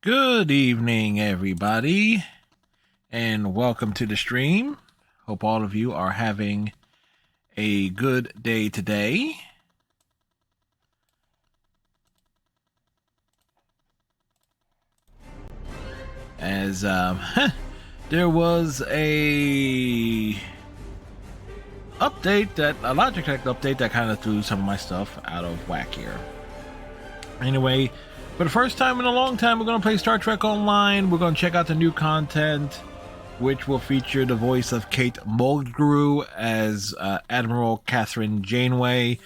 Good evening, everybody, and welcome to the stream. Hope all of you are having a good day today. As there was a Logic Tech update that kind of threw some of my stuff out of whack here. Anyway, for the first time in a long time, we're going to play Star Trek Online. We're going to check out the new content, which will feature the voice of Kate Mulgrew as Admiral Catherine Janeway.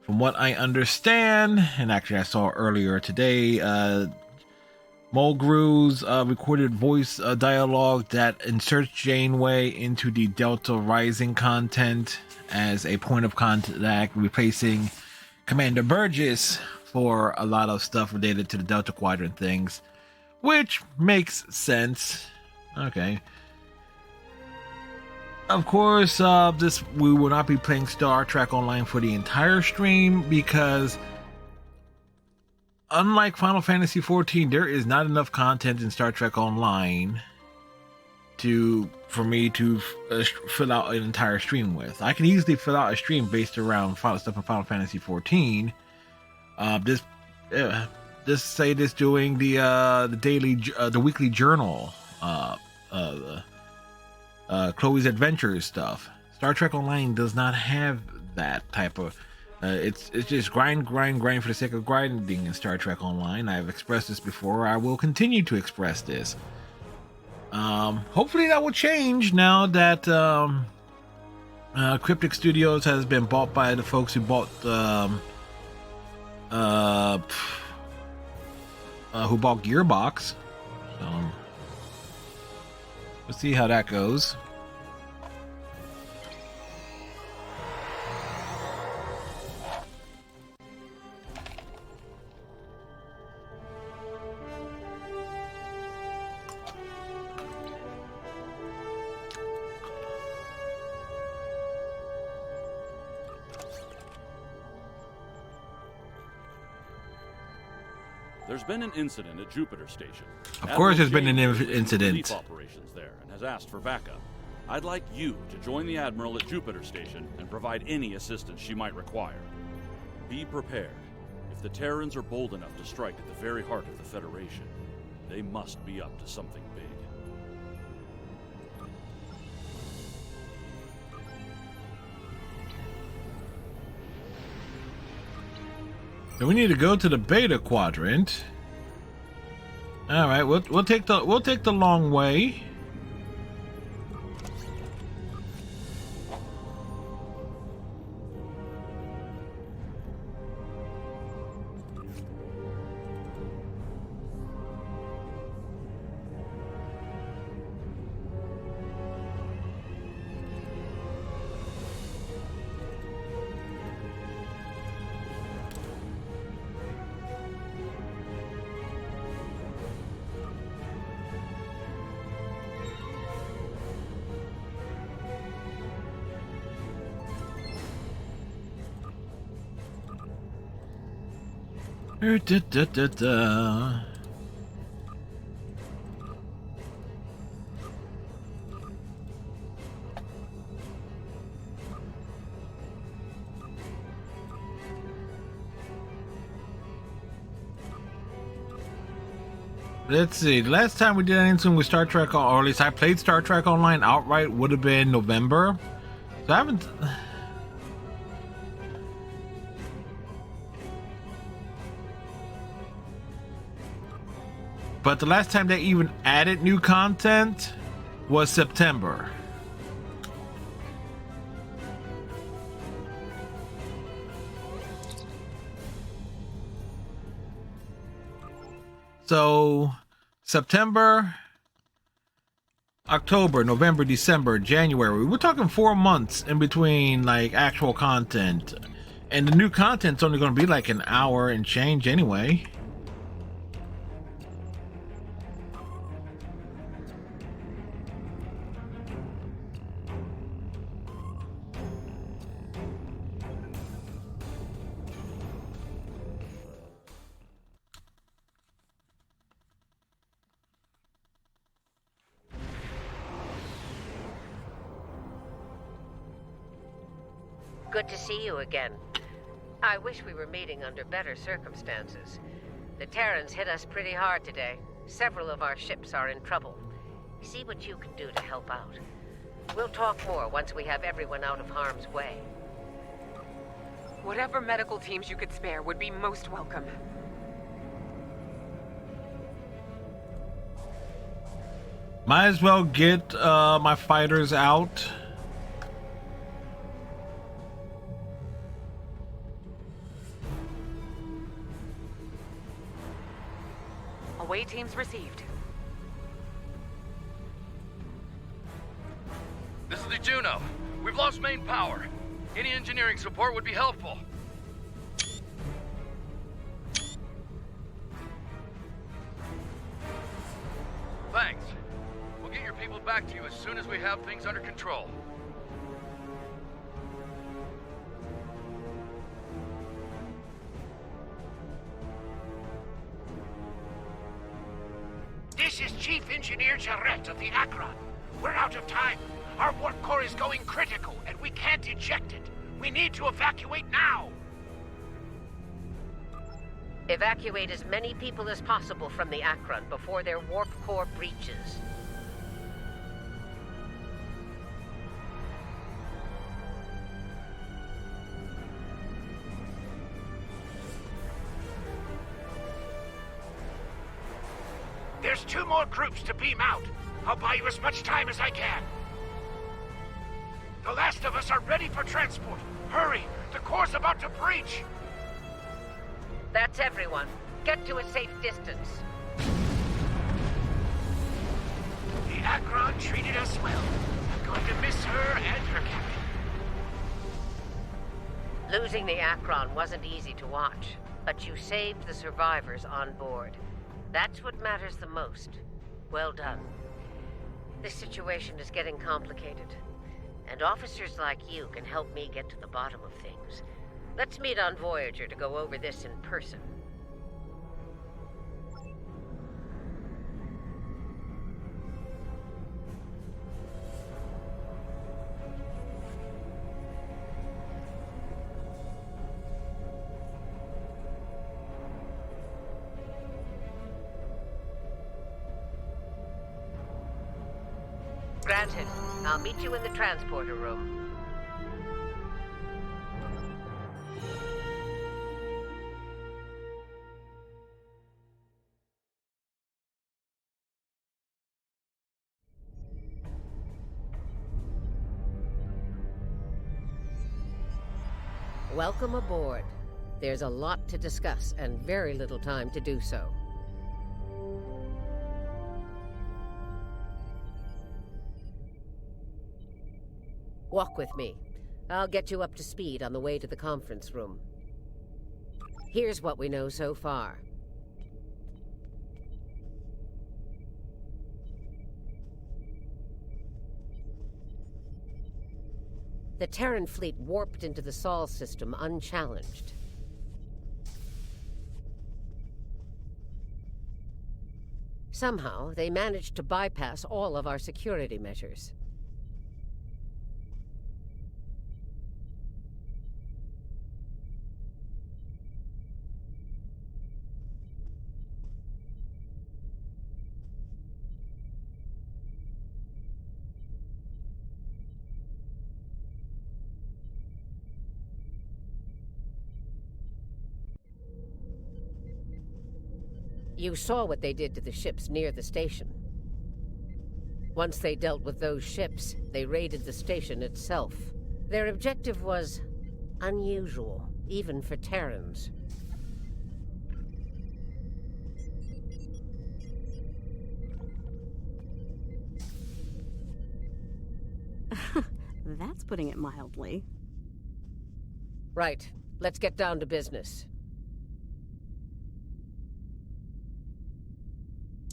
From what I understand, and actually I saw earlier today, Mulgrew's recorded voice dialogue that inserts Janeway into the Delta Rising content as a point of contact, replacing Commander Burgess for a lot of stuff related to the Delta Quadrant things, which makes sense. Okay. Of course, we will not be playing Star Trek Online for the entire stream because, unlike Final Fantasy XIV, there is not enough content in Star Trek Online for me to fill out an entire stream with. I can easily fill out a stream based around stuff in Final Fantasy XIV. Just say this doing the weekly journal, Chloe's Adventures stuff. Star Trek Online does not have that type of. It's just grind for the sake of grinding in Star Trek Online. I've expressed this before. I will continue to express this. Hopefully that will change now that Cryptic Studios has been bought by the folks who bought Gearbox. So we'll see how that goes. There's been an incident at Jupiter Station. Of course there's been an incident. Operations there and has asked for backup. I'd like you to join the Admiral at Jupiter Station and provide any assistance she might require. Be prepared. If the Terrans are bold enough to strike at the very heart of the Federation, they must be up to something big. So we need to go to the Beta Quadrant. All right, we'll take the long way. Let's see. The last time we did anything with Star Trek, or at least I played Star Trek Online outright, would have been November. So I haven't. But the last time they even added new content was September. So September, October, November, December, January. We're talking 4 months in between like actual content. And the new content's only going to be like an hour and change anyway. Good to see you again. I wish we were meeting under better circumstances. The Terrans hit us pretty hard today. Several of our ships are in trouble. See what you can do to help out. We'll talk more once we have everyone out of harm's way. Whatever medical teams you could spare would be most welcome. Might as well get my fighters out. Away teams received. This is the Juno. We've lost main power. Any engineering support would be helpful. Thanks. We'll get your people back to you as soon as we have things under control. This is Chief Engineer Jarrett of the Akron. We're out of time. Our warp core is going critical, and we can't eject it. We need to evacuate now! Evacuate as many people as possible from the Akron before their warp core breaches. There's 2 more groups to beam out. I'll buy you as much time as I can. The last of us are ready for transport. Hurry! The core's about to breach! That's everyone. Get to a safe distance. The Akron treated us well. I'm going to miss her and her captain. Losing the Akron wasn't easy to watch, but you saved the survivors on board. That's what matters the most. Well done. This situation is getting complicated, and officers like you can help me get to the bottom of things. Let's meet on Voyager to go over this in person. Granted. I'll meet you in the transporter room. Welcome aboard. There's a lot to discuss and very little time to do so. Walk with me. I'll get you up to speed on the way to the conference room. Here's what we know so far. The Terran fleet warped into the Sol system unchallenged. Somehow, they managed to bypass all of our security measures. You saw what they did to the ships near the station. Once they dealt with those ships, they raided the station itself. Their objective was unusual, even for Terrans. That's putting it mildly. Right. Let's get down to business.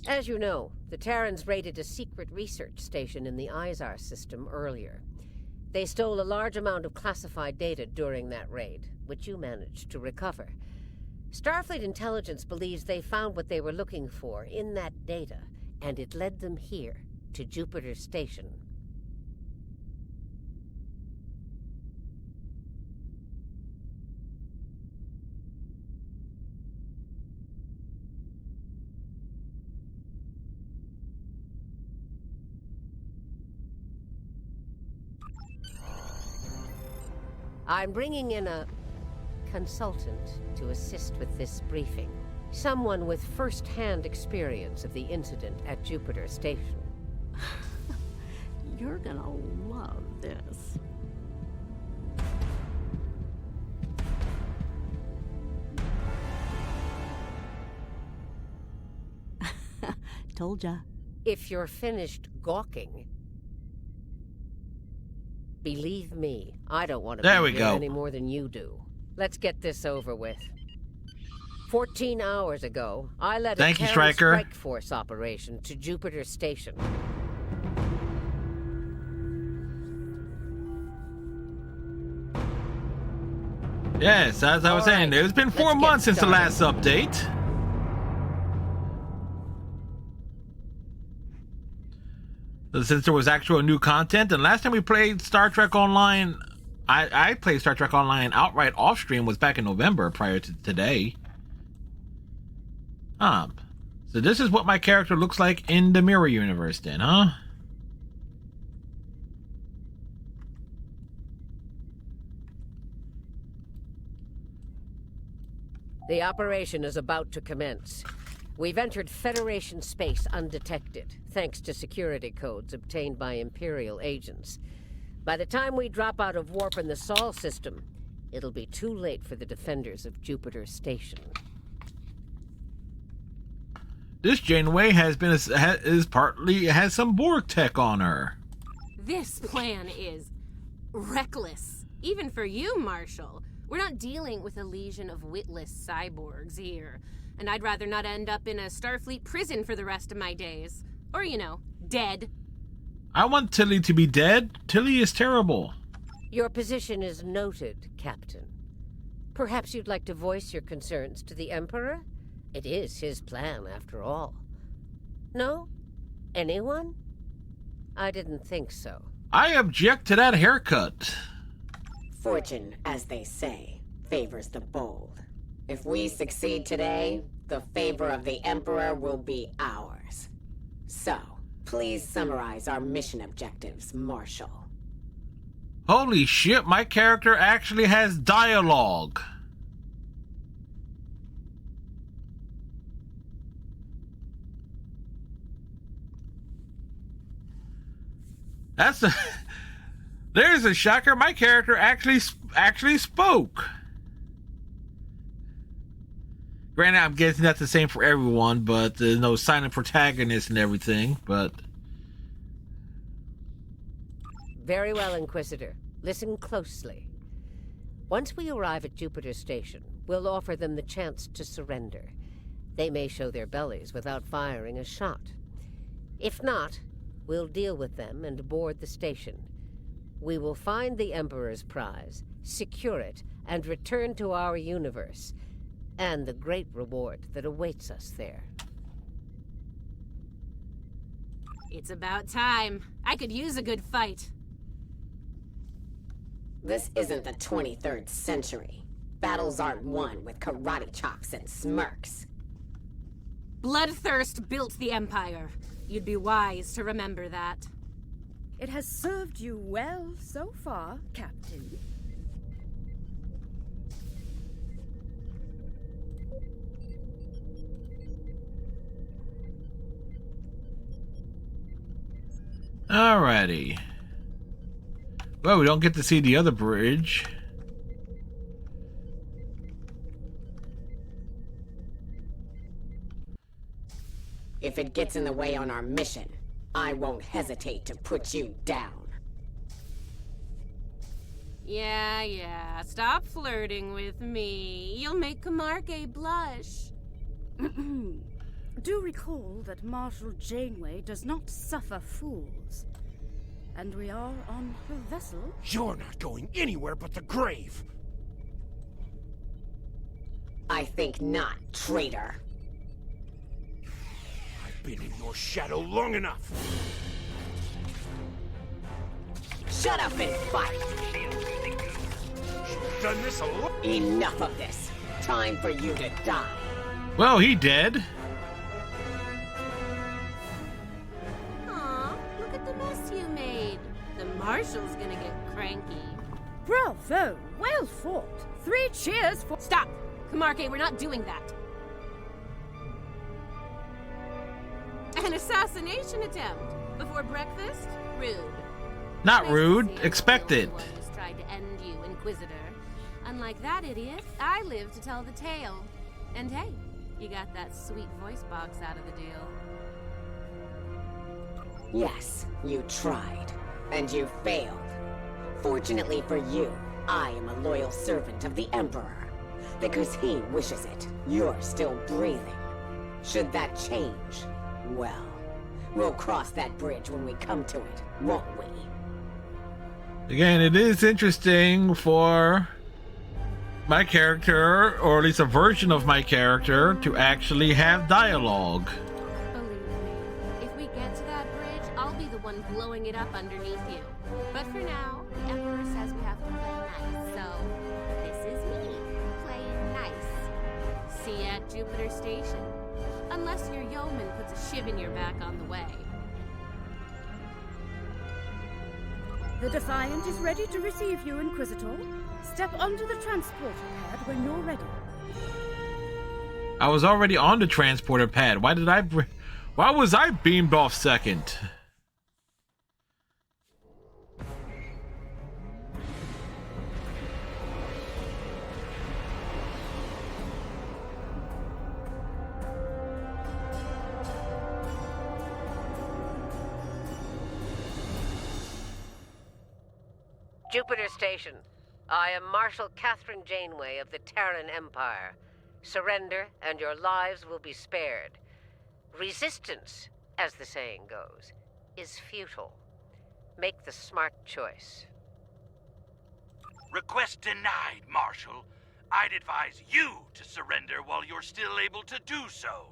As you know, the Terrans raided a secret research station in the Izar system earlier. They stole a large amount of classified data during that raid, which you managed to recover. Starfleet intelligence believes they found what they were looking for in that data, and it led them here, to Jupiter Station. I'm bringing in a consultant to assist with this briefing. Someone with first-hand experience of the incident at Jupiter Station. You're gonna love this. Told ya. If you're finished gawking, believe me, I don't want to There be we here go. any more than you do. Let's get this over with. 14 hours ago, I led Thank a you, Terran Stryker. strike force operation to Jupiter Station. Yes, as I was All saying, right, it's been 4 let's get months since the started. last update. Since there was actual new content, and last time we played Star Trek Online, I played Star Trek Online outright off stream was back in November prior to today. So this is what my character looks like in the Mirror Universe then, huh? The operation is about to commence. We've entered Federation space undetected, thanks to security codes obtained by Imperial agents. By the time we drop out of warp in the Sol system, it'll be too late for the defenders of Jupiter Station. This Janeway has some Borg tech on her. This plan is reckless, even for you, Marshal. We're not dealing with a legion of witless cyborgs here, and I'd rather not end up in a Starfleet prison for the rest of my days. Or, you know, dead. I want Tilly to be dead. Tilly is terrible. Your position is noted, Captain. Perhaps you'd like to voice your concerns to the Emperor? It is his plan, after all. No? Anyone? I didn't think so. I object to that haircut. Fortune, as they say, favors the bold. If we succeed today, the favor of the Emperor will be ours. So, please summarize our mission objectives, Marshal. Holy shit, my character actually has dialogue. That's a... There's a shocker. My character actually spoke. Granted, I'm guessing that's the same for everyone, but there's no silent protagonist and everything, but... Very well, Inquisitor. Listen closely. Once we arrive at Jupiter Station, we'll offer them the chance to surrender. They may show their bellies without firing a shot. If not, we'll deal with them and board the station. We will find the Emperor's prize, secure it, and return to our universe, and the great reward that awaits us there. It's about time. I could use a good fight. This isn't the 23rd century. Battles aren't won with karate chops and smirks. Bloodthirst built the Empire. You'd be wise to remember that. It has served you well so far, Captain. Alrighty. Well, we don't get to see the other bridge. If it gets in the way on our mission, I won't hesitate to put you down. Yeah. Stop flirting with me. You'll make Camargue blush. Do recall that Marshal Janeway does not suffer fools. And we are on her vessel. You're not going anywhere but the grave. I think not, traitor. I've been in your shadow long enough. Shut up and fight! You've done this a lot. Enough of this. Time for you to die. Well, he dead. Aw, look at the mess you made. The Marshal's gonna get cranky. Bravo! Well fought! 3 cheers for— Stop! Kamarke, we're not doing that. An assassination attempt before breakfast? Rude. Not Nice rude. to see I'm Expected. the only one who's tried to end you, Inquisitor. Unlike that idiot, I live to tell the tale. And hey, you got that sweet voice box out of the deal. Yes, you tried. And you failed. Fortunately for you, I am a loyal servant of the Emperor. Because he wishes it, you're still breathing. Should that change, well, we'll cross that bridge when we come to it, won't we? Again, it is interesting for my character, or at least a version of my character, to actually have dialogue. Believe me, if we get to that bridge, I'll be the one blowing it up underneath you. But for now, the Emperor says we have to play nice, so this is me, playing nice. See you at Jupiter Station. Unless your yeoman puts a shiv in your back on the way. The Defiant is ready to receive you, Inquisitor. Step onto the transporter pad when you're ready. I was already on the transporter pad. Why was I beamed off second? Jupiter Station. I am Marshal Catherine Janeway of the Terran Empire. Surrender, and your lives will be spared. Resistance, as the saying goes, is futile. Make the smart choice. Request denied, Marshal. I'd advise you to surrender while you're still able to do so.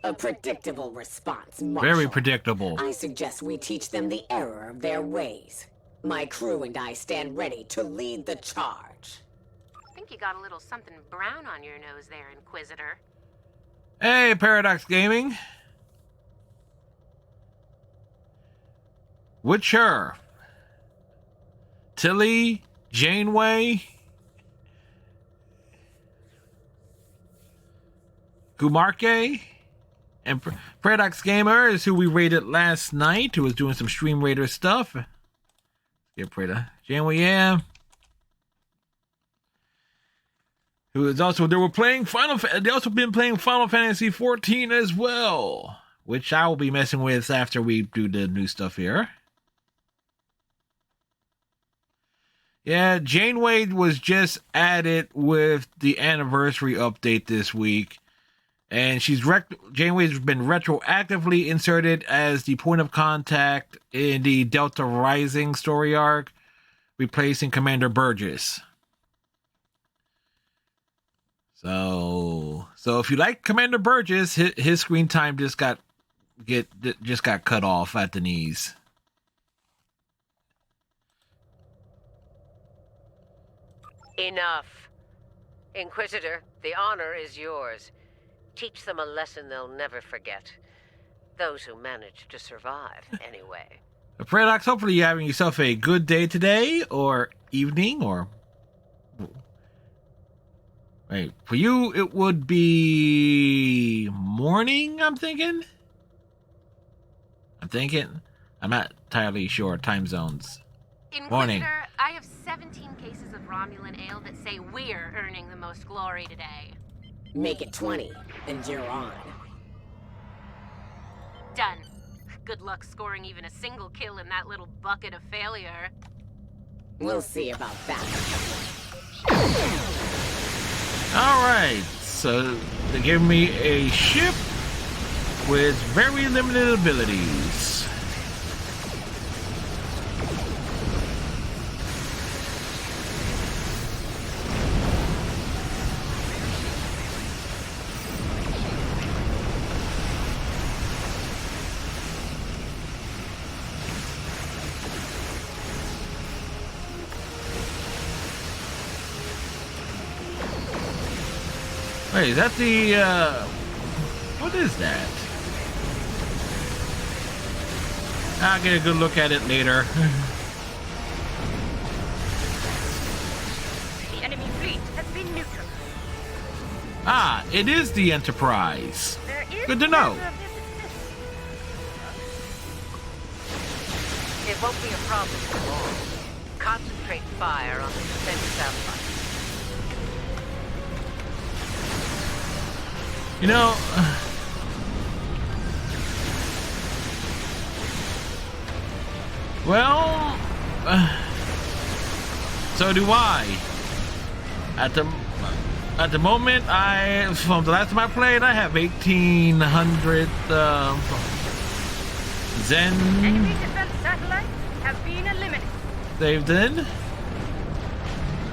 A predictable response, Marshal. Very predictable. I suggest we teach them the error of their ways. My crew and I stand ready to lead the charge. I think you got a little something brown on your nose there, Inquisitor. Hey, Paradox Gaming. Witcher. Tilly, Janeway, Gumarke, and Paradox Gamer is who we raided last night, who was doing some Stream Raider stuff. Yeah, Paradox Janeway, yeah. Who is also, they also been playing Final Fantasy XIV as well, which I will be messing with after we do the new stuff here. Yeah, Janeway was just added with the anniversary update this week. And Janeway's been retroactively inserted as the point of contact in the Delta Rising story arc, replacing Commander Burgess. So if you like Commander Burgess, his screen time just got cut off at the knees. Enough. Inquisitor, the honor is yours. Teach them a lesson they'll never forget. Those who manage to survive, anyway. Paradox, hopefully you're having yourself a good day today, or evening, or... Wait, for you, it would be morning, I'm thinking? I'm not entirely sure. Time zones. Inquisitor, Morning. I have 17 cases of Romulan ale that say we're earning the most glory today. Make it 20, and you're on. Done. Good luck scoring even a single kill in that little bucket of failure. We'll see about that. Alright, so they give me a ship with very limited abilities. Wait, is that the, what is that? I'll get a good look at it later. Ah, it is the Enterprise. Good to know. It won't be a problem for long. Concentrate fire on the defense satellites. You know, well, so do I. At the moment, from the last time I played, I have 1,800 Zen. Enemy defense satellites have been eliminated. Saved in.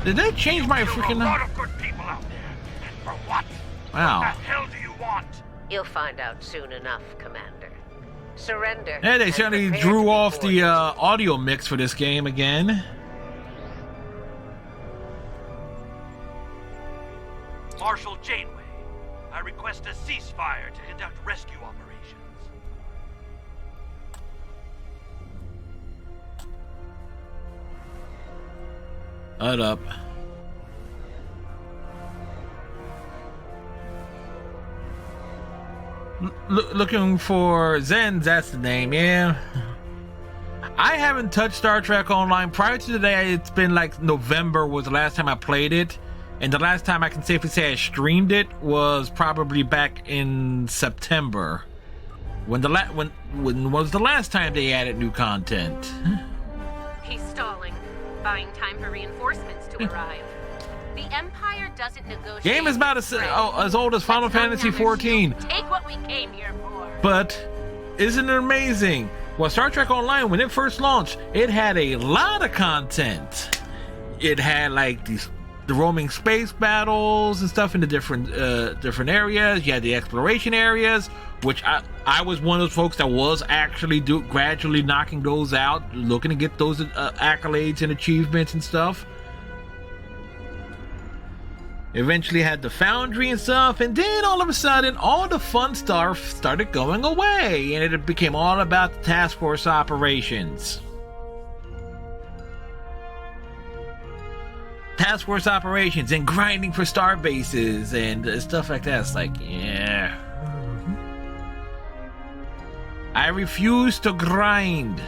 Did they change my freaking? A lot of good people out there. And for what? Wow. What the hell do you want? You'll find out soon enough, Commander. Surrender. Yeah, they and certainly prepare to drew be off the boarded. audio mix for this game again. Marshal Janeway, I request a ceasefire to conduct rescue operations. Hold up. Looking for Zen, that's the name, yeah. I haven't touched Star Trek Online. Prior to today, it's been like November was the last time I played it. And the last time I can safely say I streamed it was probably back in September. When was the last time they added new content? He's stalling, buying time for reinforcements to arrive. The Empire doesn't negotiate. Game is about as old as Final Fantasy XIV. Take what we came here for. But isn't it amazing? Well, Star Trek Online, when it first launched, it had a lot of content. It had like the roaming space battles and stuff in the different areas. You had the exploration areas, which I was one of those folks that was actually gradually knocking those out, looking to get those accolades and achievements and stuff. Eventually had the Foundry and stuff, and then all of a sudden, all the fun stuff started going away, and it became all about the task force operations. Task force operations and grinding for star bases and stuff like that. It's like, yeah. I refuse to grind.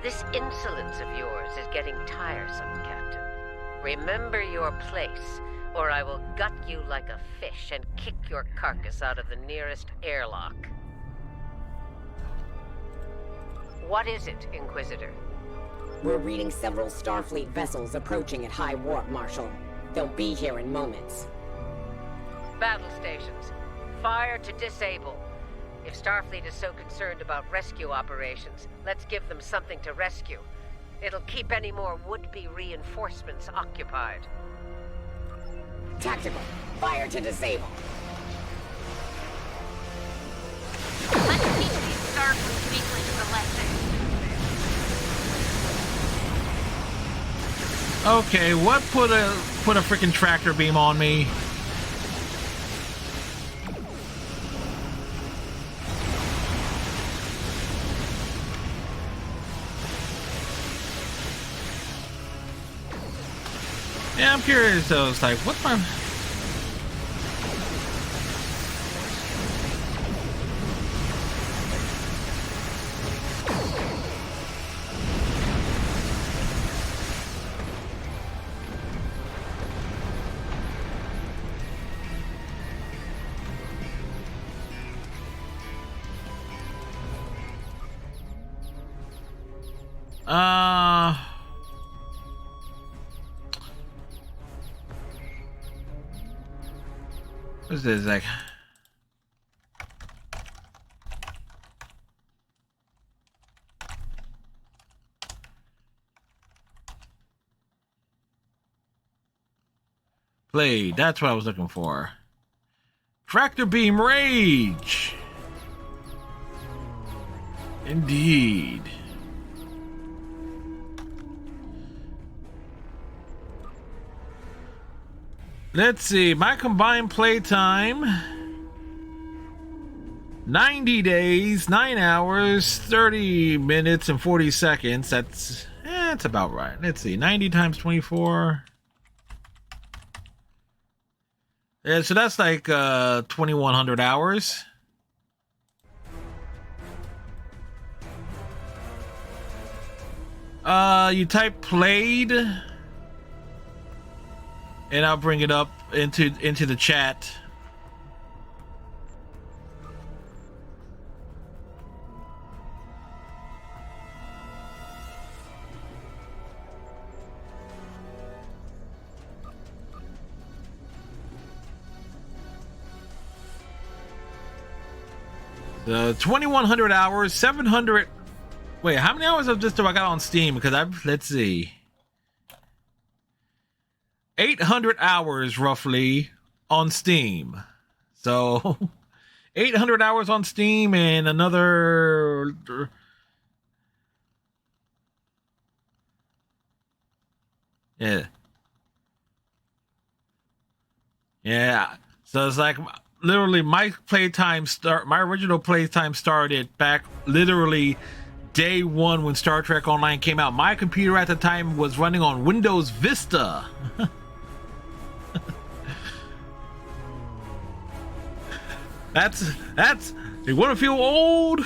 This insolence of yours is getting tiresome, Captain. Remember your place, or I will gut you like a fish and kick your carcass out of the nearest airlock. What is it, Inquisitor? We're reading several Starfleet vessels approaching at high warp, Marshal. They'll be here in moments. Battle stations. Fire to disable. If Starfleet is so concerned about rescue operations, let's give them something to rescue. It'll keep any more would-be reinforcements occupied. Tactical. Fire to disable. Let's keep these Starfleet weaklings a lesson. Okay, what put a freaking tractor beam on me? Yeah, I'm curious though. It's like, what's my... What's this like? Blade, that's what I was looking for. Tractor beam rage. Indeed. Let's see, my combined playtime, 90 days, 9 hours, 30 minutes, and 40 seconds. That's about right. Let's see, 90 times 24. Yeah, so that's like 2,100 hours. You type played, and I'll bring it up into the chat. The 2,100 hours, 700. Wait, how many hours of this do I got on Steam? Because let's see, 800 hours roughly on Steam. So 800 hours on Steam and another. Yeah. So it's like literally my original playtime started back literally day one when Star Trek Online came out. My computer at the time was running on Windows Vista. that's you want to feel old?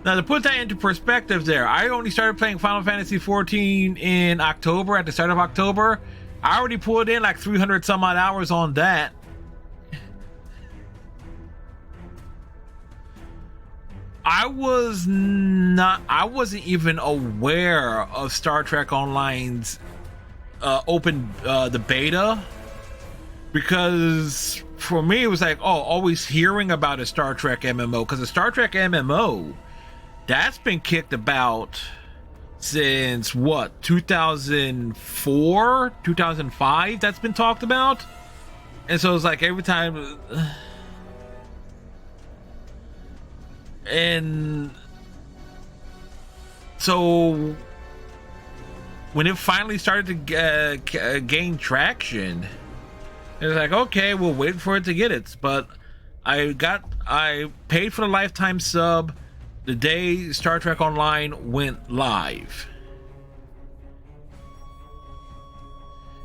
Now, to put that into perspective there, I only started playing Final Fantasy XIV in October, at the start of October. I already pulled in like 300 some odd hours on that. I wasn't even aware of Star Trek Online's the beta, because for me it was like, always hearing about a Star Trek MMO, because the Star Trek MMO, that's been kicked about since what, 2004, 2005, that's been talked about. And so it's like every time, and so when it finally started to gain traction, it was like, okay, we'll wait for it to get it. But I paid for the lifetime sub the day Star Trek Online went live,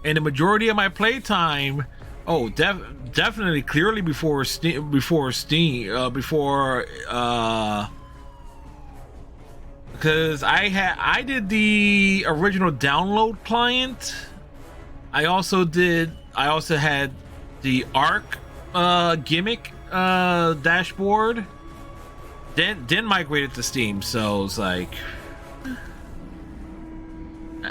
and the majority of my playtime, definitely clearly before Steam, because I did the original download client. I also had the ARC gimmick dashboard. Then migrated to Steam, so it's like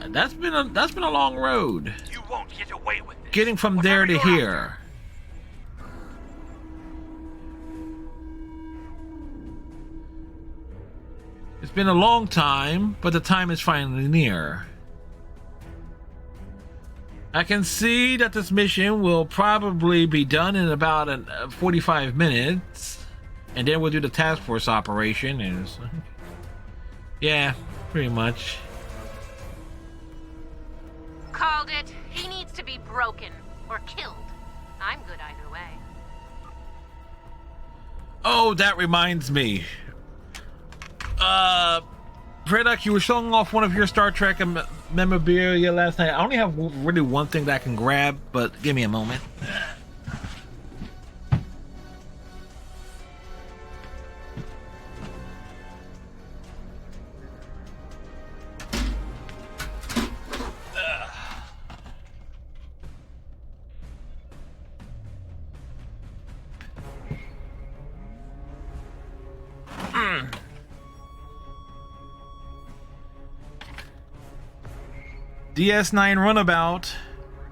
that's been a long road. You won't get away with this. Getting from there to here. It's been a long time, but the time is finally near. I can see that this mission will probably be done in about 45 minutes. And then we'll do the task force operation, and yeah, pretty much. Called it. He needs to be broken or killed. I'm good either way. Oh, that reminds me. Predok, you were showing off one of your Star Trek memorabilia last night. I only have really one thing that I can grab, but give me a moment. DS9 runabout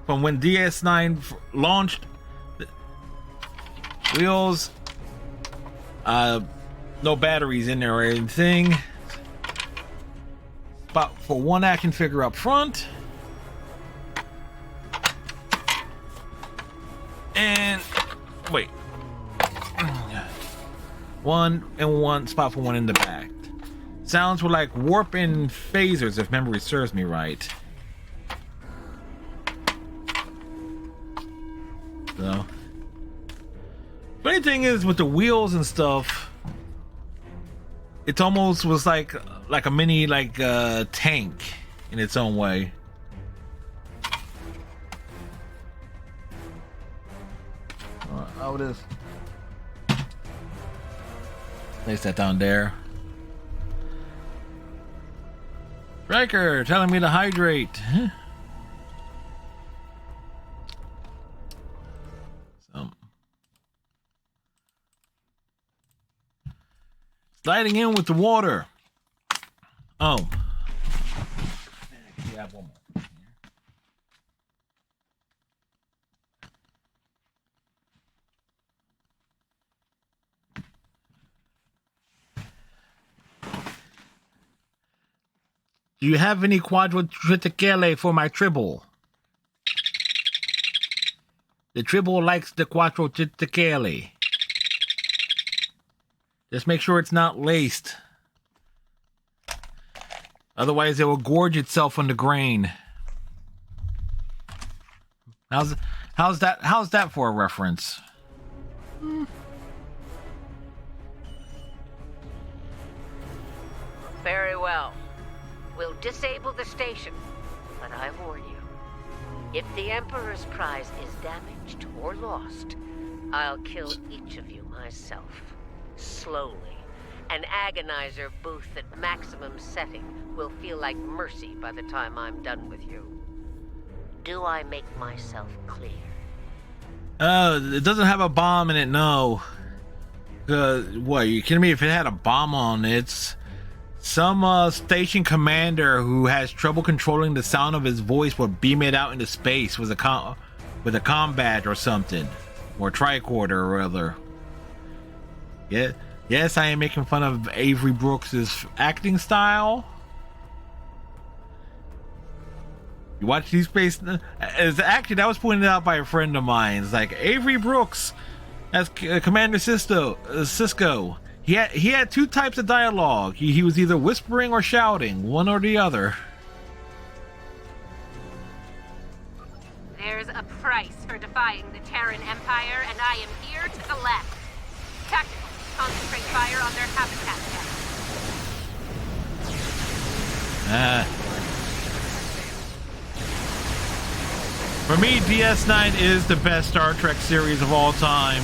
from when DS9 launched. Wheels, no batteries in there or anything. Spot for one action figure up front, and wait, one spot for one in the back. Sounds were like warp and phasers, if memory serves me right. So, funny thing is, with the wheels and stuff, it almost was like a mini tank in its own way. with this. Place that down there. Striker telling me to hydrate. So. Sliding in with the water. Oh. Yeah, one more. Do you have any quadriticale for my tribble? The tribble likes the quadriticale. Just make sure it's not laced. Otherwise, it will gorge itself on the grain. How's that for a reference? Very well. We'll disable the station, but I warn you, if the Emperor's prize is damaged or lost, I'll kill each of you myself, slowly. An agonizer booth at maximum setting will feel like mercy by the time I'm done with you. Do I make myself clear? It doesn't have a bomb in it, no. What, are you kidding me? If it had a bomb on it, some station commander who has trouble controlling the sound of his voice will beam it out into space with a comm badge or something, or tricorder or other. Yeah, yes, I am making fun of Avery Brooks's acting style. You watch these space. Actually, that was pointed out by a friend of mine. It's like Avery Brooks as Commander Cisco. He had two types of dialogue. He was either whispering or shouting, one or the other. There's a price for defying the Terran Empire, and I am here to collect. Tactical, concentrate fire on their habitat. For me, DS9 is the best Star Trek series of all time.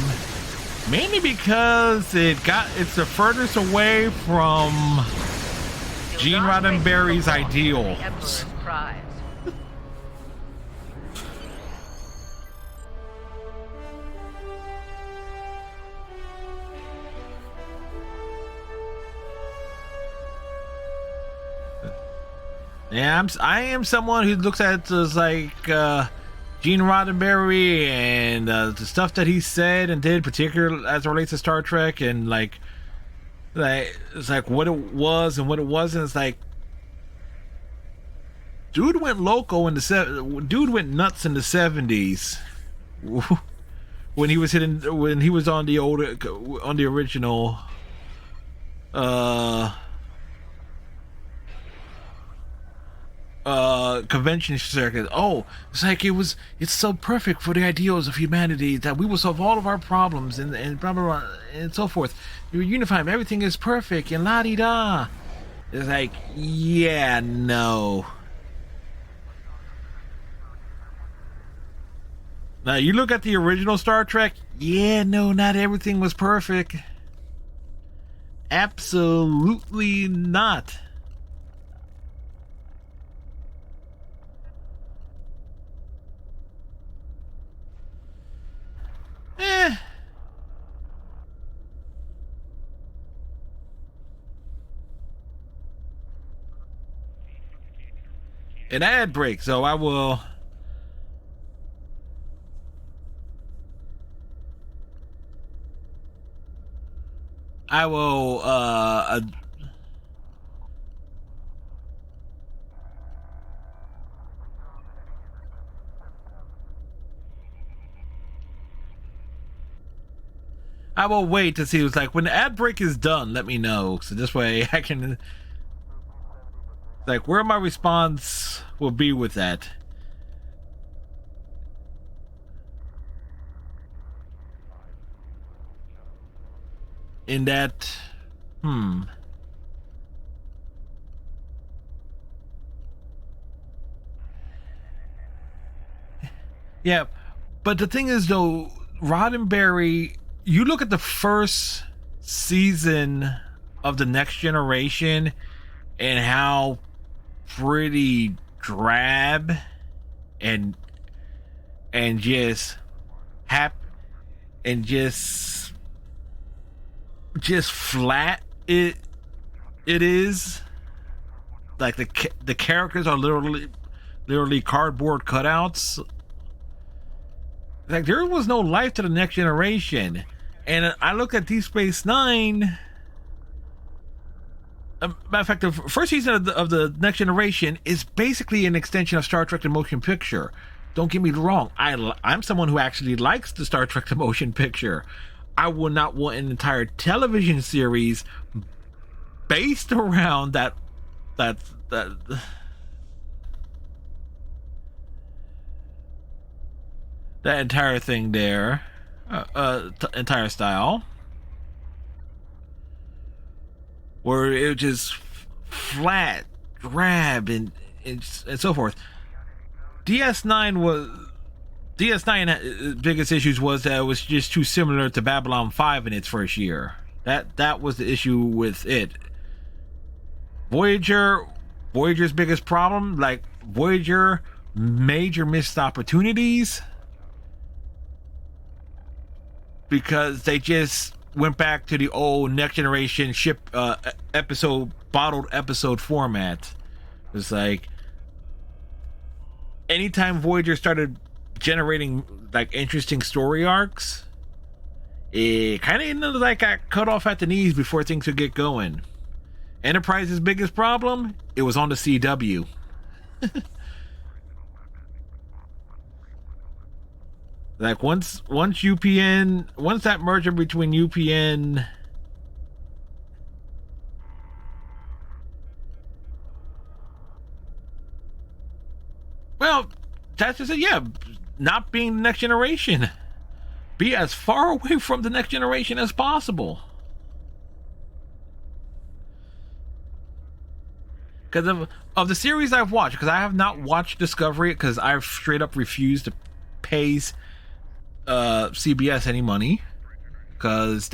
Mainly because it's the furthest away from Gene Roddenberry's ideals. Yeah, I am someone who looks at this like Gene Roddenberry and the stuff that he said and did, particularly as it relates to Star Trek, and like it's like what it was and what it wasn't. It's like dude went loco in the dude went nuts in the 70s when he was on the original convention circuit. Oh, it's like it's so perfect for the ideals of humanity that we will solve all of our problems and blah blah blah and so forth. You're unified, everything is perfect and la di da. It's like, yeah, no. Now you look at the original Star Trek, yeah, no, not everything was perfect. Absolutely not. An ad break, so I will wait to see. It's like when the ad break is done, let me know, so this way I can like where my response will be with that. In that, yeah, but the thing is though, Roddenberry, you look at the first season of The Next Generation and how pretty drab and just just flat it is. Like the characters are literally cardboard cutouts. Like there was no life to The Next Generation, and I look at Deep Space Nine. Matter of fact, the first season of the Next Generation is basically an extension of Star Trek: The Motion Picture. Don't get me wrong. I'm someone who actually likes the Star Trek: The Motion Picture. I would not want an entire television series based around that entire thing there, entire style, where it was just flat, drab, and so forth. DS9's biggest issues was that it was just too similar to Babylon 5 in its first year. That was the issue with it. Voyager's biggest problem, like Voyager, major missed opportunities because they just went back to the old Next Generation ship bottled episode format. It's like anytime Voyager started generating like interesting story arcs, it kind of ended like got cut off at the knees before things could get going. Enterprise's biggest problem, it was on the CW. Like once that merger between UPN well, that's just it, yeah. Not being the Next Generation. Be as far away from the Next Generation as possible. Because of the series I've watched, because I have not watched Discovery, because I've straight up refused to pay CBS any money, because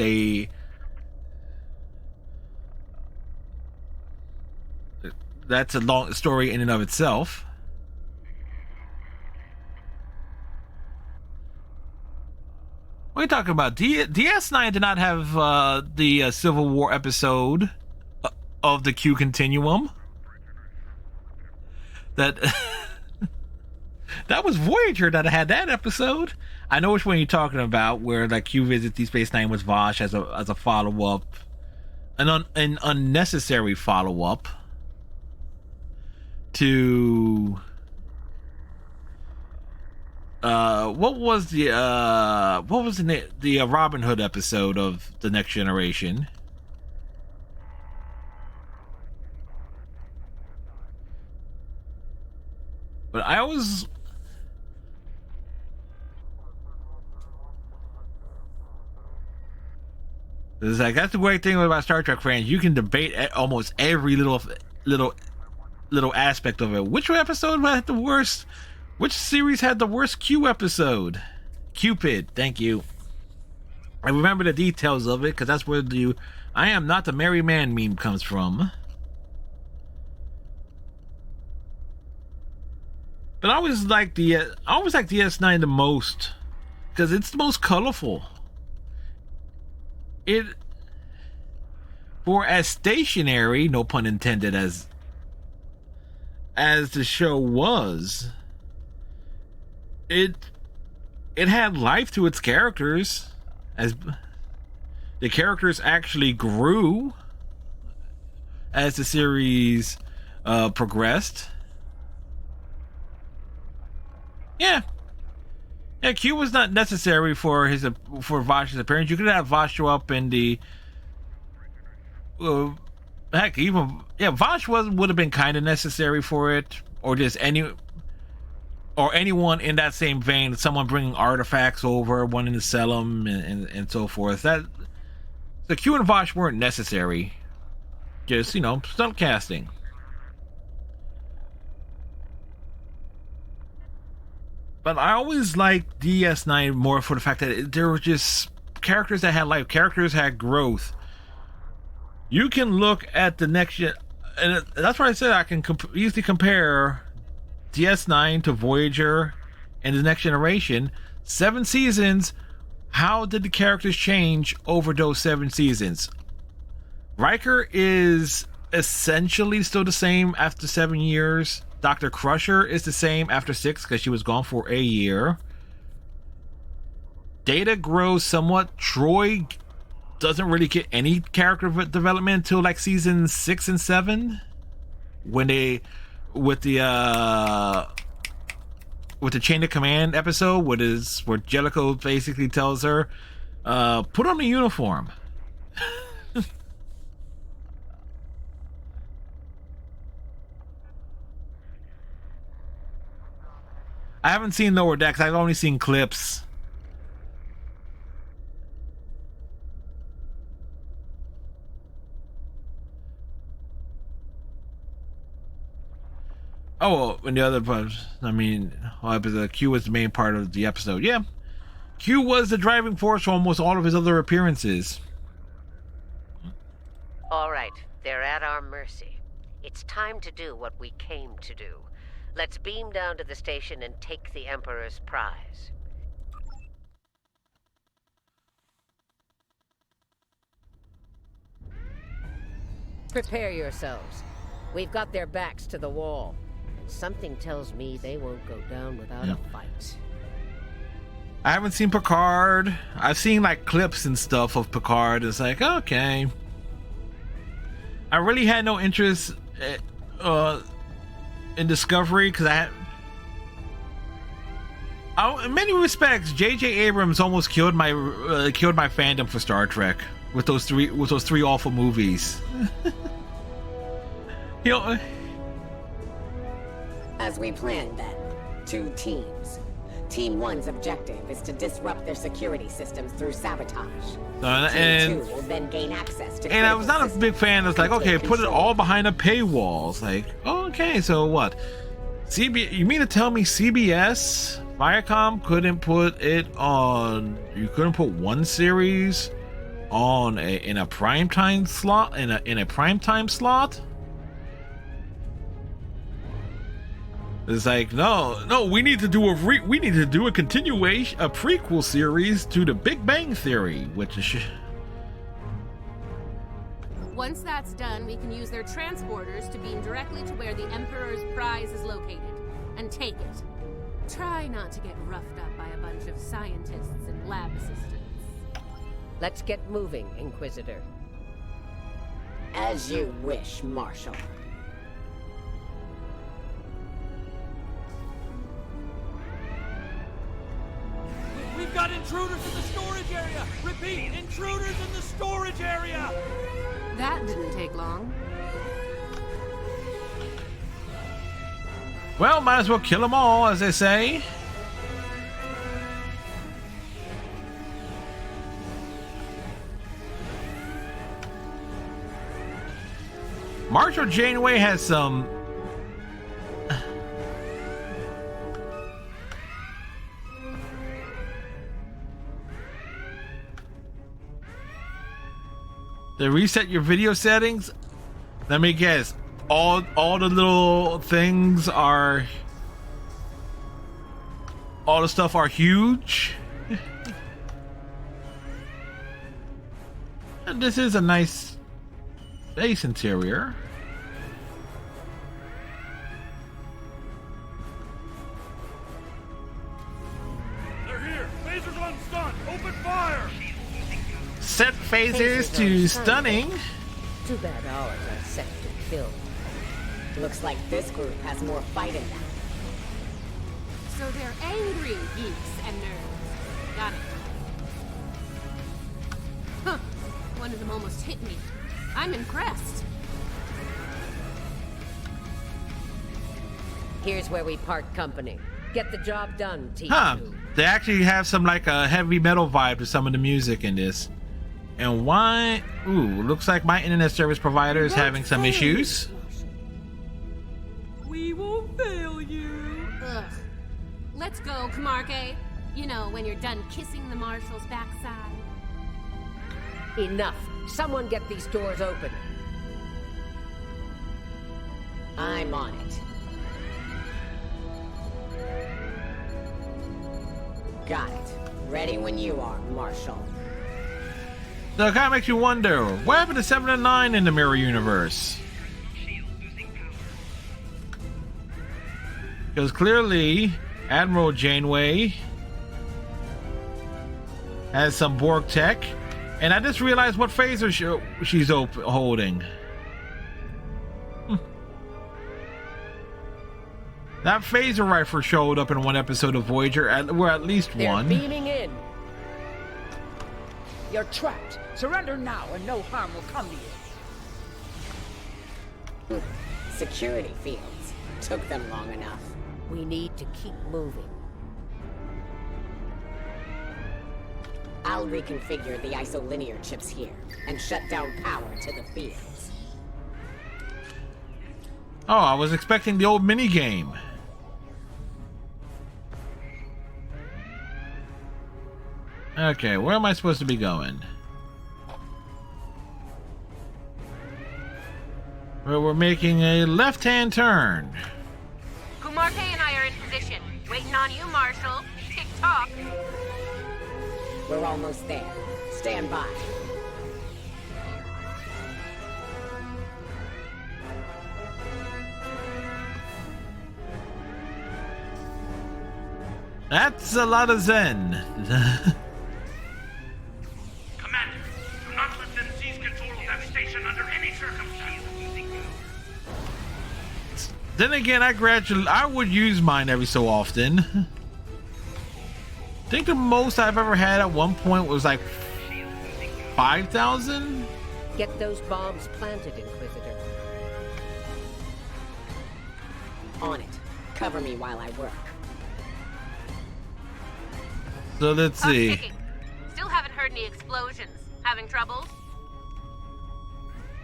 that's a long story in and of itself. What are you talking about? DS9 did not have the Civil War episode of the Q Continuum. That was Voyager that had that episode. I know which one you're talking about, where like Q visits Deep Space Nine with Vosh as a follow up, an unnecessary follow up to what was the Robin Hood episode of The Next Generation? But I always it's like that's the great thing about Star Trek fans. You can debate almost every little aspect of it. Which episode had the worst? Which series had the worst Q episode? Cupid, thank you. I remember the details of it because that's where the "I am not the merry man" meme comes from. But I always like DS9 the most because it's the most colorful. It, for as stationary, no pun intended, as the show was, it had life to its characters, as the characters actually grew as the series progressed. Yeah, Q was not necessary for Vosh's appearance. You could have Vosh show up in the Vosh would have been kind of necessary for it, or just anyone in that same vein. Someone bringing artifacts over, wanting to sell them, and so forth. That the Q and Vosh weren't necessary. Just stunt casting. But I always liked DS9 more for the fact that there were just characters that had life, characters had growth. You can look at the next gen, and that's why I said I can easily compare DS9 to Voyager and the Next Generation. 7 seasons. How did the characters change over those 7 seasons? Riker is essentially still the same after 7 years. Dr. Crusher is the same after 6 because she was gone for a year. Data grows somewhat. Troy doesn't really get any character development until like season 6 and 7, when they with the Chain of Command episode, where Jellicoe basically tells her, put on the uniform. I haven't seen Lower Decks. I've only seen clips. Oh, and the other part, I mean, Q was the main part of the episode. Yeah, Q was the driving force for almost all of his other appearances. All right, they're at our mercy. It's time to do what we came to do. Let's beam down to the station and take the Emperor's prize. Prepare yourselves. We've got their backs to the wall. Something tells me they won't go down without a fight. I haven't seen Picard. I've seen like clips and stuff of Picard. It's like, okay. I really had no interest in Discovery because in many respects, J.J. Abrams almost killed my fandom for Star Trek with those three awful movies. You know. As we planned then, 2 teams. Team 1's objective is to disrupt their security systems through sabotage. Team 2 will then gain access to. And I was not a big fan. It's like, okay, put it all behind a paywall. It's like, okay, so what? You mean to tell me CBS, Viacom couldn't put it on? You couldn't put one series on in a primetime slot in a primetime slot? It's like, no, we need to do a continuation, a prequel series to the Big Bang Theory, which is. Once that's done, we can use their transporters to beam directly to where the Emperor's prize is located and take it. Try not to get roughed up by a bunch of scientists and lab assistants. Let's get moving, Inquisitor. As you wish, Marshal. We've got intruders in the storage area! Repeat, intruders in the storage area! That didn't take long. Well, might as well kill them all, as they say. Marshal Janeway has some. They reset your video settings. Let me guess. All the little things are. All the stuff are huge. And this is a nice base interior. They're here! Phasers on stun! Open fire! Set phasers to stunning. Too bad ours are set to kill. Looks like this group has more fight in them. So they're angry geeks and nerds. Got it. Huh. One of them almost hit me. I'm impressed. Here's where we part company. Get the job done, T2. Huh. They actually have some like a heavy metal vibe to some of the music in this. And why? Ooh, looks like my internet service provider is having some issues. We won't fail you. Ugh. Let's go, Camarque. You know, when you're done kissing the Marshal's backside. Enough. Someone get these doors open. I'm on it. Got it. Ready when you are, Marshal. So it kind of makes you wonder, what happened to 7 and 9 in the Mirror Universe? Because clearly, Admiral Janeway has some Borg tech, and I just realized what phaser she's holding. That phaser rifle showed up in one episode of Voyager, or at least one. They're beaming in. You're trapped. Surrender now and no harm will come to you. Security fields. Took them long enough. We need to keep moving. I'll reconfigure the isolinear chips here and shut down power to the fields. Oh, I was expecting the old minigame. Okay, where am I supposed to be going? Well, we're making a left-hand turn. Camarque and I are in position. Waiting on you, Marshal. Tick-tock. We're almost there. Stand by. That's a lot of Zen. Commander, do not let them seize control of that station under any circumstance. Then again, I would use mine every so often. I think the most I've ever had at one point was like 5,000. Get those bombs planted, Inquisitor. On it. Cover me while I work. So let's see. Picking. Still haven't heard any explosions. Having troubles?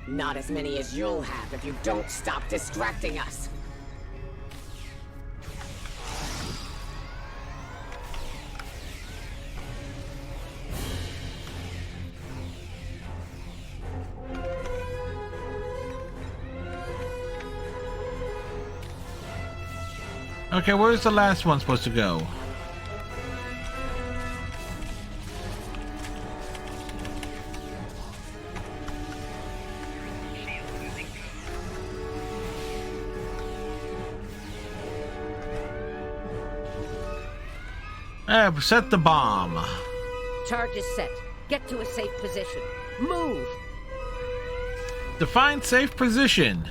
Not as many as you'll have if you don't stop distracting us. Okay, where's the last one supposed to go? Set the bomb. Charge is set. Get to a safe position. Move! Define safe position.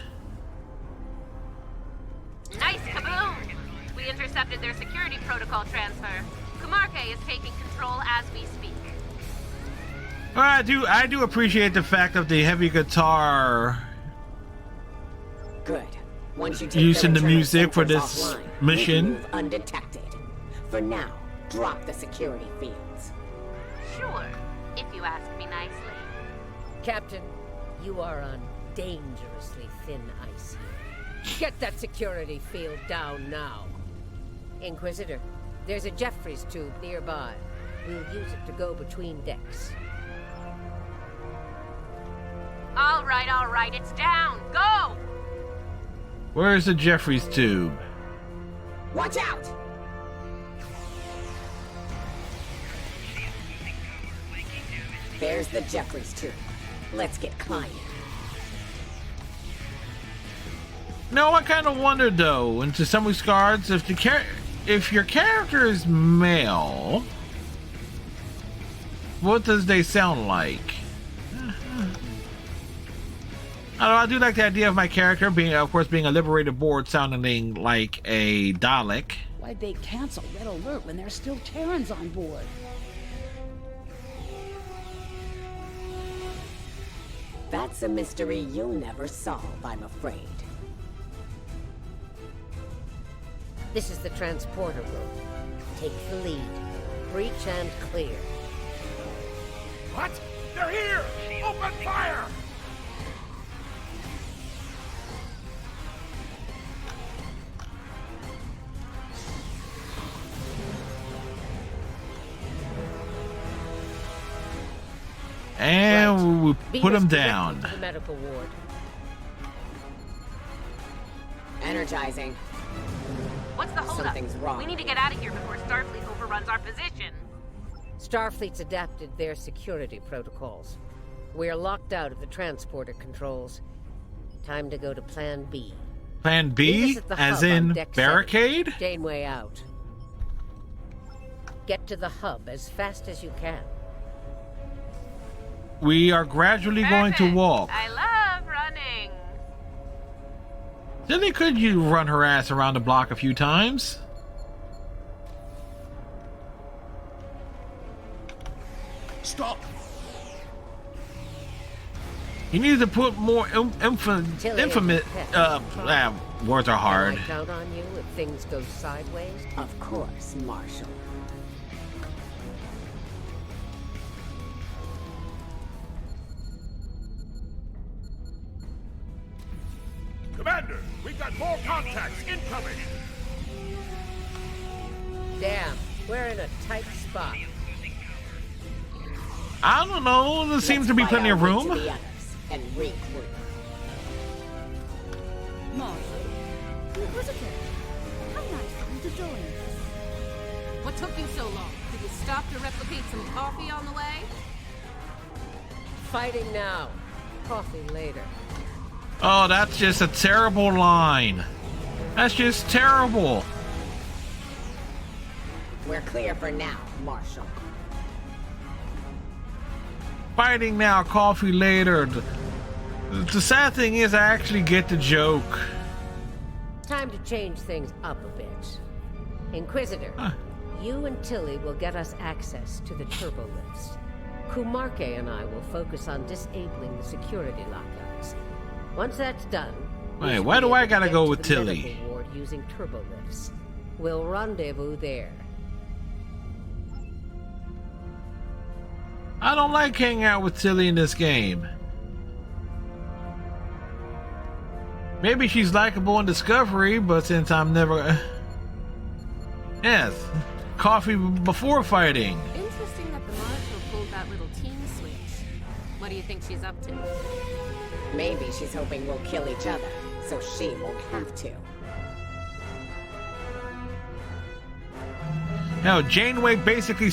Nice kaboom! We intercepted their security protocol transfer. Camarque is taking control as we speak. Well, I do appreciate the fact of the heavy guitar Good. Once you take using the internal music for sensors this offline, mission. we can move undetected. For now, drop the security fields. Sure, if you ask me nicely. Captain, you are on dangerously thin ice here. Get that security field down now. Inquisitor, there's a Jeffries tube nearby. We'll use it to go between decks. All right, it's down. Go! Where's the Jeffries tube? Watch out! There's the Jeffries tube. Let's get climbing. No, I kind of wondered though, into some regards, if your character is male, what does they sound like? I do like the idea of my character being, of course, being a liberated Borg, sounding like a Dalek. Why'd they cancel Red Alert when there's still Terrans on board? That's a mystery you'll never solve, I'm afraid. This is the transporter room. Take the lead. Breach and clear. What? They're here! Open fire! And we Beam put us him directly down. to the medical ward. Energizing. What's the holdup? Something's wrong. We need to get out of here before Starfleet overruns our position. Starfleet's adapted their security protocols. We are locked out of the transporter controls. Time to go to Plan B. Plan Meet B, us at the as hub on in Deck 7. barricade? Janeway out. Get to the hub as fast as you can. We are gradually going to Perfect. walk. I love running. Then could you run her ass around the block a few times? Stop! You need to put more infamous. Words are hard. Can I count on you if things go sideways? Of course, Marshal. Commander, we've got more contacts incoming! Damn, we're in a tight spot. I don't know. There seems to be Let's plenty fight of our way room. to the others and regroup. Marshal, Inquisitor, how nice of you to join us. What took you so long? Did you stop to replicate some coffee on the way? Fighting now. Coffee later. Oh, that's just a terrible line. That's just terrible. We're clear for now, Marshal. Fighting now, coffee later. The sad thing is, I actually get the joke. Time to change things up a bit. Inquisitor, you and Tilly will get us access to the turbo lifts. Kumarke and I will focus on disabling the security lockouts. Once that's done, we Wait, should why be do able I to gotta get go to with the Tilly? medical ward using turbo lifts. We'll rendezvous there. I don't like hanging out with Tilly in this game. Maybe she's likable in Discovery, but since I'm never... Yes, coffee before fighting. Interesting that the Marshal pulled that little team switch. What do you think she's up to? Maybe she's hoping we'll kill each other, so she won't have to. No, Janeway basically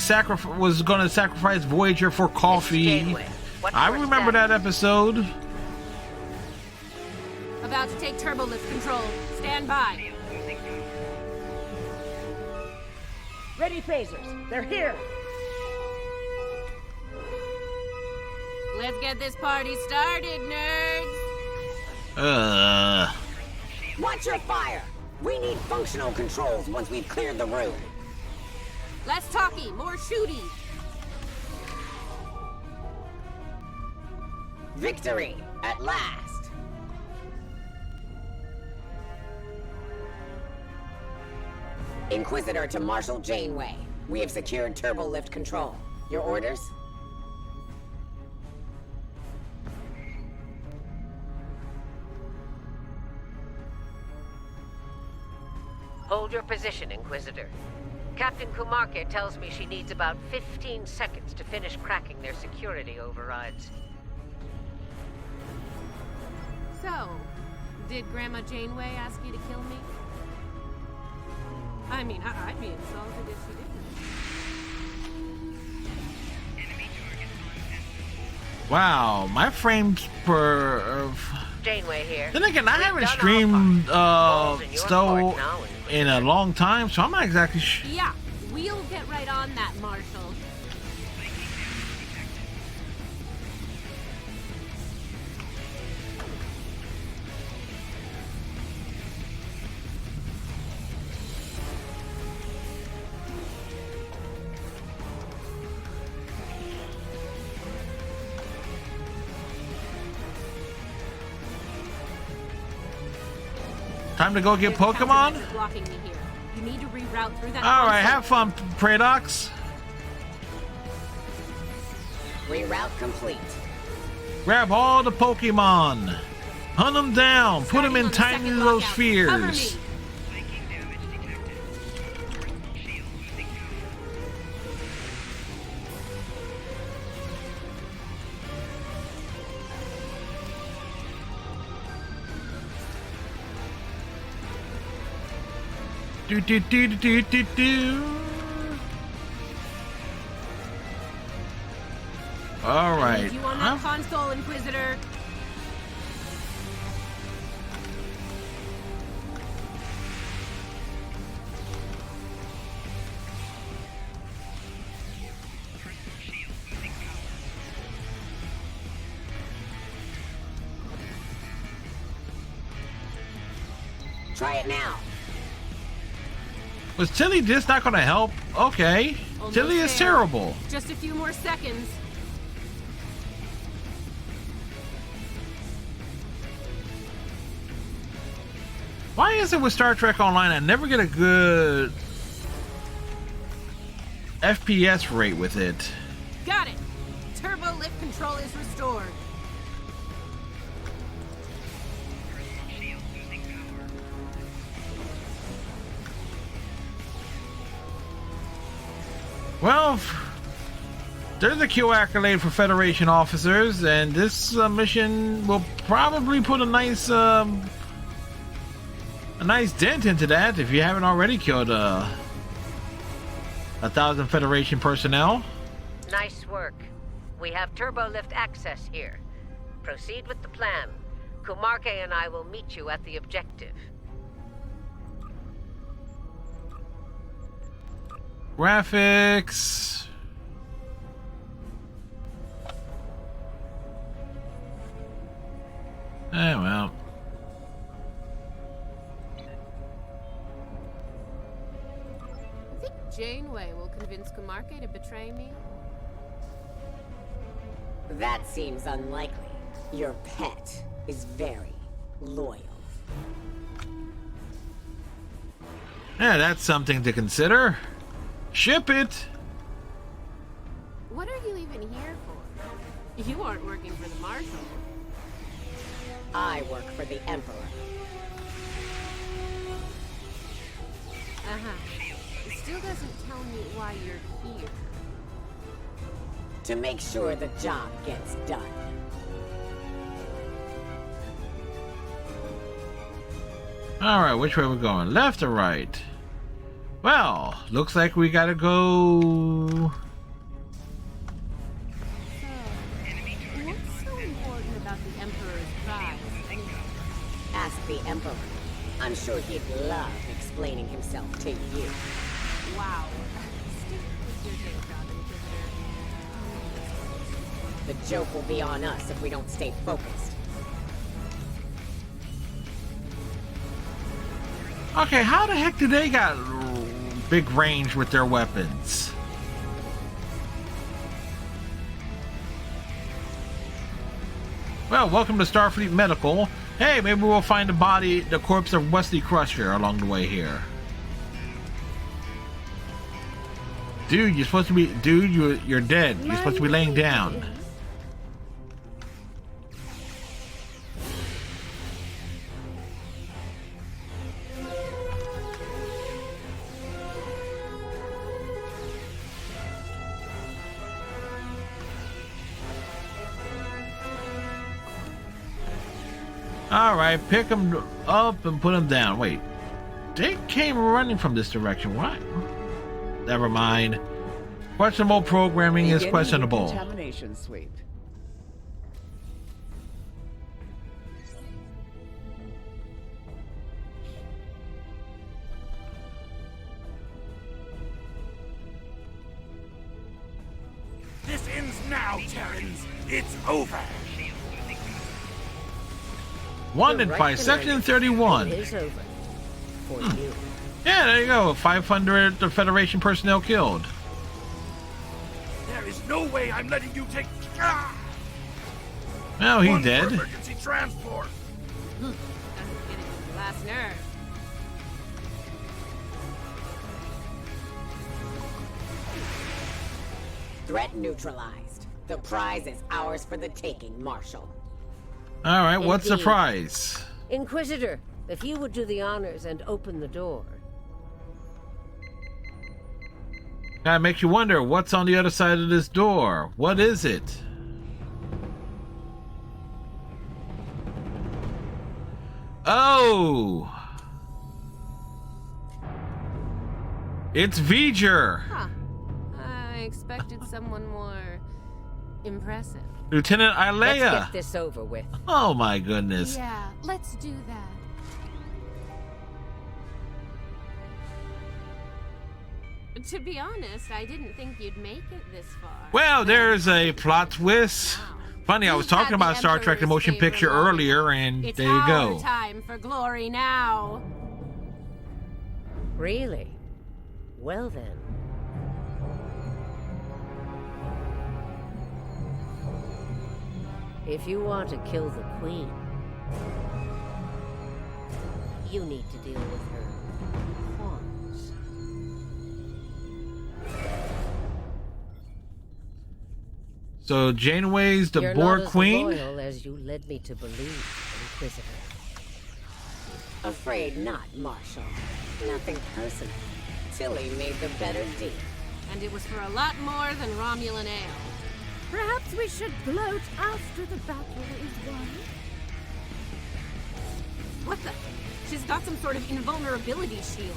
was going to sacrifice Voyager for coffee. Janeway, what's I your remember status? that episode. About to take turbolift control. Stand by. Ready phasers. They're here. Let's get this party started, nerds. Watch your fire! We need functional controls once we've cleared the room. Less talky, more shooty. Victory! At last! Inquisitor to Marshal Janeway. We have secured turbo lift control. Your orders? Hold your position, Inquisitor. Captain Kumarke tells me she needs about 15 seconds to finish cracking their security overrides. So, did Grandma Janeway ask you to kill me? I mean, I'd be insulted if she didn't. Wow, my frames per... Janeway here. Then again, I We've haven't done our streamed part. Ball's in your Stowe court now, in a long time, so I'm not exactly sure. Yeah, we'll get right on that, Marshal. Time to go get There's a Pokemon? countermeasure blocking me here. You need to reroute through that. Alright, console. have fun, Pradox. Reroute complete. Grab all the Pokemon. Hunt them down. Put them Starting in on the tiny second little lockout. Cover me. spheres. Do, do, do, do, do, do. All I right. need you on that console, Inquisitor. Try it now. Was Tilly just not going to help? Okay. Almost Tilly is there. terrible. Just a few more seconds. Why is it with Star Trek Online I never get a good FPS rate with it? Got it. Turbo lift control is restored. Well, there's a Q accolade for Federation officers, and this mission will probably put a nice dent into that if you haven't already killed 1,000 Federation personnel. Nice work. We have turbo lift access here. Proceed with the plan. Kumarke and I will meet you at the objective. Graphics. Well. I think Janeway will convince Kumarke to betray me. That seems unlikely. Your pet is very loyal. Yeah, that's something to consider. Ship it. What are you even here for? You aren't working for the Marshal. I work for the Emperor. It still doesn't tell me why you're here. To make sure the job gets done. Alright, which way are we going? Left or right? Well, looks like we gotta go... What's so important about the Emperor's prize? Ask the Emperor. I'm sure he'd love explaining himself to you. Wow. Stick with your day job, Inquisitor. The joke will be on us if we don't stay focused. Okay, how the heck do they got big range with their weapons? Well, welcome to Starfleet Medical. Hey, maybe we'll find the corpse of Wesley Crusher along the way here. Dude, you're supposed to be... Dude, you're dead. You're supposed to be laying down. Alright, pick them up and put them down. Wait, they came running from this direction. What? Never mind. Questionable programming is questionable. Contamination sweep. This ends now, Terrans. It's over. Wanted by Section 31. Is over. For you. Yeah, there you go. 500 Federation personnel killed. There is no way I'm letting you take... Well, he One dead. for emergency transport. Doesn't get it to the last nerve. Threat neutralized. The prize is ours for the taking, Marshal. Alright, what's the Indeed. prize? Inquisitor, if you would do the honors and open the door. That makes you wonder, what's on the other side of this door? What is it? Oh! It's V'ger. Huh. I expected someone more impressive. Lieutenant Let's Ilea. get this over with. Oh my goodness. Yeah, let's do that. To be honest, I didn't think you'd make it this far. Well, there's a plot twist. Funny, I was talking about Star Trek the Motion Picture earlier, and It's there you go. our time for glory now. Really? Well then. If you want to kill the Queen, you need to deal with her pawns. So Janeway's the You're Borg not as Queen? loyal as you led me to believe, Inquisitor. Afraid not, Marshal. Nothing personal. Tilly made the better deal. And it was for a lot more than Romulan ale. Perhaps we should gloat after the battle is won. What the? She's got some sort of invulnerability shield.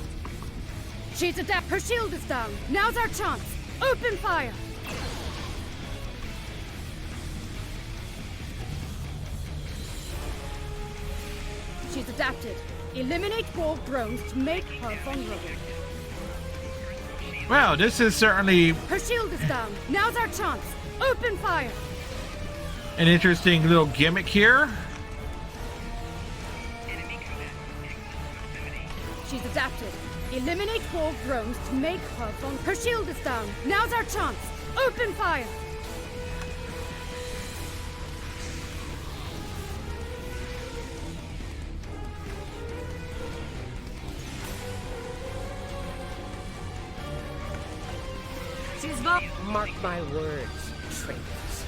She's adept. Her shield is down. Now's our chance. Open fire. She's adapted. Eliminate Borg drones to make her vulnerable. Well, this is certainly Her shield is down. Now's our chance. Open fire. an interesting little gimmick here. She's adapted. Eliminate Borg drones to make her vulnerable. Her shield is down. Now's our chance. Open fire. She's Mark my words, traitors.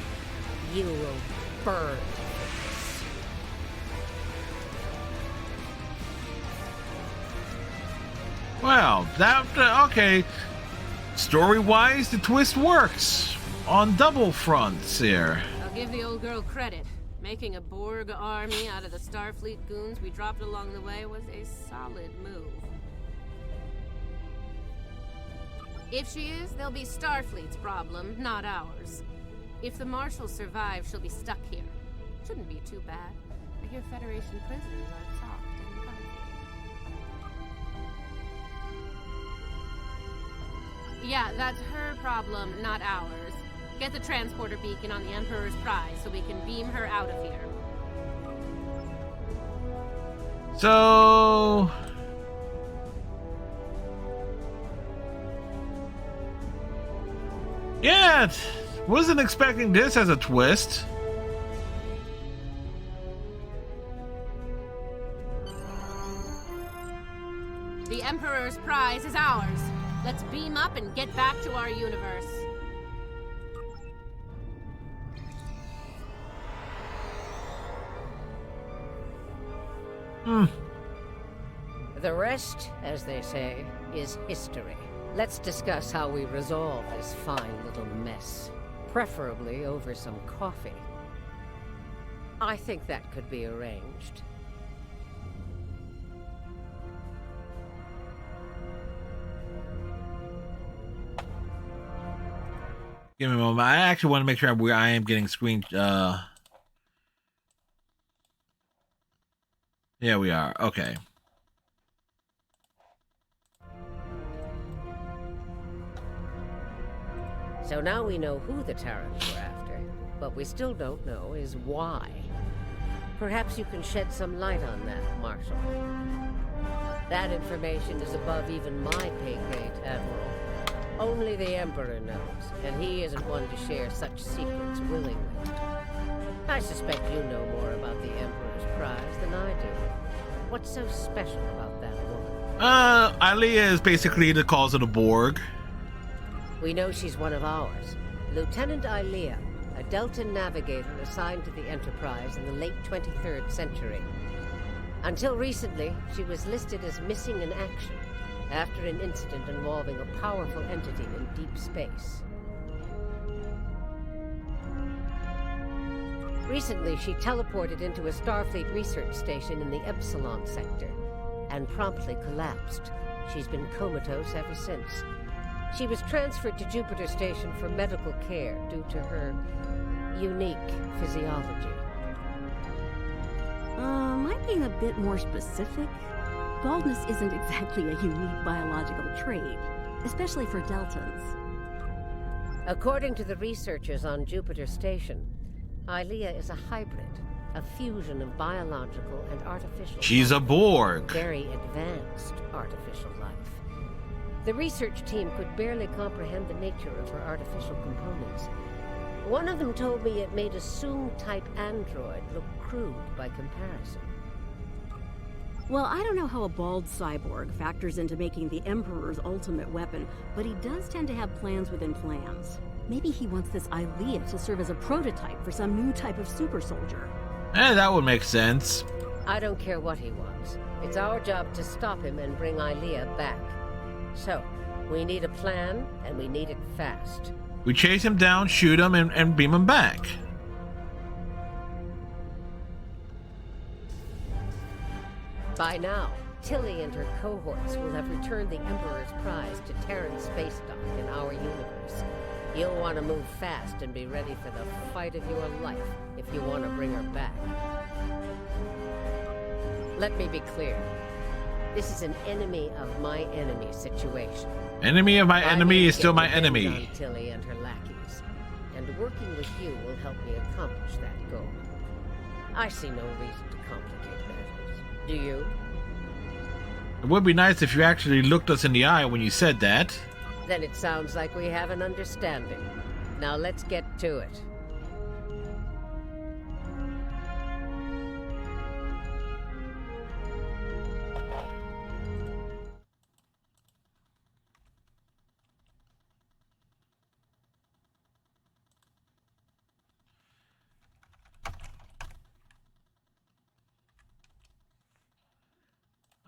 You will burn. Well, okay. Story-wise, the twist works on double fronts here. I'll give the old girl credit. Making a Borg army out of the Starfleet goons we dropped along the way was a solid move. If she is, they'll be Starfleet's problem, not ours. If the Marshal survives, she'll be stuck here. Shouldn't be too bad. I hear Federation prisoners are soft and comfy. Yeah, that's her problem, not ours. Get the transporter beacon on the Emperor's prize so we can beam her out of here. So... yeah, wasn't expecting this as a twist. The Emperor's prize is ours. Let's beam up and get back to our universe. The rest, as they say, is history. Let's discuss how we resolve this fine little mess. Preferably over some coffee. I think that could be arranged. Give me a moment. I actually want to make sure I am getting screen. Yeah, we are. Okay. So now we know who the Terrans were after, but we still don't know is why. Perhaps you can shed some light on that, Marshal. That information is above even my pay grade, Admiral. Only the Emperor knows, and he isn't one to share such secrets willingly. I suspect you know more about the Emperor's prize than I do. What's so special about that woman? Ilea is basically the cause of the Borg. We know she's one of ours. Lieutenant Ilea, a Delta navigator assigned to the Enterprise in the late 23rd century. Until recently, she was listed as missing in action after an incident involving a powerful entity in deep space. Recently, she teleported into a Starfleet research station in the Epsilon sector and promptly collapsed, She's been comatose ever since. She was transferred to Jupiter Station for medical care due to her unique physiology. Am I being a bit more specific? Baldness isn't exactly a unique biological trait, especially for Deltans. According to the researchers on Jupiter Station, Ilea is a hybrid, a fusion of biological and artificial She's life. a Borg. Very advanced artificial life. The research team could barely comprehend the nature of her artificial components. One of them told me it made a Soong-type android look crude by comparison. Well, I don't know how a bald cyborg factors into making the Emperor's ultimate weapon, but he does tend to have plans within plans. Maybe he wants this Ilea to serve as a prototype for some new type of super soldier. That would make sense. I don't care what he wants. It's our job to stop him and bring Ilea back. So, we need a plan, and we need it fast. We chase him down, shoot him, and beam him back. By now, Tilly and her cohorts will have returned the Emperor's prize to Terran space dock in our universe. You'll want to move fast and be ready for the fight of your life if you want to bring her back. Let me be clear. This is an enemy of my enemy situation. Enemy of my enemy is still my I need to get revenge enemy. on Tilly and her lackeys, and working with you will help me accomplish that goal. I see no reason to complicate matters. Do you? It would be nice if you actually looked us in the eye when you said that. Then it sounds like we have an understanding. Now let's get to it.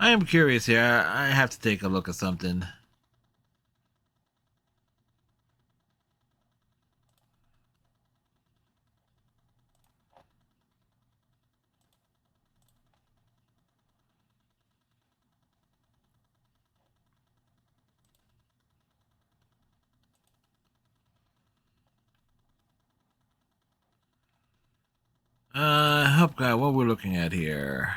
I am curious here. I have to take a look at something. Help guy, what we're looking at here.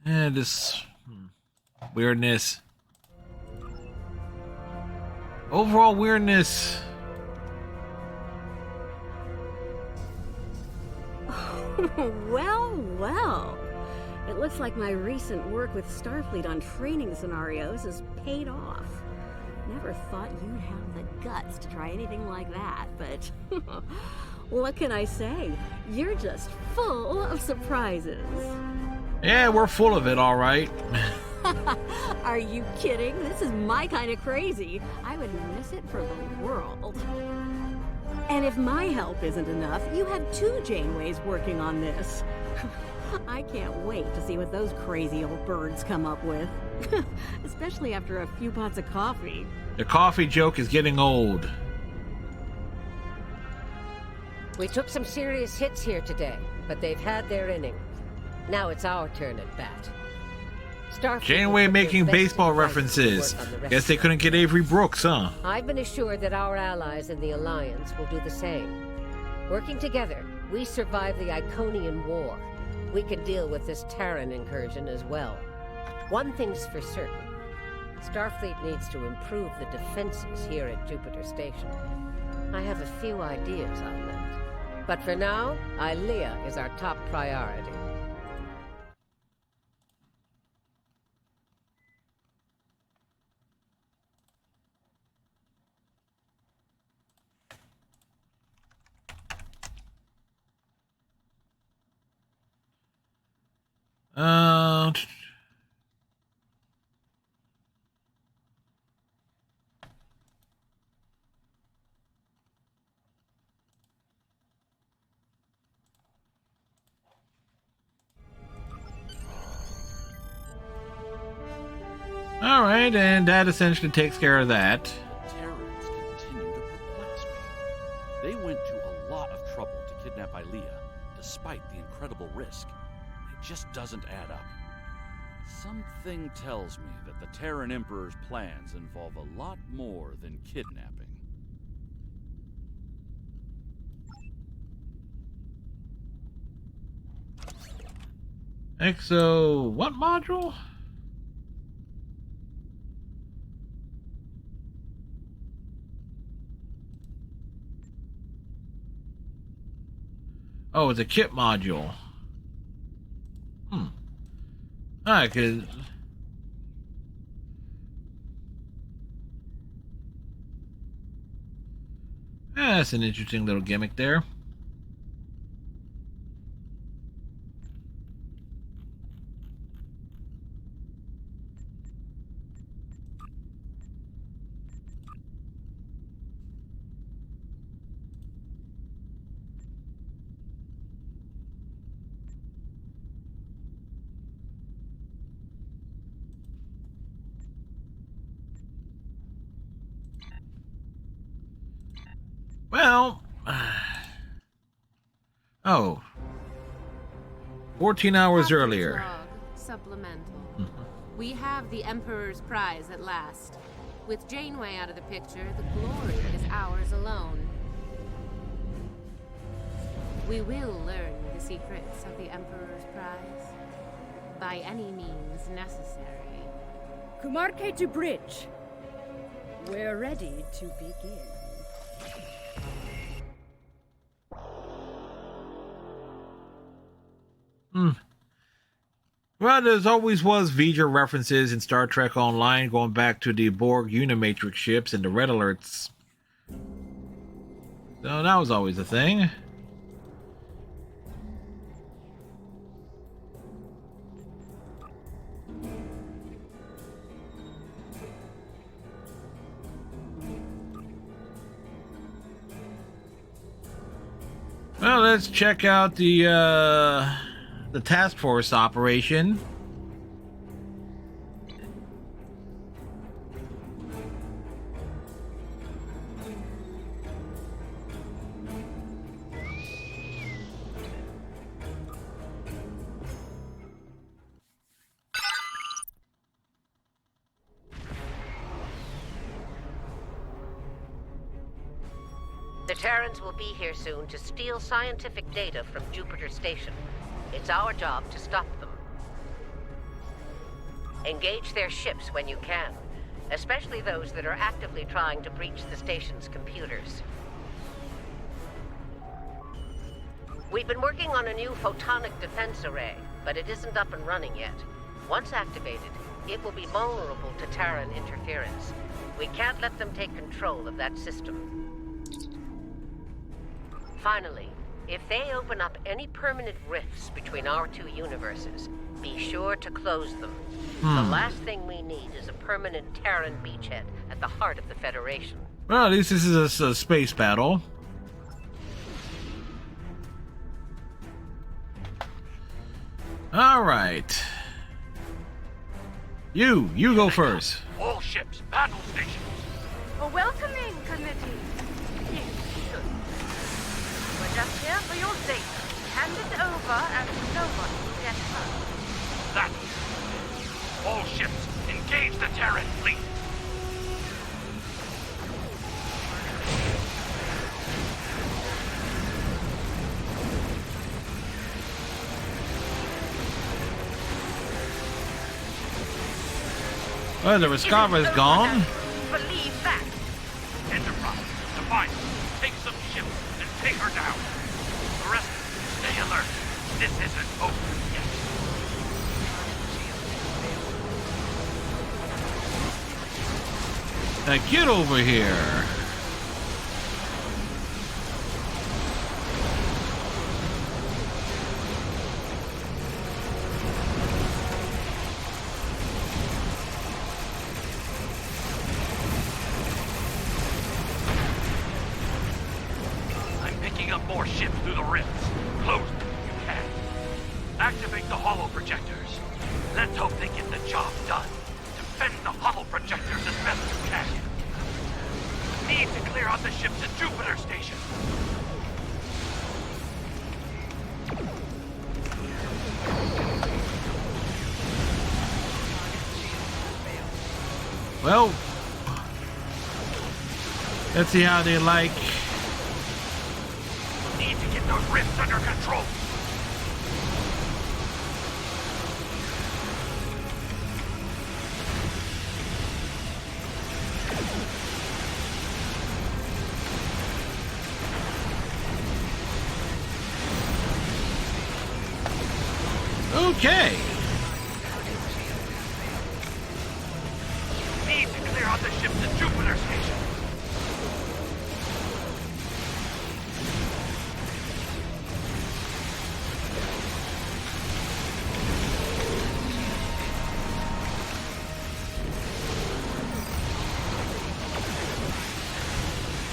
Yeah, this weirdness. Overall weirdness. Well, well. It looks like my recent work with Starfleet on training scenarios has paid off. Never thought you'd have the guts to try anything like that, but what can I say? You're just full of surprises. Yeah, we're full of it, all right. Are you kidding? This is my kind of crazy. I would miss it for the world. And if my help isn't enough, you have 2 Janeways working on this. I can't wait to see what those crazy old birds come up with. Especially after a few pots of coffee. The coffee joke is getting old. We took some serious hits here today, but they've had their inning. Now it's our turn at bat. Janeway making baseball references. Guess they couldn't get Avery Brooks, huh? I've been assured that our allies in the Alliance will do the same. Working together, we survived the Iconian War. We can deal with this Terran incursion as well. One thing's for certain. Starfleet needs to improve the defenses here at Jupiter Station. I have a few ideas on that. But for now, Ilea is our top priority. All right, and that essentially takes care of that. Terrans continue to perplex me. They went to a lot of trouble to kidnap Ilea, despite the incredible risk. It just doesn't add up. Something tells me that the Terran Emperor's plans involve a lot more than kidnapping. Exo, what module? Oh, it's a kit module. Alright, cause that's an interesting little gimmick there. Well, oh, 14 hours Captain's earlier. log, supplemental. We have the Emperor's prize at last. With Janeway out of the picture, the glory is ours alone. We will learn the secrets of the Emperor's prize. By any means necessary. Kumarke to bridge. We're ready to begin. Well, there's always was V'ger references in Star Trek Online, going back to the Borg Unimatrix ships and the red alerts. So that was always a thing. Well, let's check out the task force operation. The Terrans will be here soon to steal scientific data from Jupiter Station. It's our job to stop them. Engage their ships when you can, especially those that are actively trying to breach the station's computers. We've been working on a new photonic defense array, but it isn't up and running yet. Once activated, it will be vulnerable to Terran interference. We can't let them take control of that system. Finally, if they open up any permanent rifts between our two universes, be sure to close them. The last thing we need is a permanent Terran beachhead at the heart of the Federation. Well, at least this is a space battle. All right. You go first. All ships, battle stations. A welcoming committee. Yes, good. We're just here for your data. Hand it over and no one will get hurt. That. All ships, engage the Terran fleet. Well, the Rescava is gone. Believe that. Enterprise, Defiant, take some ships and take her down. The rest, stay alert. This isn't over yet. Now get over here. I'm picking up more ships through the rifts. Close them if you can. Activate the holo projectors. Let's hope they get the job done. Defend the holo projectors as best you can. Need to clear out the ships at Jupiter Station. Well, let's see how they like. Need to get those rifts under control. Okay. Need to clear out the ships at Jupiter Station.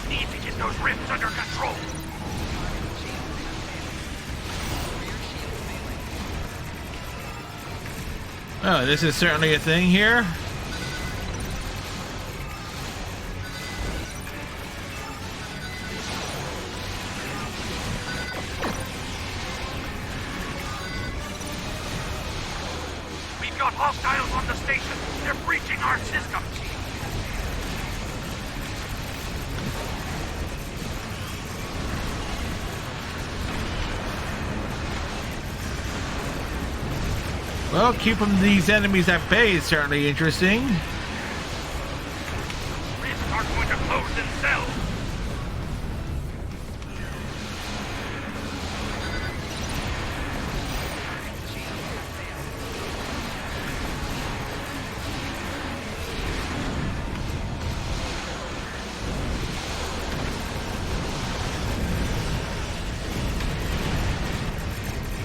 Need to get those rifts under control. Oh, this is certainly a thing here. We've got hostiles on the station. They're breaching our systems. Well, keeping these enemies at bay is certainly interesting. Rifts are going to close themselves.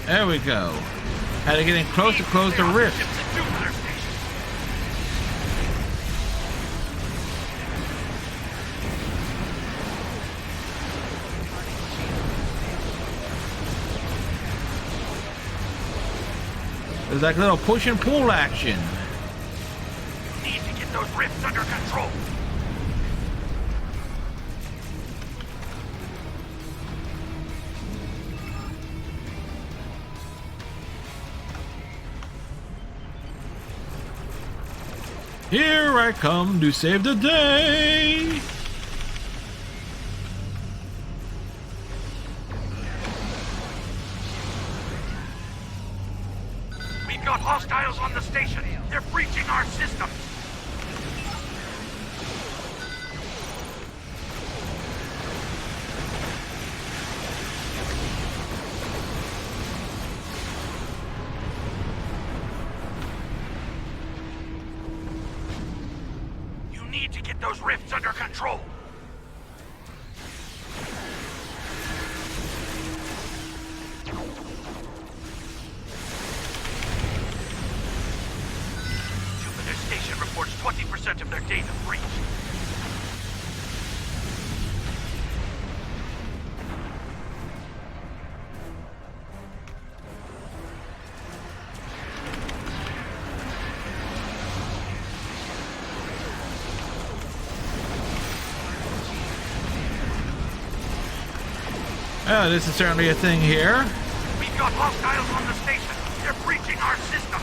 There we go. Had to get in close to close the rift. There's like little push and pull action. Need to get those rifts under control. Here I come to save the day. We've got hostiles on the station. They're breaching our systems. You need to get those rifts under control. Jupiter Station reports 20% of their data breached. Oh, this is certainly a thing here. We've got hostiles on the station. They're breaching our system.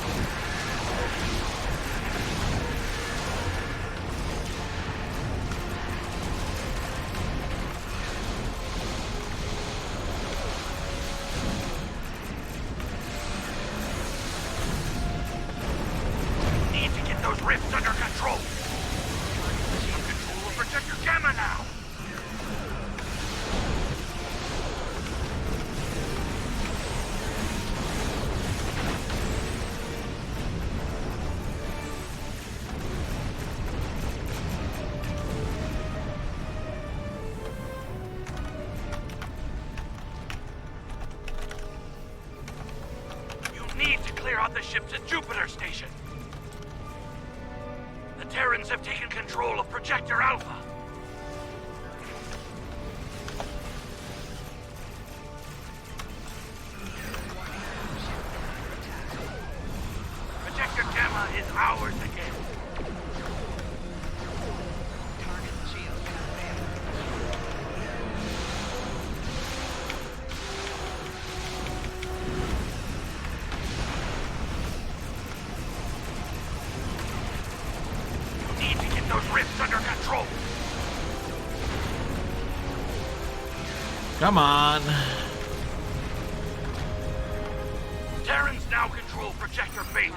Need to get those rifts under control. Some control will protect your gamma now. Need to clear out the ships at Jupiter Station. The Terrans have taken control of Projector Alpha. Projector Gamma is ours again. Need to get Come on. Terrans now control Projector Beta.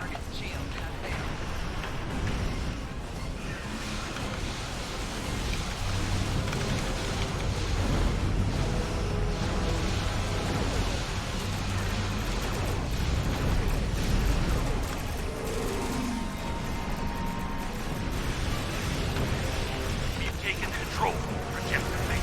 We've taken control of Projector Beta.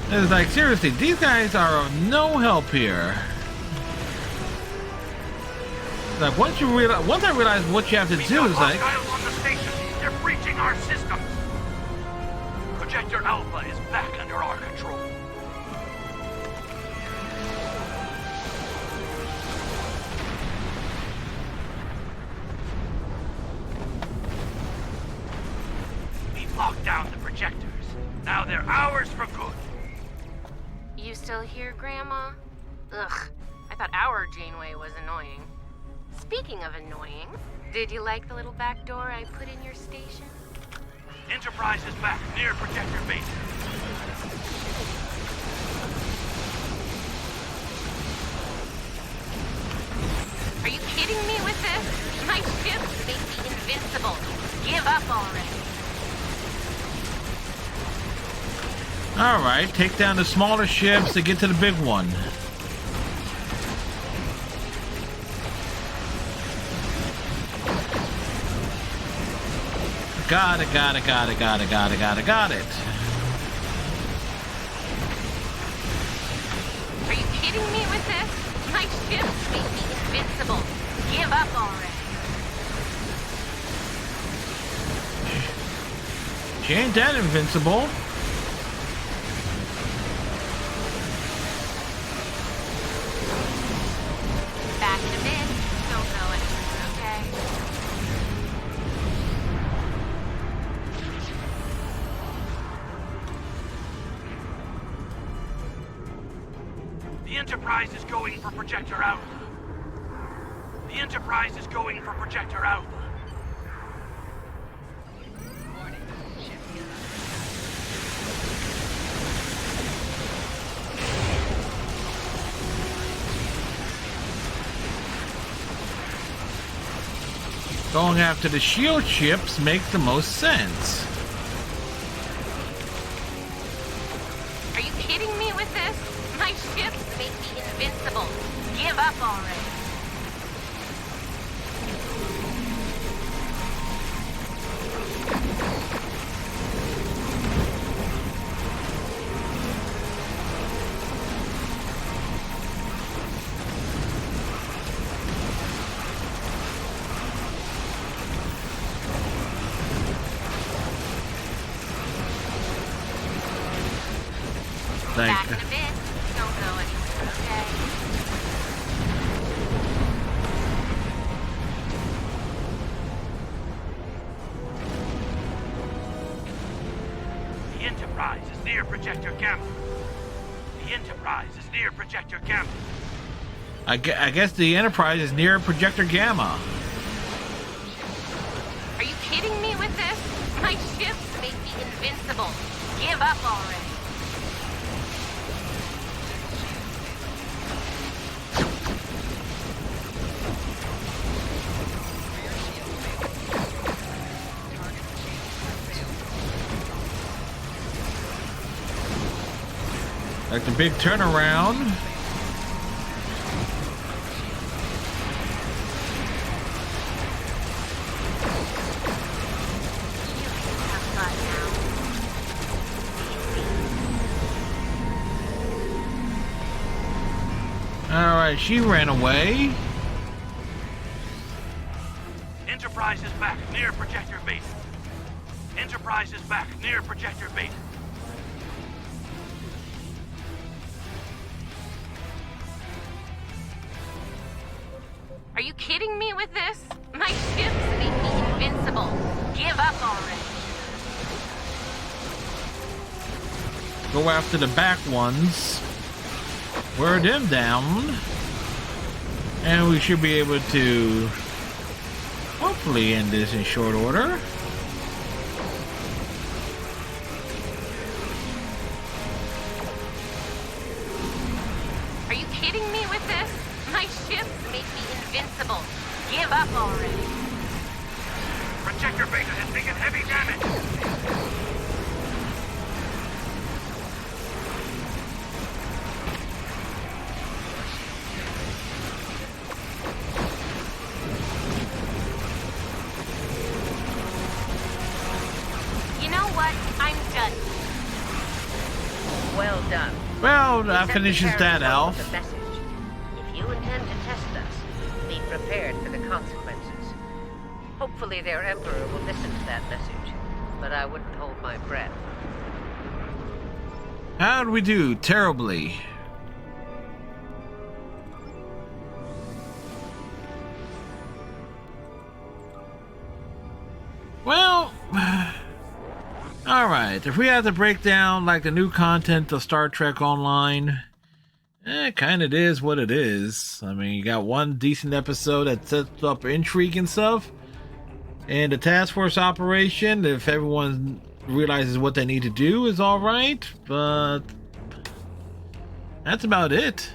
It's like, seriously, these guys are of no help here. Like, once I realized what you have to do, it's like, Hostiles on the station. They're breaching our system. Projector Alpha is back under our control. We've locked down the projectors. Now they're ours for good. You still here, Grandma? Ugh, I thought our Janeway was annoying. Speaking of annoying, did you like the little back door I put in your station? Enterprise is back near Projector Base. Are you kidding me with this? My ships make me invincible. Give up already. alright, take down the smaller ships to get to the big one. Got it. Are you kidding me with this? My ships make me invincible. Give up already. She ain't that invincible. Back in a bit. Don't go anywhere, okay? The Enterprise is going for Projector Alpha. The Enterprise is going for Projector Alpha. Going after the shield ships makes the most sense. Are you kidding me with this? My ships make me invincible. Give up already. Back in a bit. Don't go anywhere, okay? The Enterprise is near Projector Gamma. The Enterprise is near Projector Gamma. I guess the Enterprise is near Projector Gamma. Are you kidding me with this? My ships make me invincible. Give up already. Like the big turnaround. Alright, she ran away. Enterprise is back near Projector Base. Enterprise is back near Projector Base. Are you kidding me with this? My ships make me invincible. Give up go after the back ones, wear them down, and we should be able to hopefully end this in short order. Are you kidding me with this? My ships make me invincible. Give up already. Projector beta has taken heavy damage. You know what? I'm done. Well done. Well, We that sent the finishes Terran that, forward Elf. with a message. If you intend to test us, be prepared for the consequences. Hopefully their Emperor will listen to that message, but I wouldn't hold my breath. How'd we do? Terribly. Well, alright. If we had to break down like the new content of Star Trek Online, it kind of is what it is. I mean, you got one decent episode that sets up intrigue and stuff, and the task force operation, if everyone realizes what they need to do, is alright, but that's about it.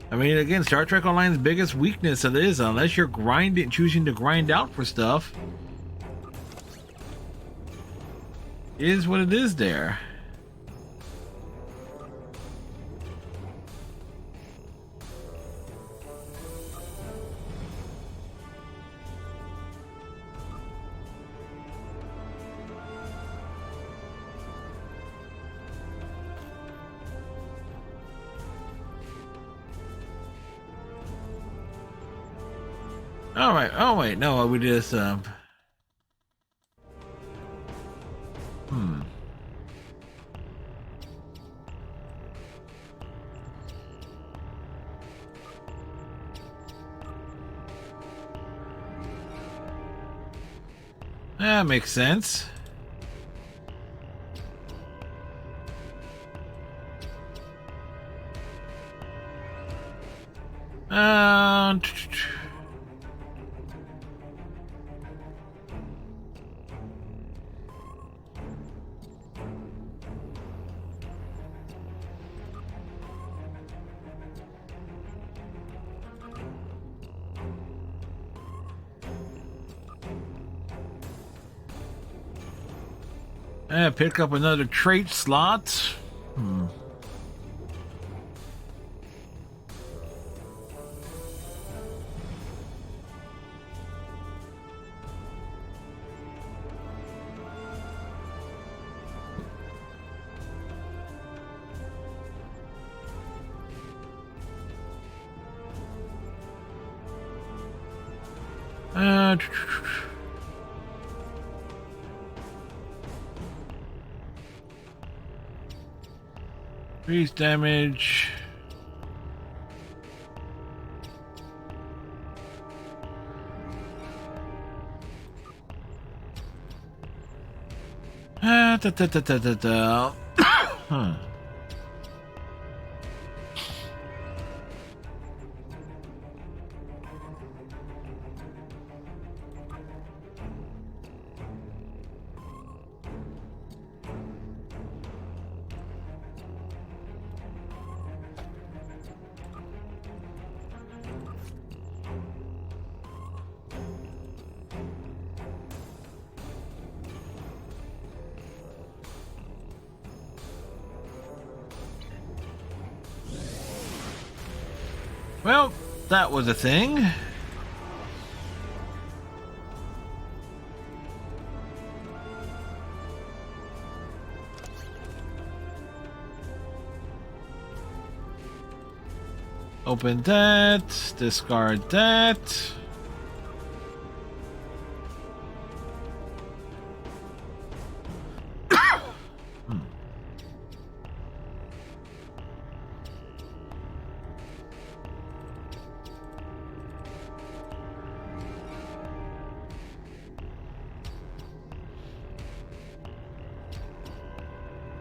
I mean, again, Star Trek Online's biggest weakness is, unless you're choosing to grind out for stuff, is what it is there. All right. Oh wait, no, we just That makes sense. Pick up another trait slot. Increase damage. Huh. Well, that was a thing. Open that, discard that.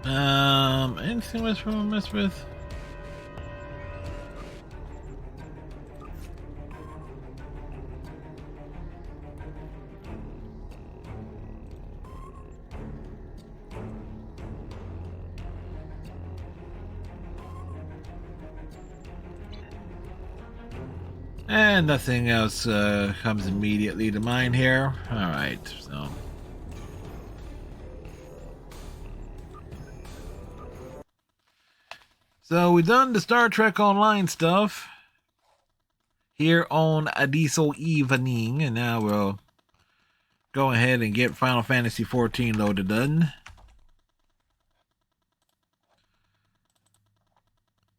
Anything else we want to mess with? And nothing else comes immediately to mind here. All right, so we've done the Star Trek Online stuff here on a diesel evening, and now we'll go ahead and get Final Fantasy XIV loaded done.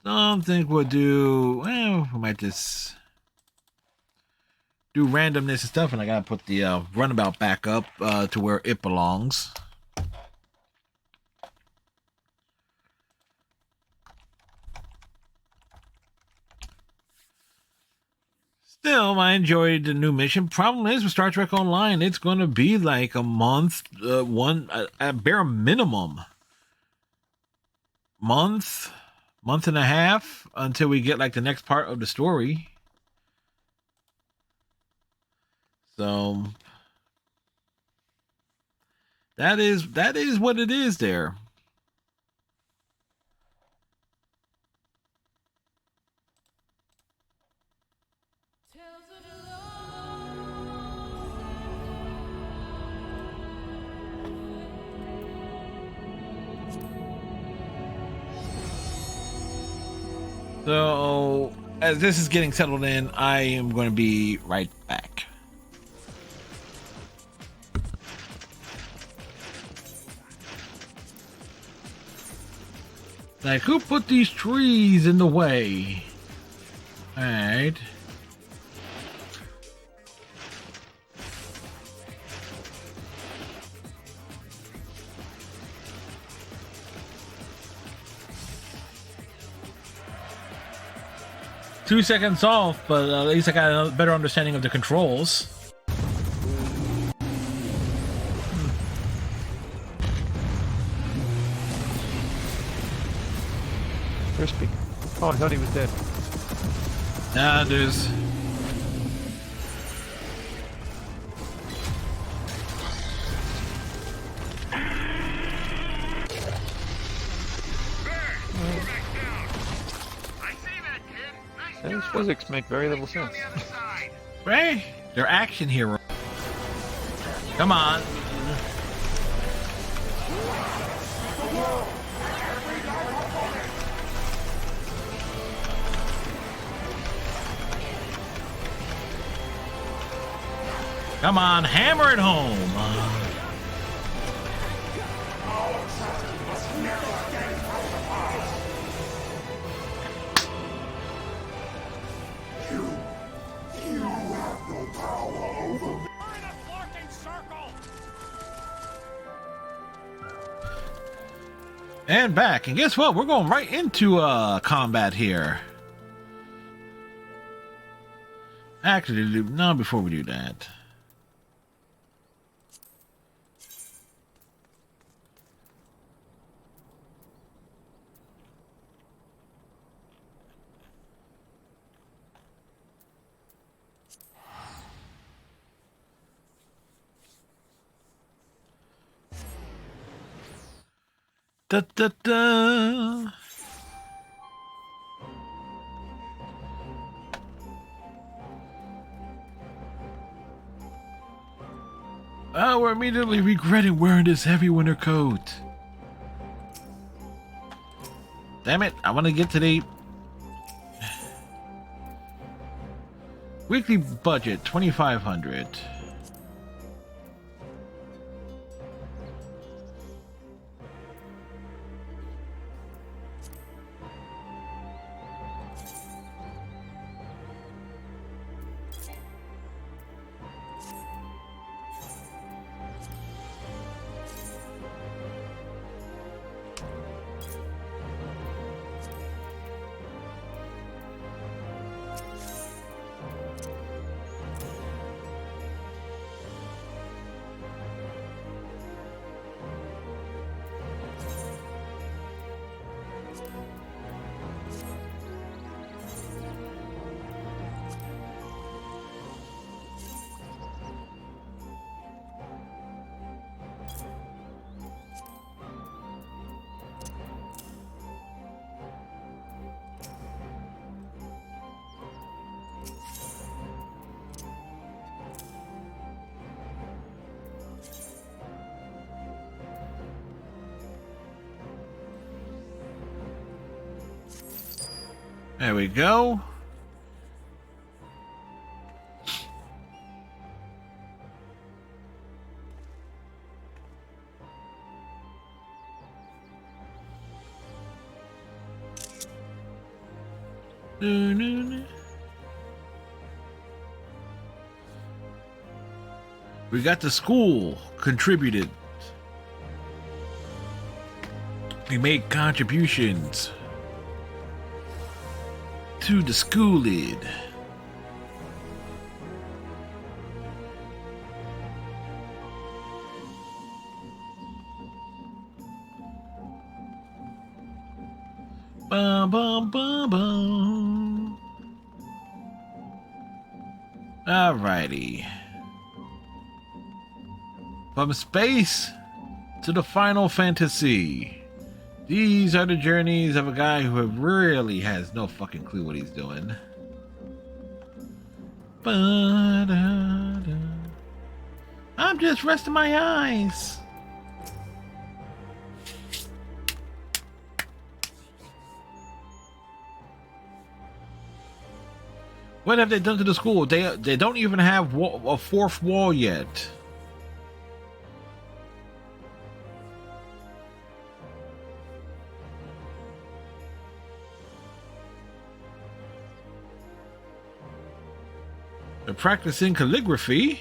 Don't think we'll do. Well, we might just do randomness and stuff, and I gotta put the runabout back up to where it belongs. Still, I enjoyed the new mission. Problem is with Star Trek Online, it's going to be like a month, at bare minimum, month and a half until we get like the next part of the story. So that is what it is there. So, as this is getting settled in, I am going to be right back. Like, who put these trees in the way? Alright. Two seconds off, but at least I got a better understanding of the controls. Crispy. Oh, I thought he was dead. Nah, there's... Those physics make very little sense. Right? They're action heroes. Come on. Come on, hammer it home. And back, and guess what? We're going right into combat here. Actually, no, before we do that. Da da da. Oh, we're immediately regretting wearing this heavy winter coat. Damn it, I want to get to the weekly budget, 2,500. There we go. We got the school contributed. We made contributions to the schoolid. Bum bum bum bum. Alrighty. From space to the Final Fantasy. These are the journeys of a guy who really has no fucking clue what he's doing. Ba-da-da. I'm just resting my eyes. What have they done to the school? They don't even have a fourth wall yet. They're practicing calligraphy.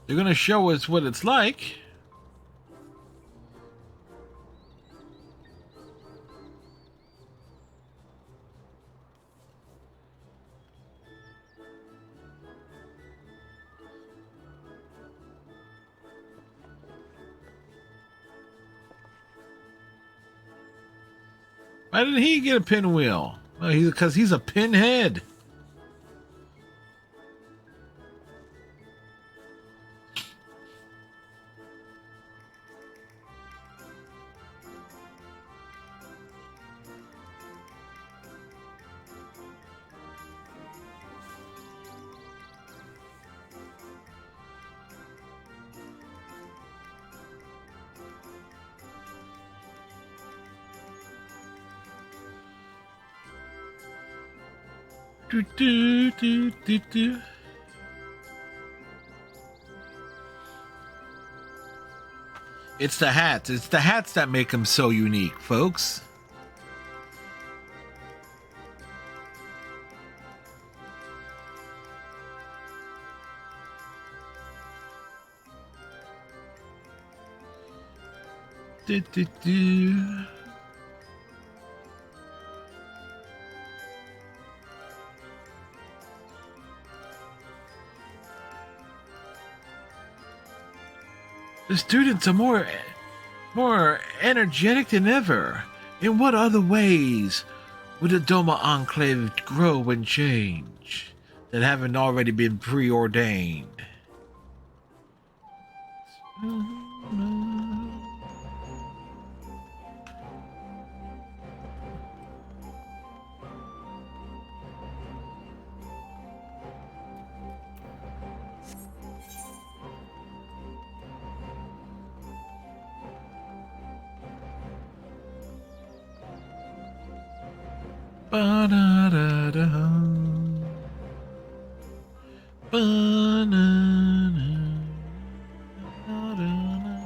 They're gonna show us what it's like. Why didn't he get a pinwheel? Well, because he's a pinhead. Do, do, do, do, do. It's the hats. It's the hats that make him so unique, folks. Do, do, do. The students are more energetic than ever. In what other ways would the Doma Enclave grow and change that haven't already been preordained? Ba-da-da-da. Ba-na-na. Ba-da-na.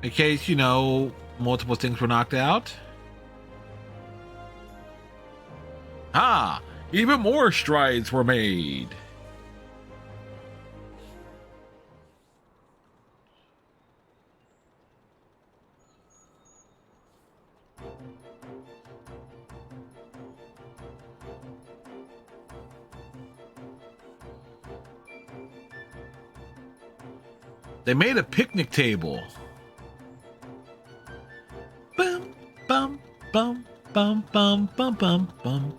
In case, you know, multiple things were knocked out. Ah! Even more strides were made. They made a picnic table. Bum, bum, bum, bum, bum, bum, bum, bum.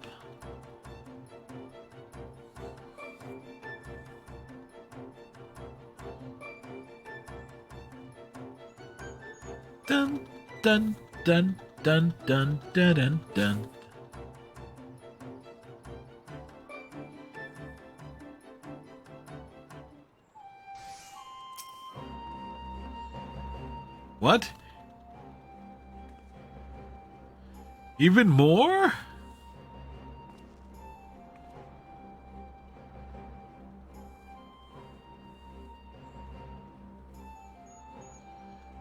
Dun dun dun dun dun dun dun dun. What? Even more?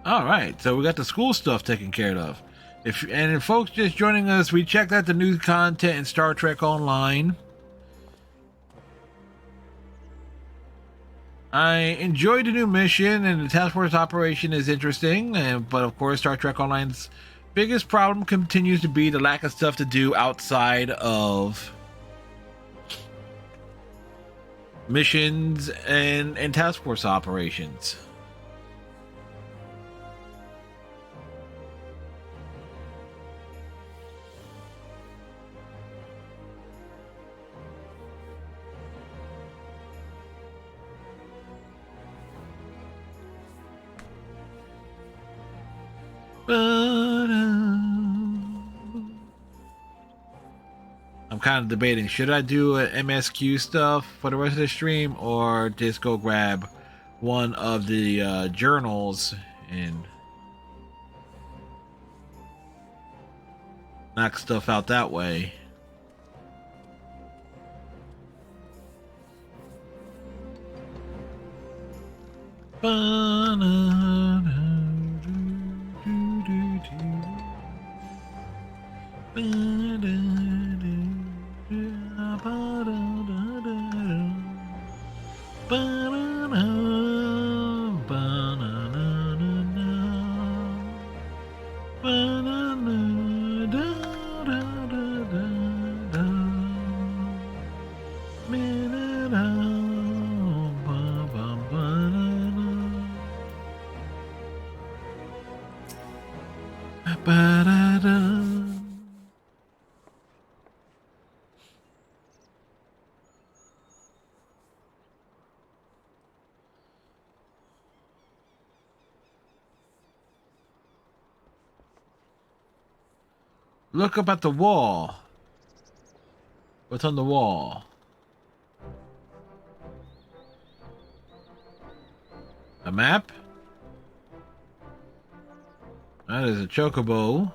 All right, so we got the school stuff taken care of. If folks just joining us, we checked out the new content in Star Trek Online. I enjoyed the new mission, and the task force operation is interesting. But of course, Star Trek Online's biggest problem continues to be the lack of stuff to do outside of missions and task force operations. I'm kind of debating, should I do MSQ stuff for the rest of the stream or just go grab one of the journals and knock stuff out that way. Look up at the wall. What's on the wall? A map? That is a chocobo,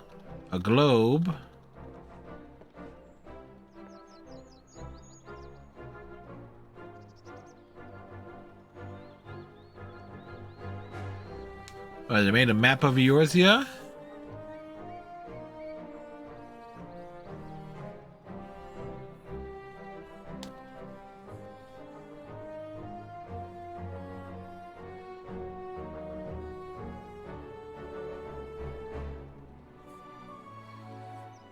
a globe. Oh, they made a map of Eorzea?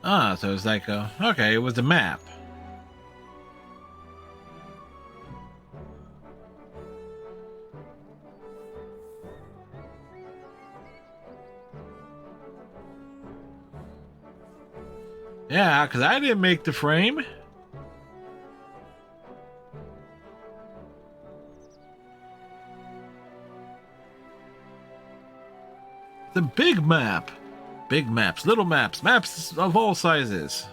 Ah, so it's like okay, it was a map. Yeah, because I didn't make the frame. It's a big map. Big maps, little maps, maps of all sizes.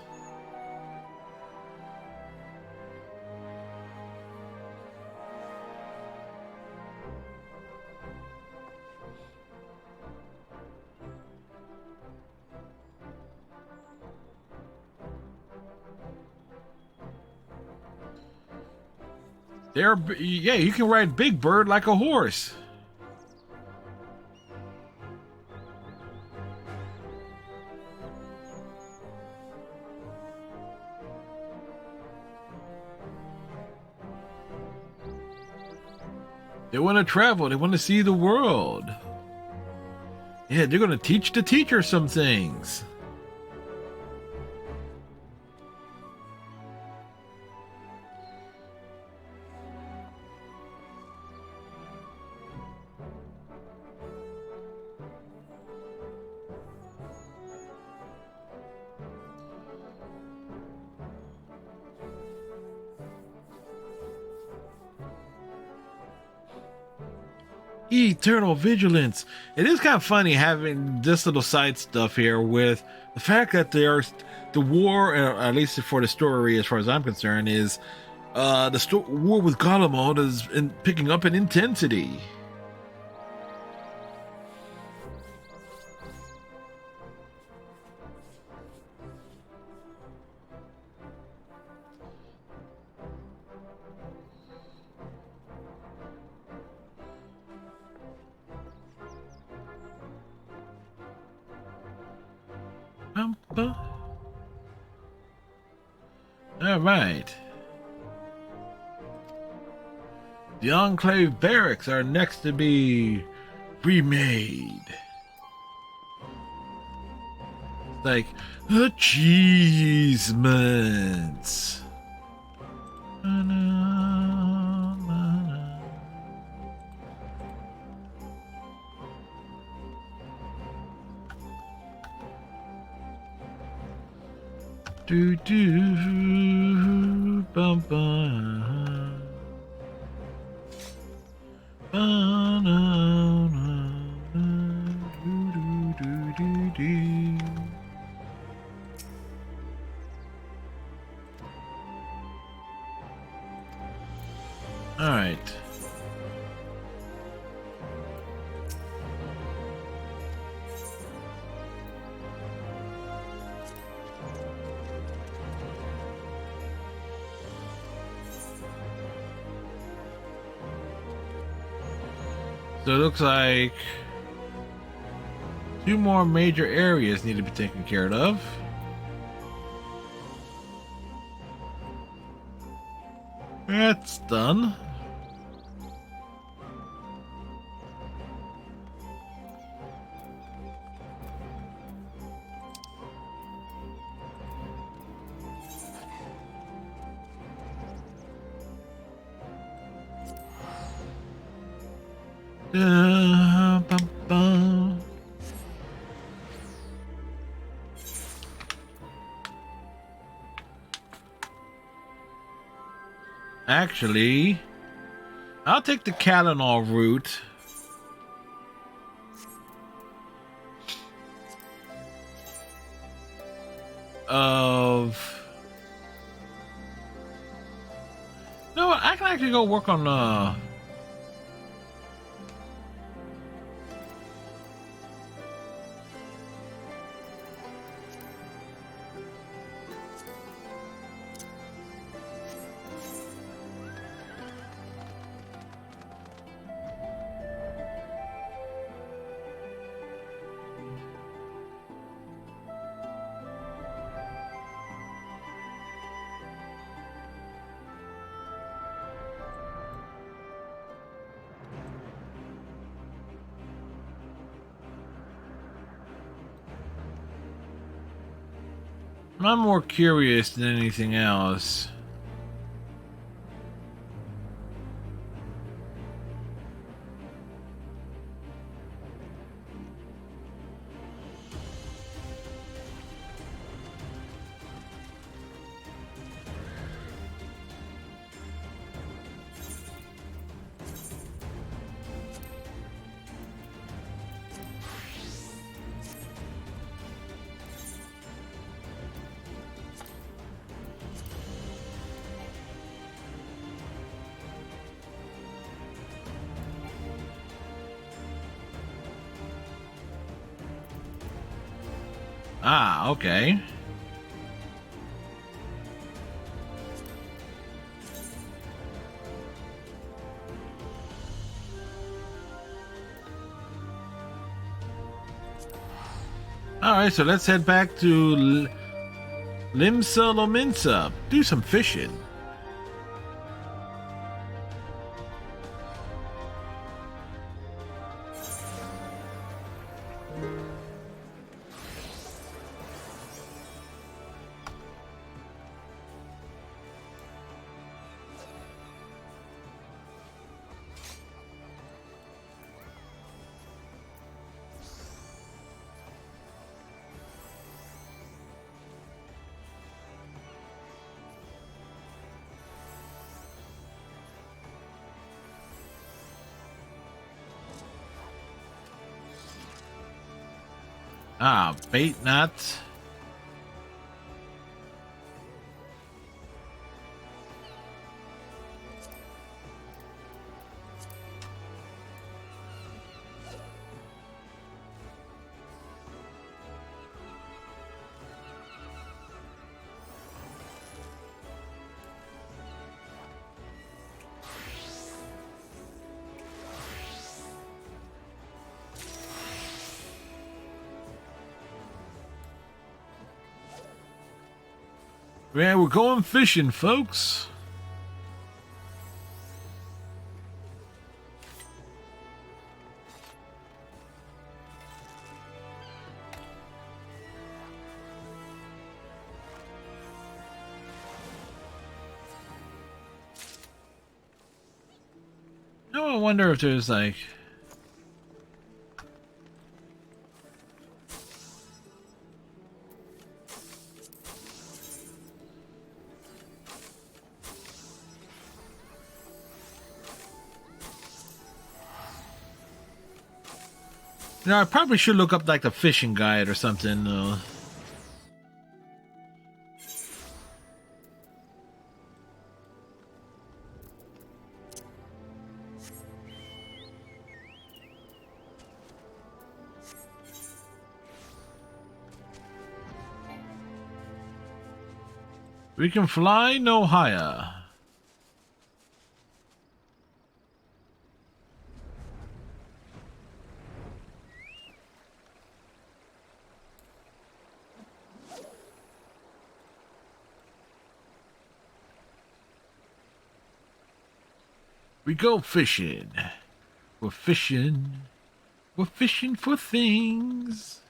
Yeah, you can ride Big Bird like a horse. They want to travel. They want to see the world. Yeah, they're going to teach the teacher some things. Eternal vigilance. It is kind of funny having this little side stuff here with the fact that there's the war, at least for the story, as far as I'm concerned, is the war with Galamond is picking up in intensity. All right. The Enclave barracks are next to be remade. Like achievements. Do do bum bum. All right. So it looks like 2 more major areas need to be taken care of. That's done. Bum, bum. Actually, I'll take the Kalanol route. No, I can actually go work on I'm more curious than anything else. Ah, okay. Alright, so let's head back to Limsa Lominsa. Do some fishing. Ah, bait not. Yeah, we're going fishing, folks. Oh, I wonder if there's like... You know, I probably should look up like the fishing guide or something. We can fly no higher. We go fishing. We're fishing. We're fishing for things.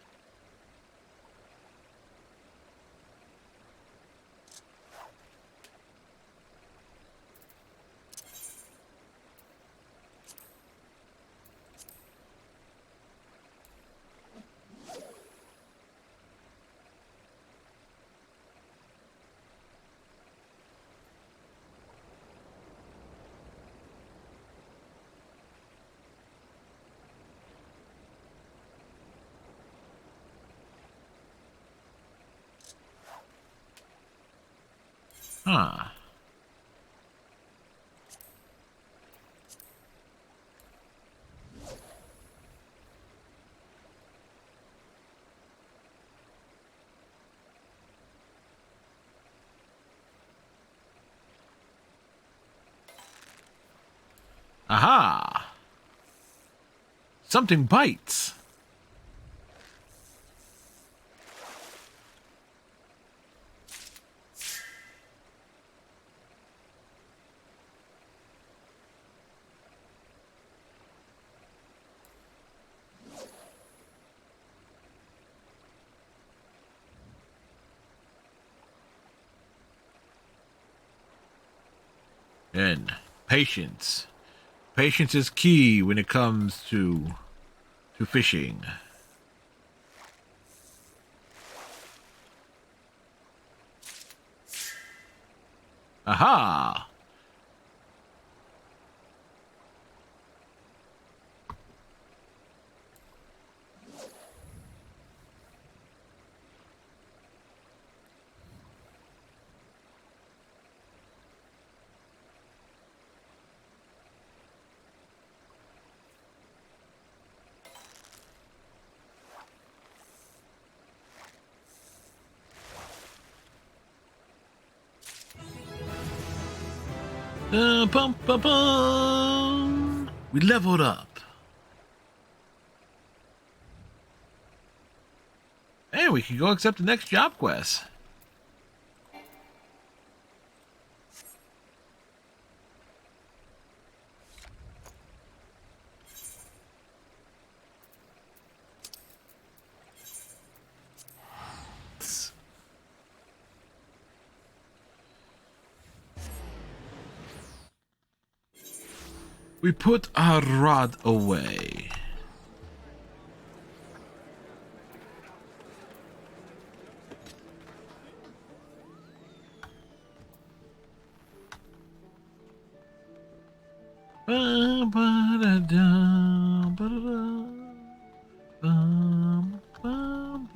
Huh. Aha! Something bites. And patience. Patience is key when it comes to fishing. Aha! Bum, bum, bum. We leveled up. Hey, we can go accept the next job quest. We put our rod away. Ba-ba-da-da, ba-da-da, bum, bum,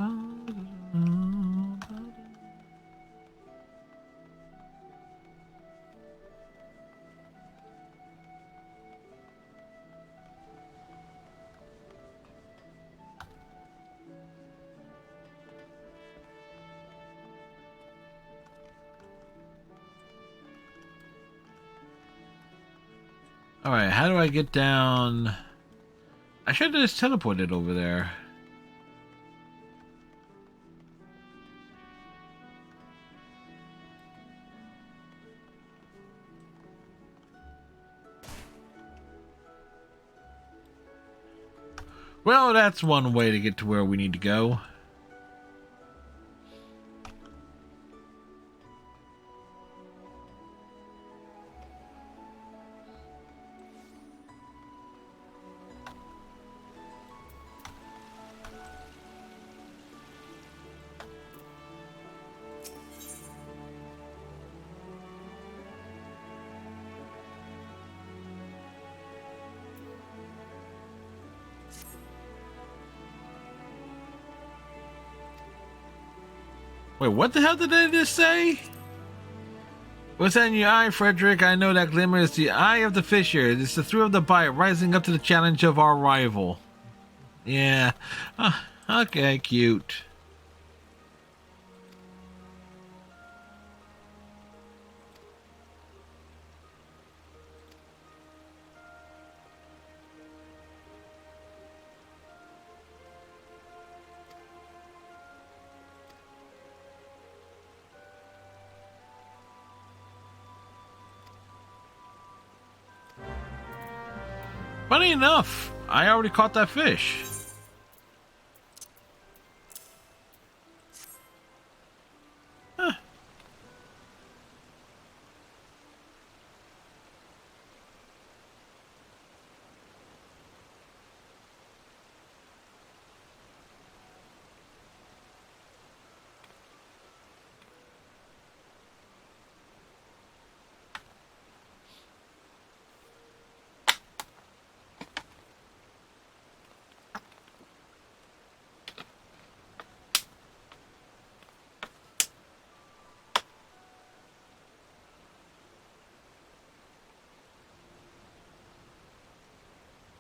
Alright, how do I get down? I should have just teleported over there. Well, that's one way to get to where we need to go. Wait, what the hell did they just say? What's that in your eye, Frederick? I know that glimmer is the eye of the fisher. It's the thrill of the bite, rising up to the challenge of our rival. Yeah. Okay, cute. Funny enough, I already caught that fish. Huh.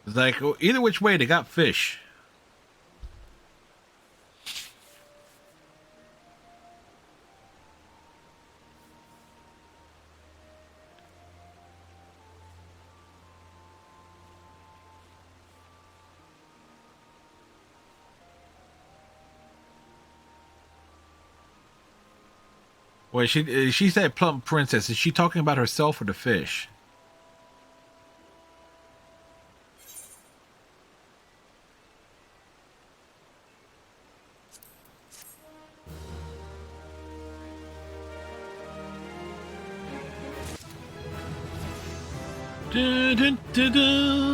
It's like, either which way, they got fish. Wait, she said plump princess. Is she talking about herself or the fish? Dun, dun, dun, dun.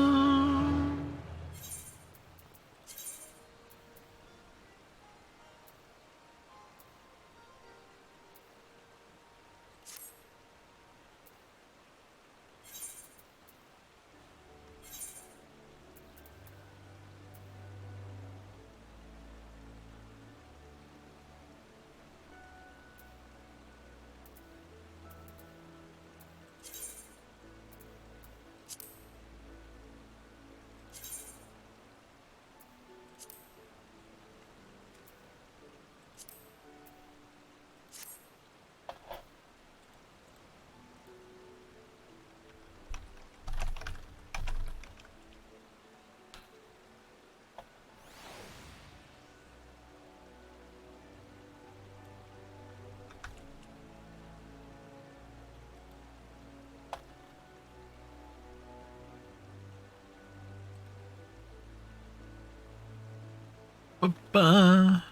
Ba-ba.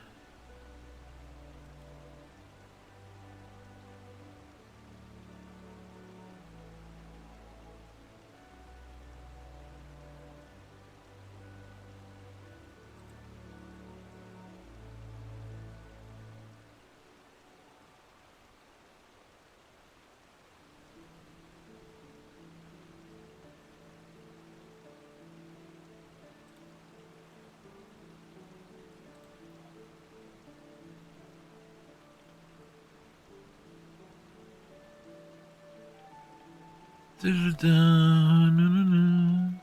Da-da-da, na-na-na.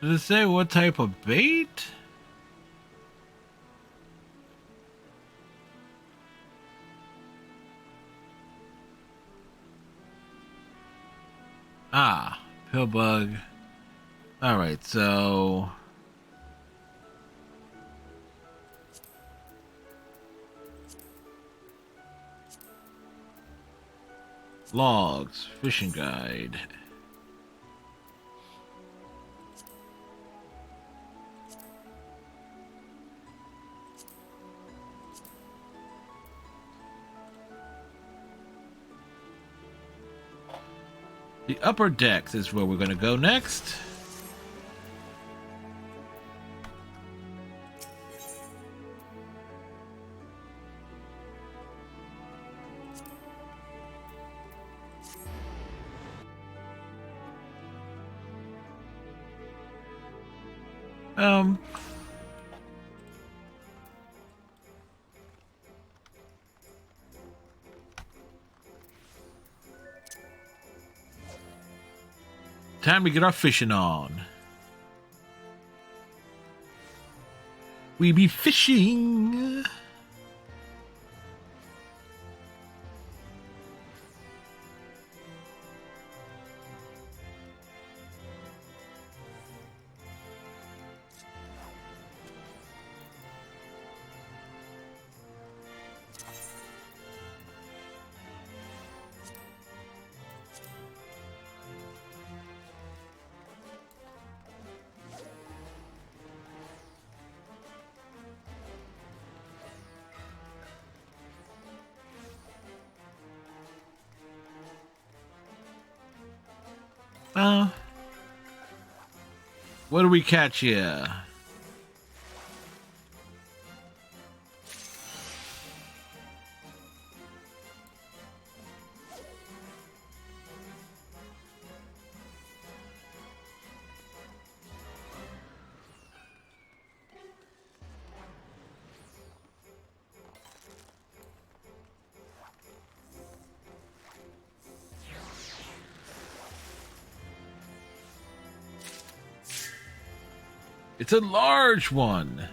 Does it say what type of bait? Ah, pill bug. Alright, so... Logs, fishing guide. The upper decks is where we're going to go next. Time to get our fishing on. We be fishing. What do we catch here? It's a large one.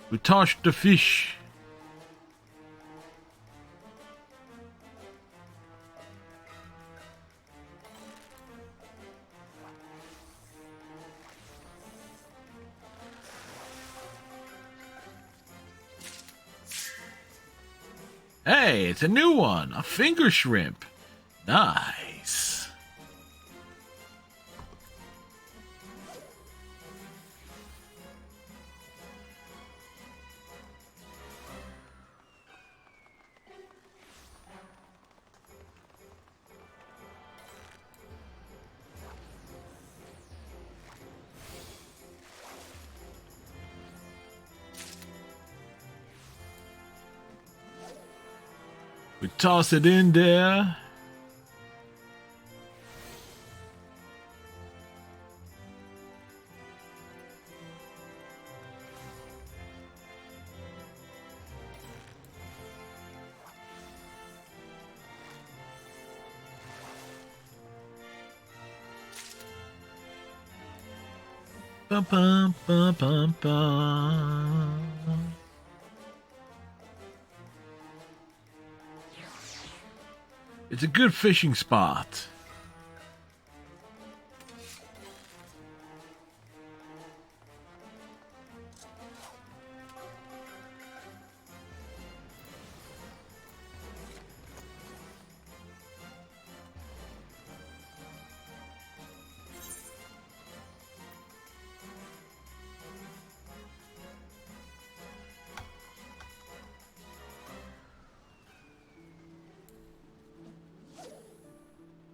We tossed the fish. Hey, it's a new one. A finger shrimp. Nice. We toss it in there. Bum, bum, bum, bum, bum. It's a good fishing spot.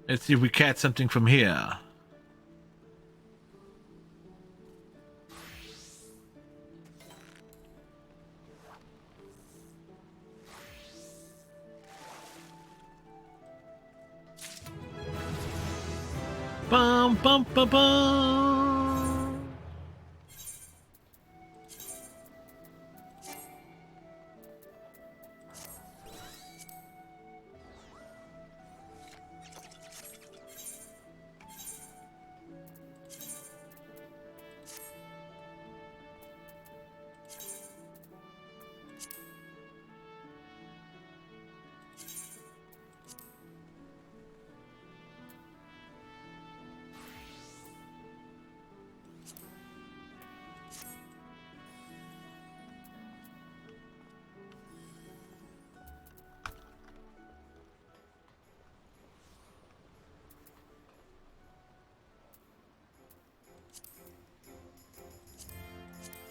Let's see if we catch something from here. Bum bum bum bum.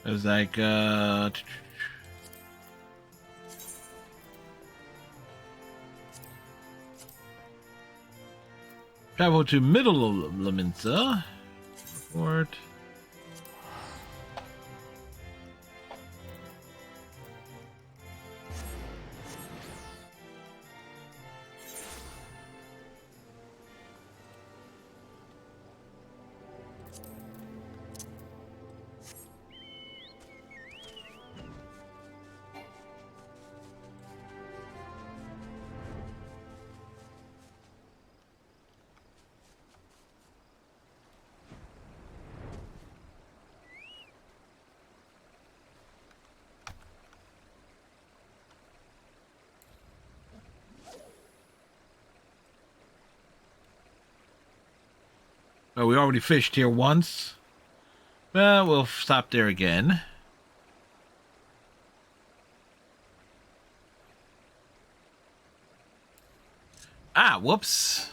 It was like, travel to middle of Laminsa. Report. Oh, we already fished here once. Well, we'll stop there again. Ah, whoops.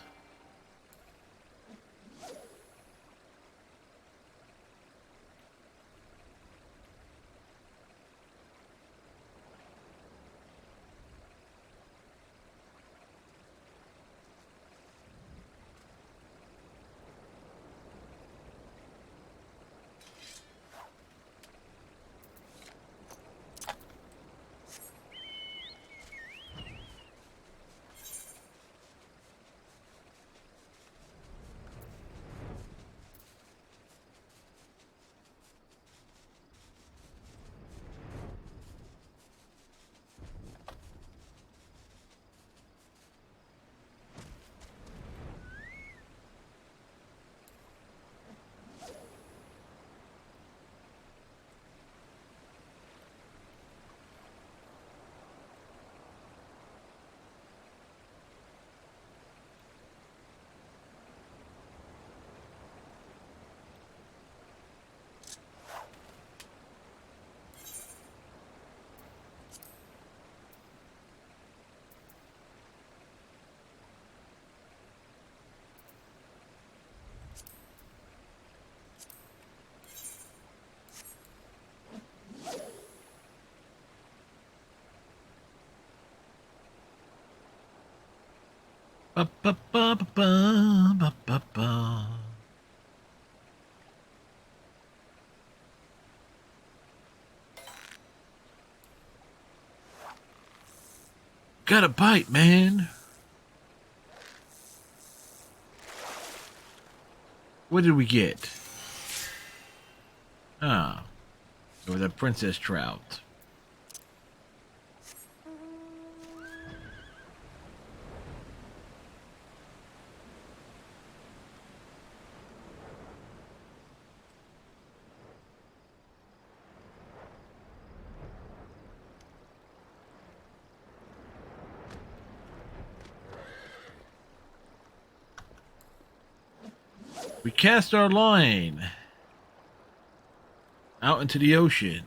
Ba, ba, ba, ba, ba, ba, ba, ba. Got a bite, man. What did we get? Ah, it was a princess trout. We cast our line out into the ocean.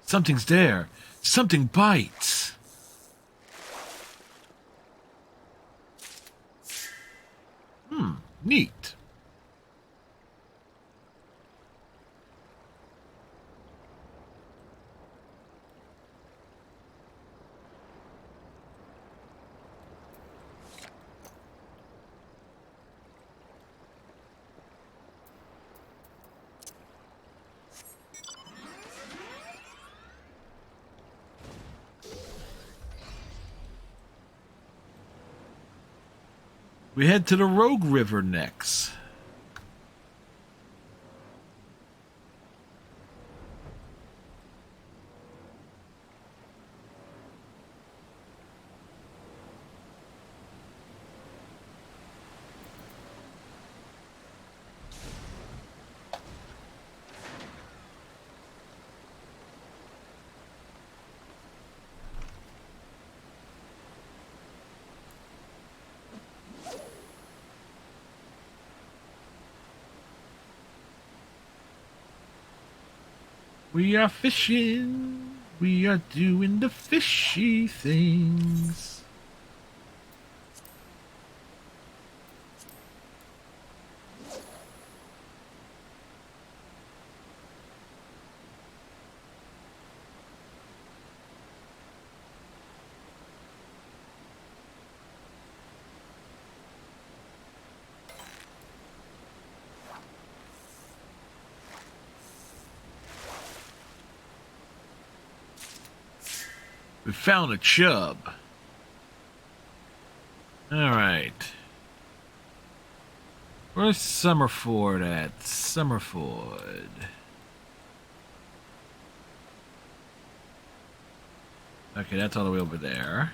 Something's there. Something bites. Neat. We head to the Rogue River next. We are fishing. We are doing the fishy things. We found a chub. Alright. Where's Summerford at? Summerford. Okay, that's all the way over there.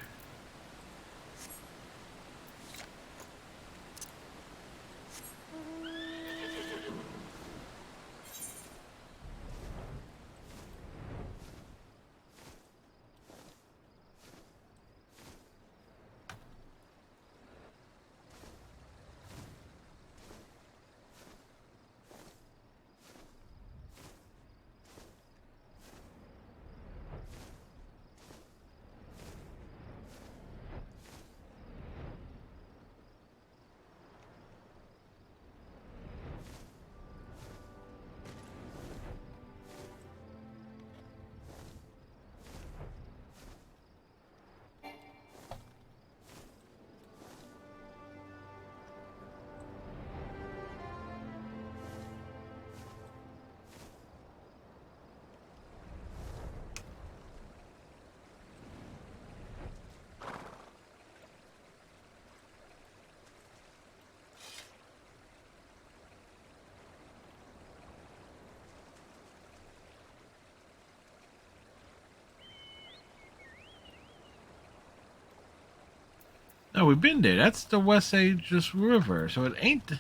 No, we've been there. That's the West Aegis River, so it ain't...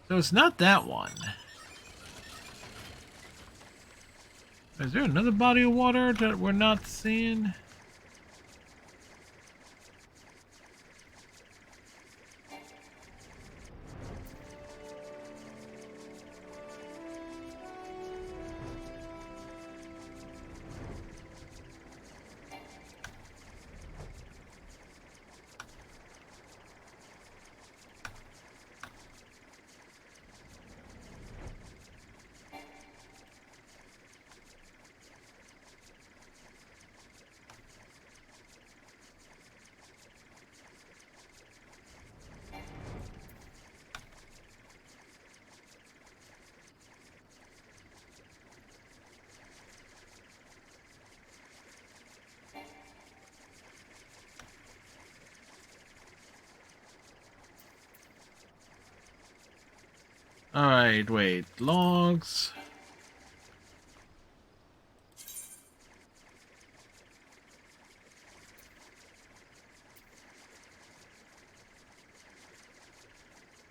So it's not that one. Is there another body of water that we're not seeing? Alright, wait. Logs.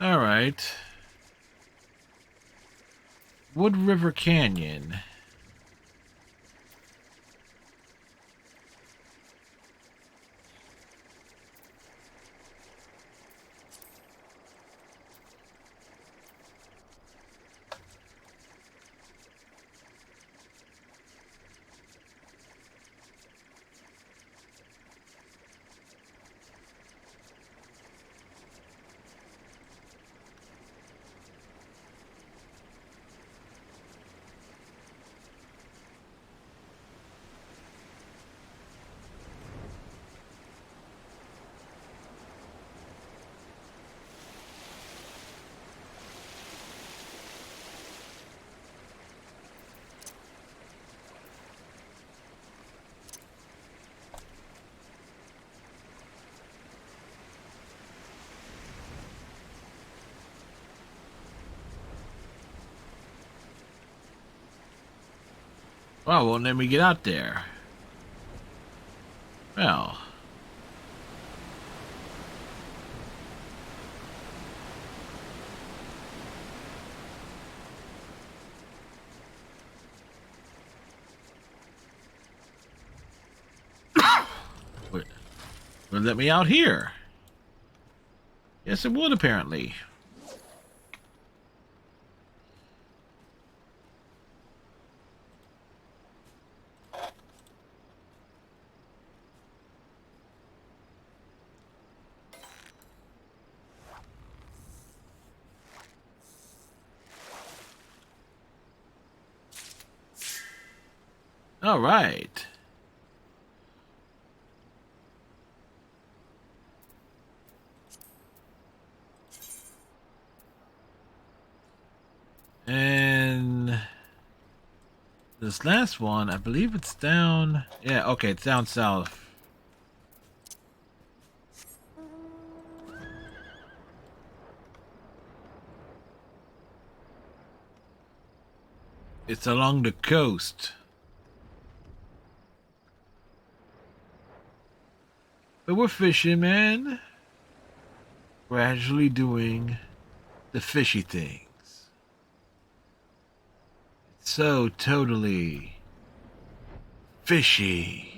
Alright. Wood River Canyon. Oh, well, let me get out there. Well. Would let me out here? Yes, it would, apparently. All right. And this last one, I believe it's down. Yeah, okay, it's down south. It's along the coast. But we're fishing, man. We're actually doing the fishy things. It's so totally fishy.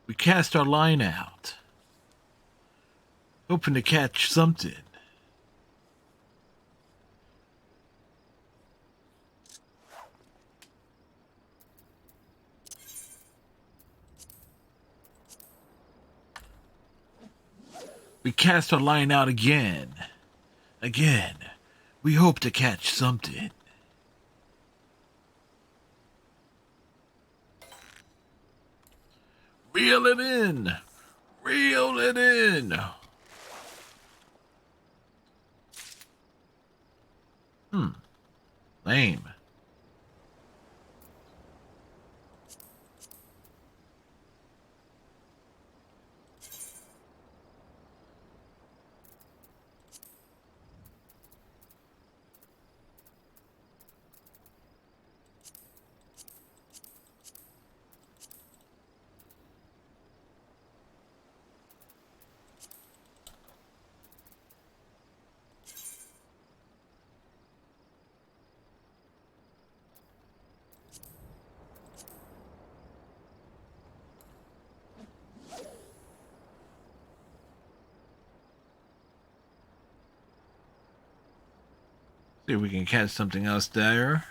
We cast our line out, hoping to catch something. We cast our line out again. Again. We hope to catch something. Reel it in. Reel it in. Lame. See if we can catch something else there.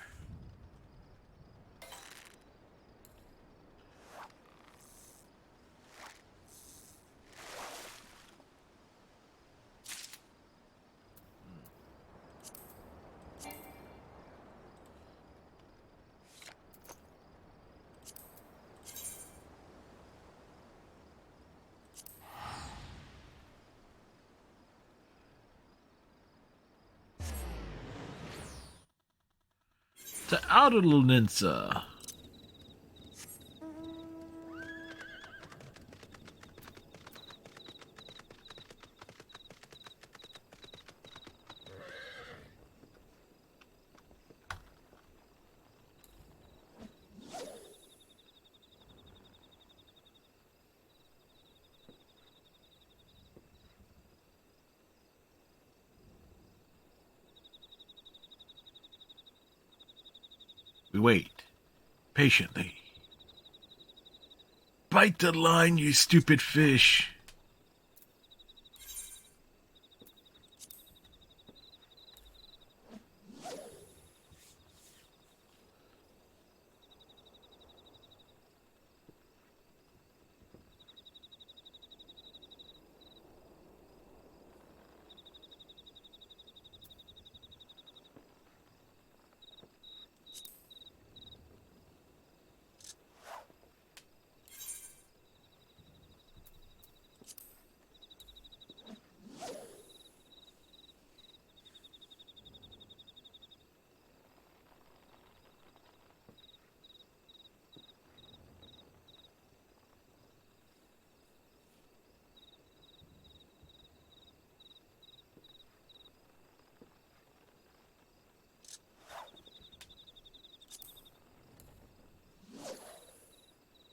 The outer little ninja. We wait patiently. Bite the line, you stupid fish.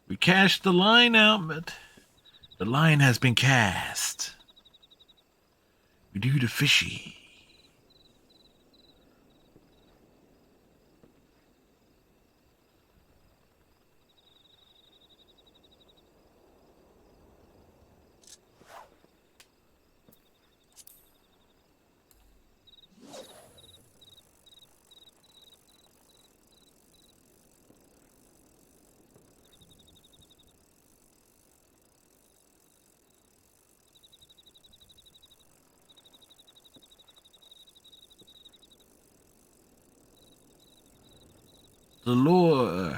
We cast the line out, but the line has been cast. We do the fishy. The lure,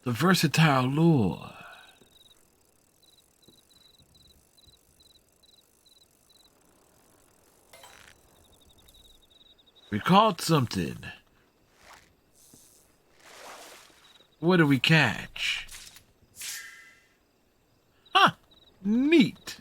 the versatile lure. We caught something. What do we catch? Huh, neat.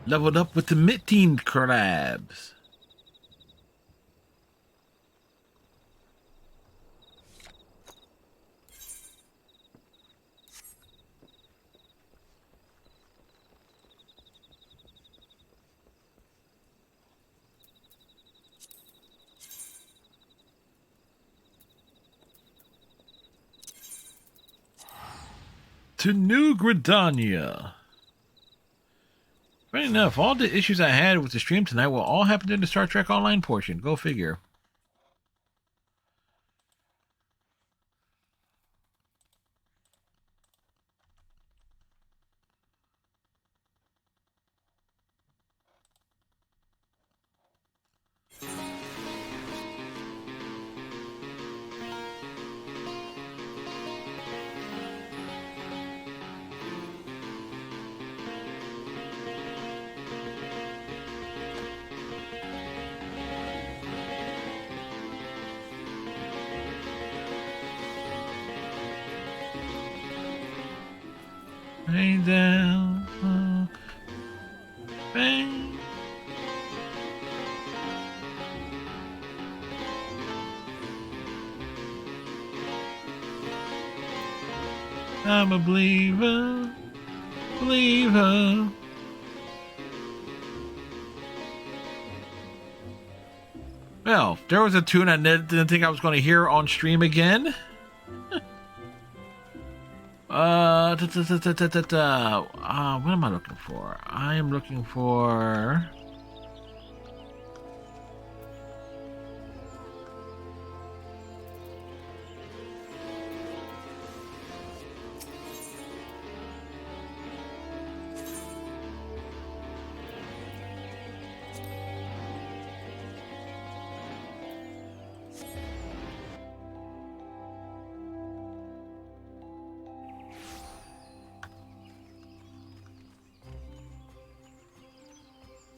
Leveled up with the mid-teen crabs. To New Gridania. Funny enough, all the issues I had with the stream tonight will all happen in the Star Trek Online portion. Go figure. Bang down, bang. I'm a believer, believer. Well, there was a tune I didn't think I was going to hear on stream again. What am I looking for? I am looking for...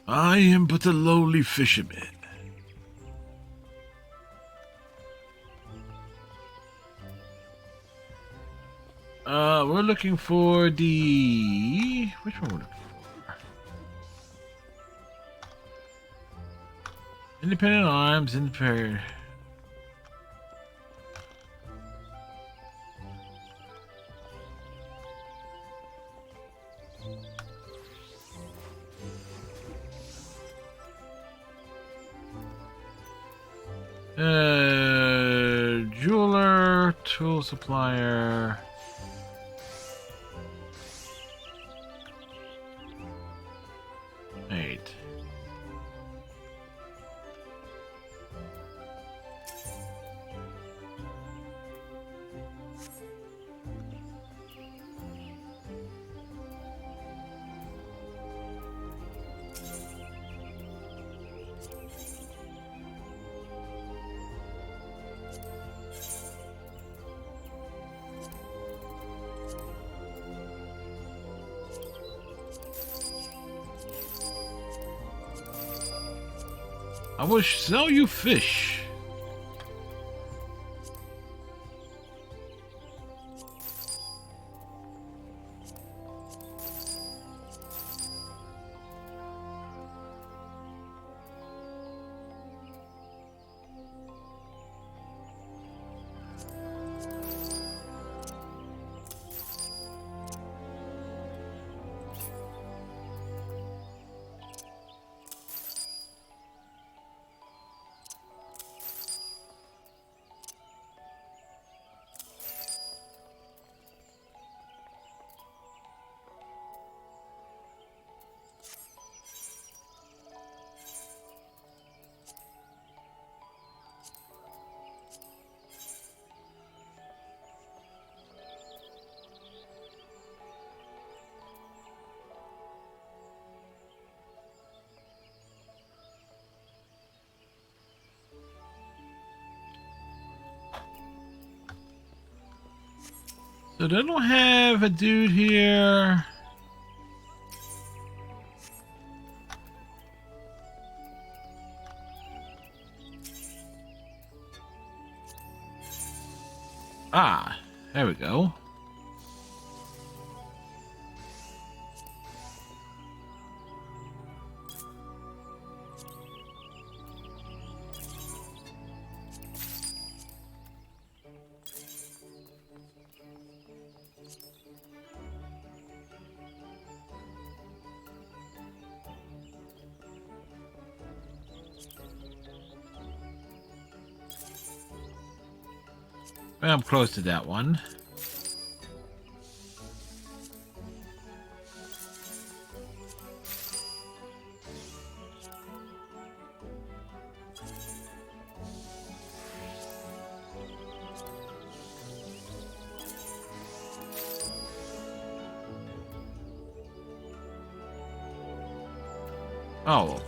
I am but a lowly fisherman. We're looking for the... Which one we're looking for? Independent arms, independent... Jeweler, tool supplier... Eight. I will sell you fish. So they don't have a dude here. Ah, there we go. I'm close to that one. Oh.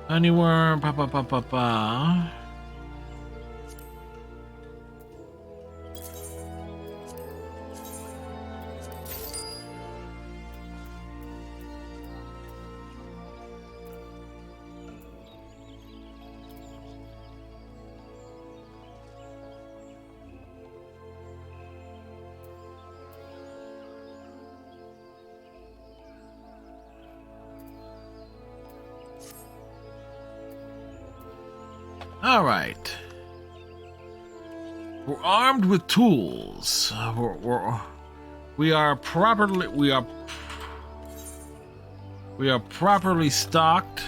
Honeyworm, pa pa pa pa pa. All right. We're armed with tools. We are properly stocked.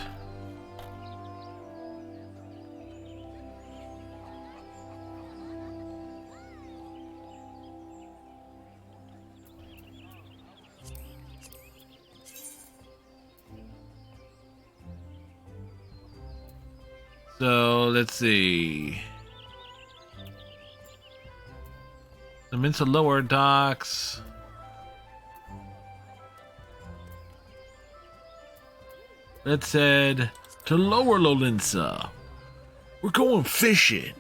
So let's see. I'm into lower docks. Let's head to Lower Lolinsa. We're going fishing.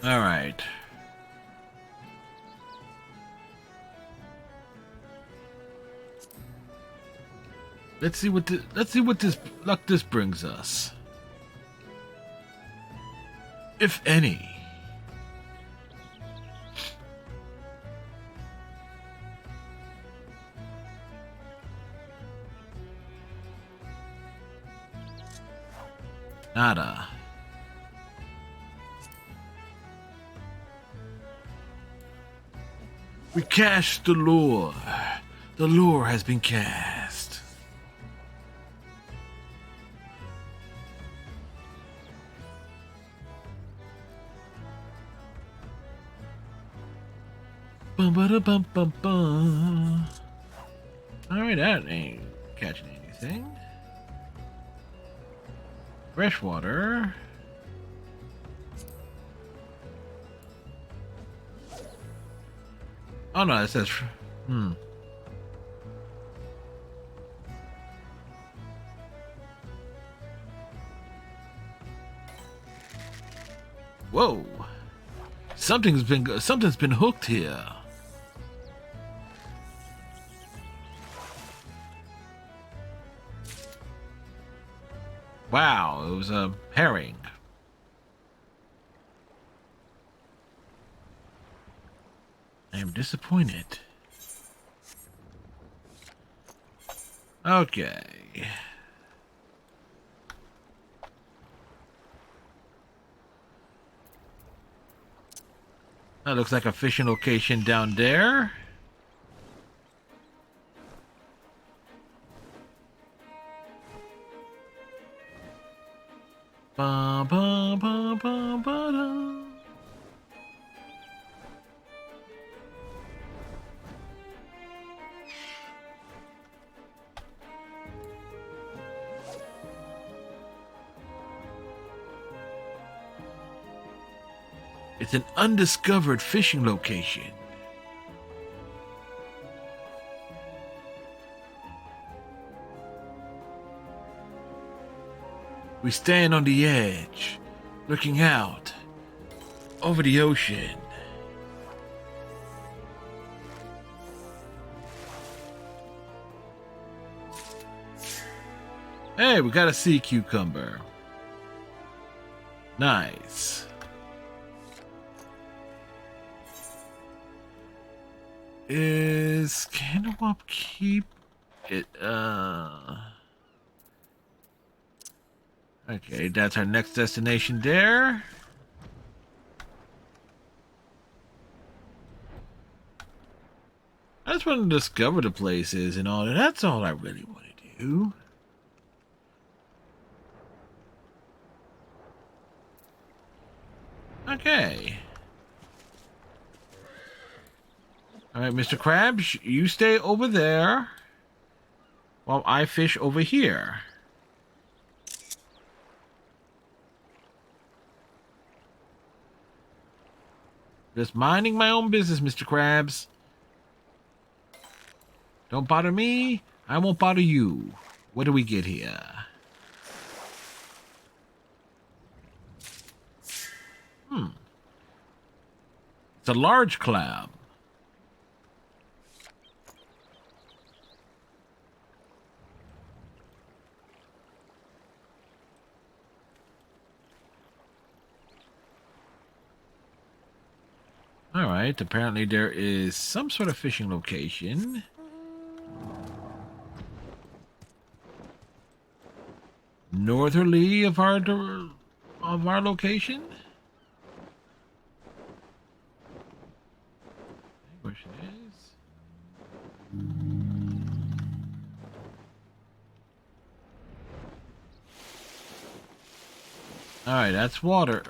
All right. Let's see what this luck this brings us. If any. Nada. We cast the lure. The lure has been cast. Bum ba da bum bum bum. Alright, that ain't catching anything. Freshwater. Oh no, it says Whoa. Something's been hooked here. Wow, it was a herring. I am disappointed. Okay. That looks like a fishing location down there. Ba ba ba ba ba da. It's an undiscovered fishing location. We stand on the edge, looking out over the ocean. Hey, we got a sea cucumber. Nice. Can I keep it? Okay, that's our next destination there. I just want to discover the places and all that. That's all I really want to do. Okay. All right, Mr. Krabs, you stay over there while I fish over here. Just minding my own business, Mr. Krabs. Don't bother me. I won't bother you. What do we get here? It's a large crab. Alright, apparently there is some sort of fishing location. Northerly of our location? Where she is. Alright, that's water.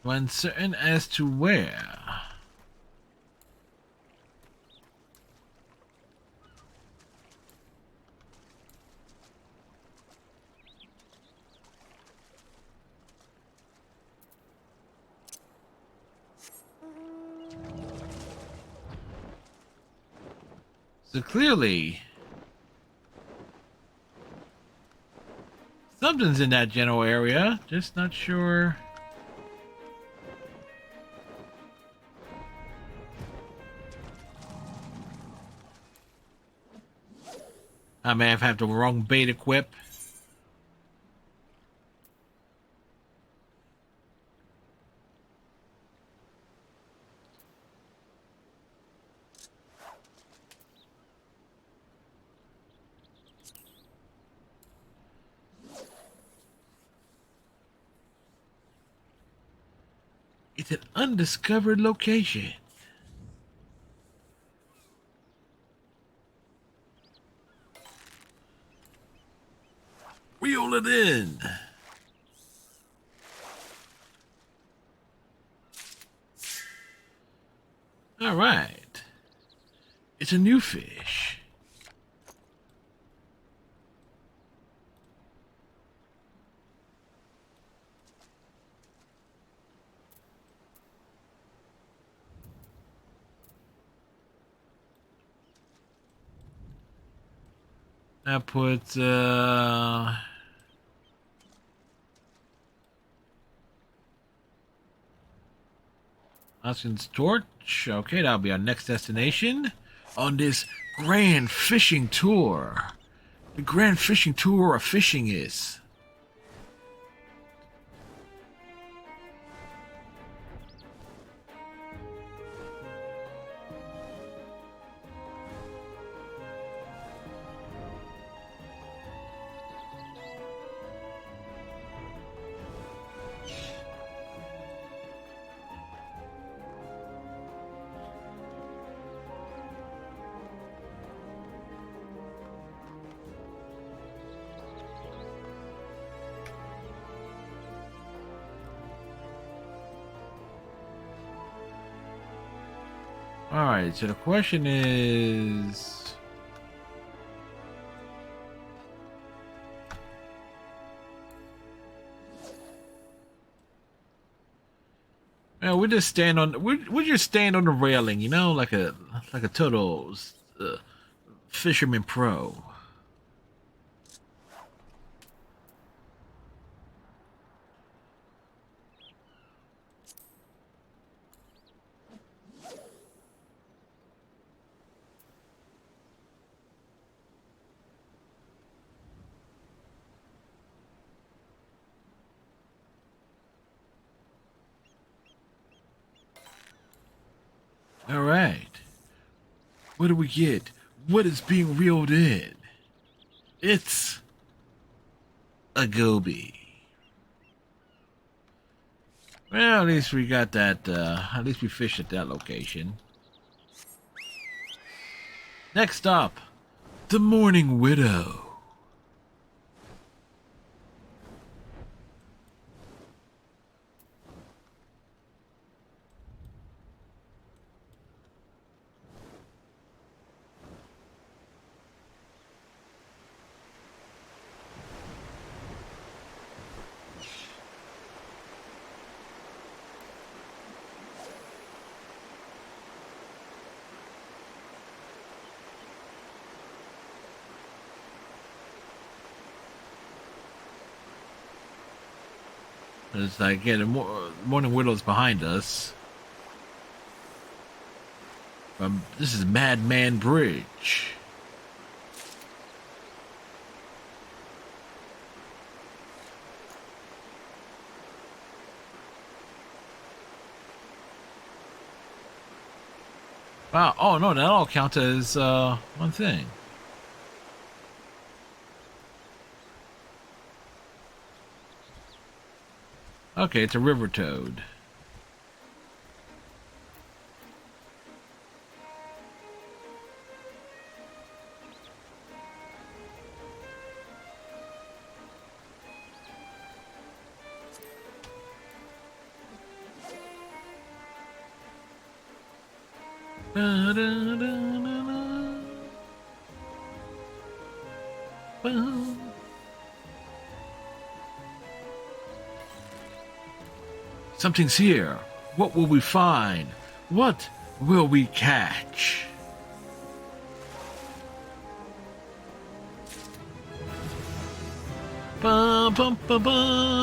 Uncertain as to where. So clearly, something's in that general area, just not sure. I may have had the wrong bait equip. It's an undiscovered location. Reel it in. All right. It's a new fish. That puts Austin's torch. Okay, that'll be our next destination on this grand fishing tour. The grand fishing tour of fishing is. Alright, so the question is... we just stand on we just stand on the railing, you know, like a total fisherman pro. All right. What do we get? What is being reeled in? It's a goby. Well, at least we got that. At least we fished at that location. Next up, the Mourning Widow. It's like, yeah, the Mourning Widow's behind us. This is Madman Bridge. Wow. Oh no, that all counts as one thing. Okay, it's a river toad. Da, da, da, da, da. Boom. Something's here. What will we find? What will we catch? Bum, bum, bum, bum.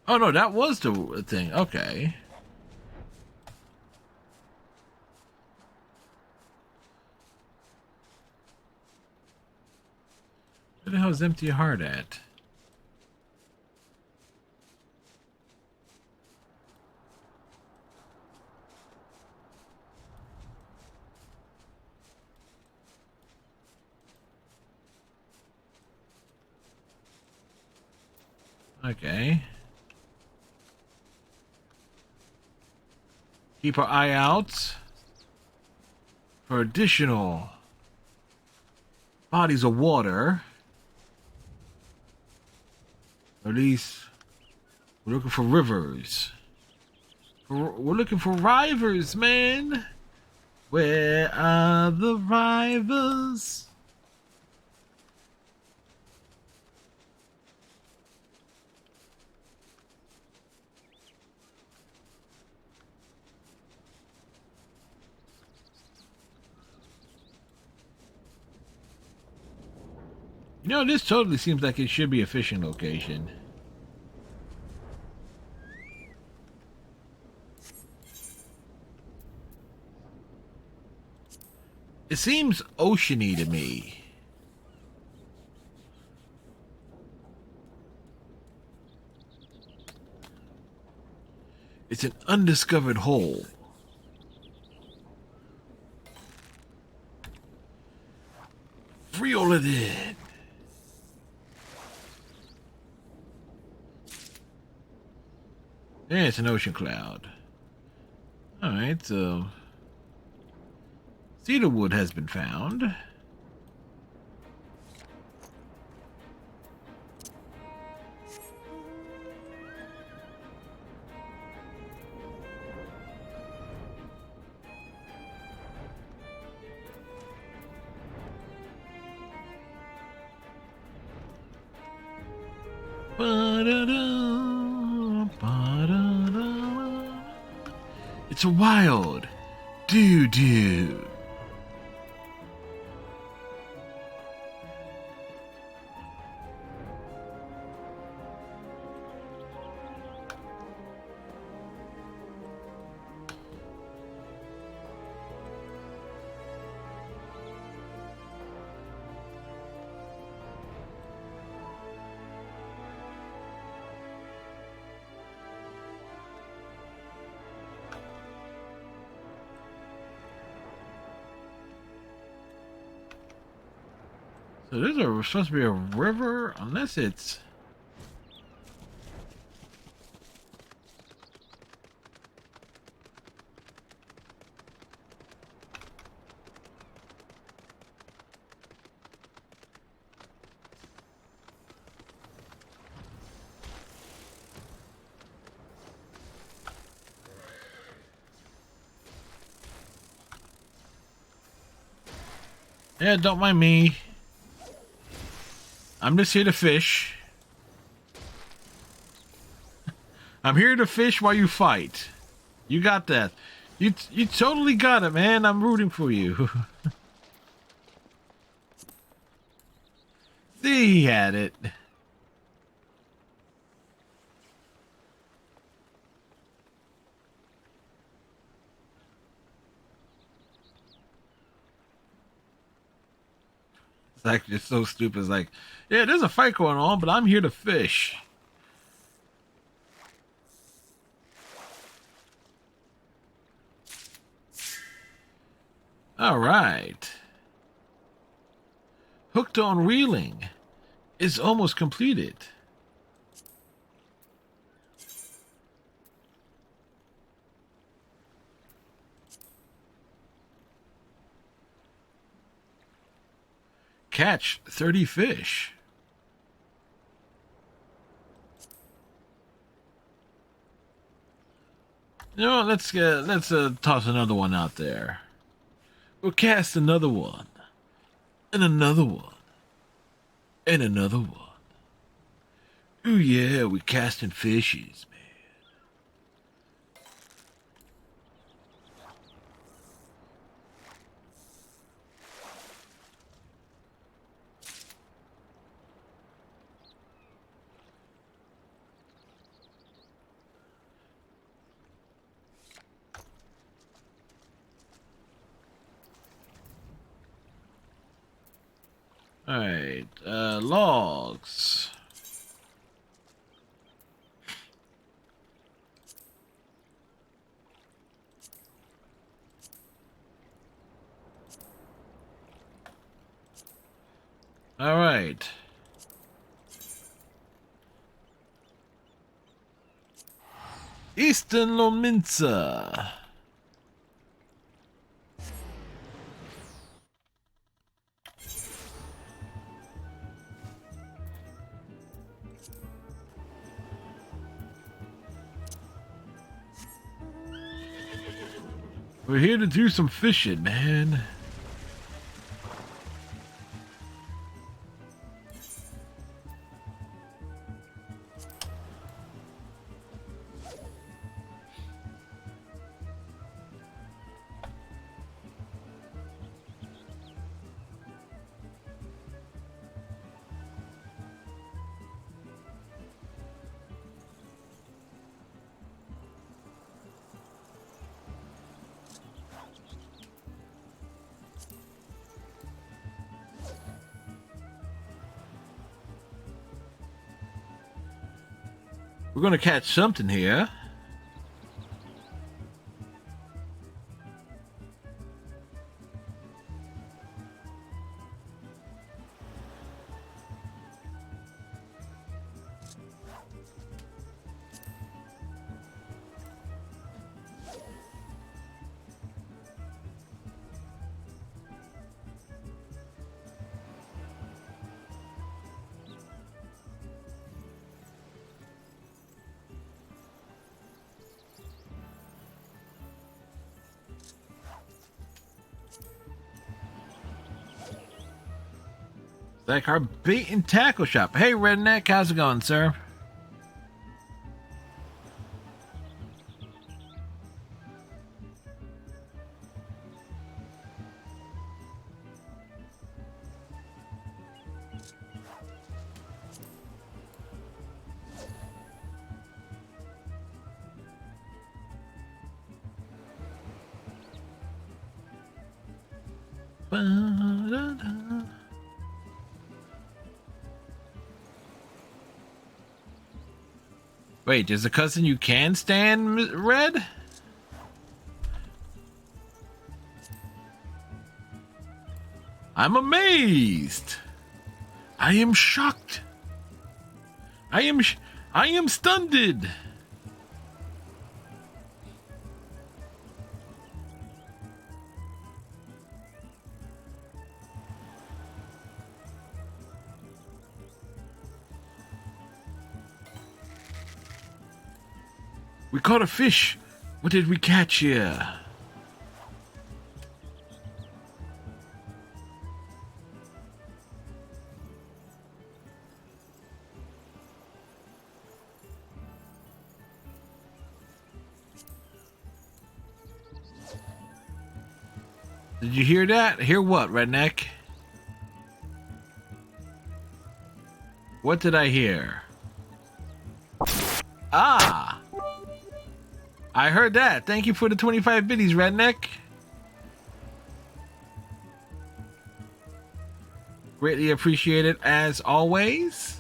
Oh no, that was the thing. Okay. Where the hell is Empty Heart at? Okay. Keep our eye out for additional bodies of water. Or at least we're looking for rivers. We're looking for rivers, man. Where are the rivers? You know, this totally seems like it should be a fishing location. It seems oceany to me. It's an undiscovered hole. Reel it in. Yeah, it's an ocean cloud. Alright, so cedar wood has been found. It's a wild doo-doo. So there's supposed to be a river, unless it's... Yeah, don't mind me. I'm just here to fish. I'm here to fish while you fight. You got that. You totally got it, man. I'm rooting for you. See He had it. It's like just so stupid. It's like, yeah, there's a fight going on, but I'm here to fish. All right. Hooked on reeling is almost completed. Catch 30 fish. You know, let's toss another one out there. We'll cast another one, and another one, and another one. Ooh yeah, we're casting fishes, man. All right, logs. All right. Eastern Lominsa. We're here to do some fishing, man. We're gonna catch something here. Like our bait and tackle shop. Hey, Redneck, how's it going, sir? Ba-da-da. Wait, there's a cousin you can stand, Red? I'm amazed. I am shocked. I am stunned. We caught a fish. What did we catch here? Did you hear that? Hear what, Redneck? What did I hear? Ah! I heard that. Thank you for the 25 biddies, Redneck. Greatly appreciated as always.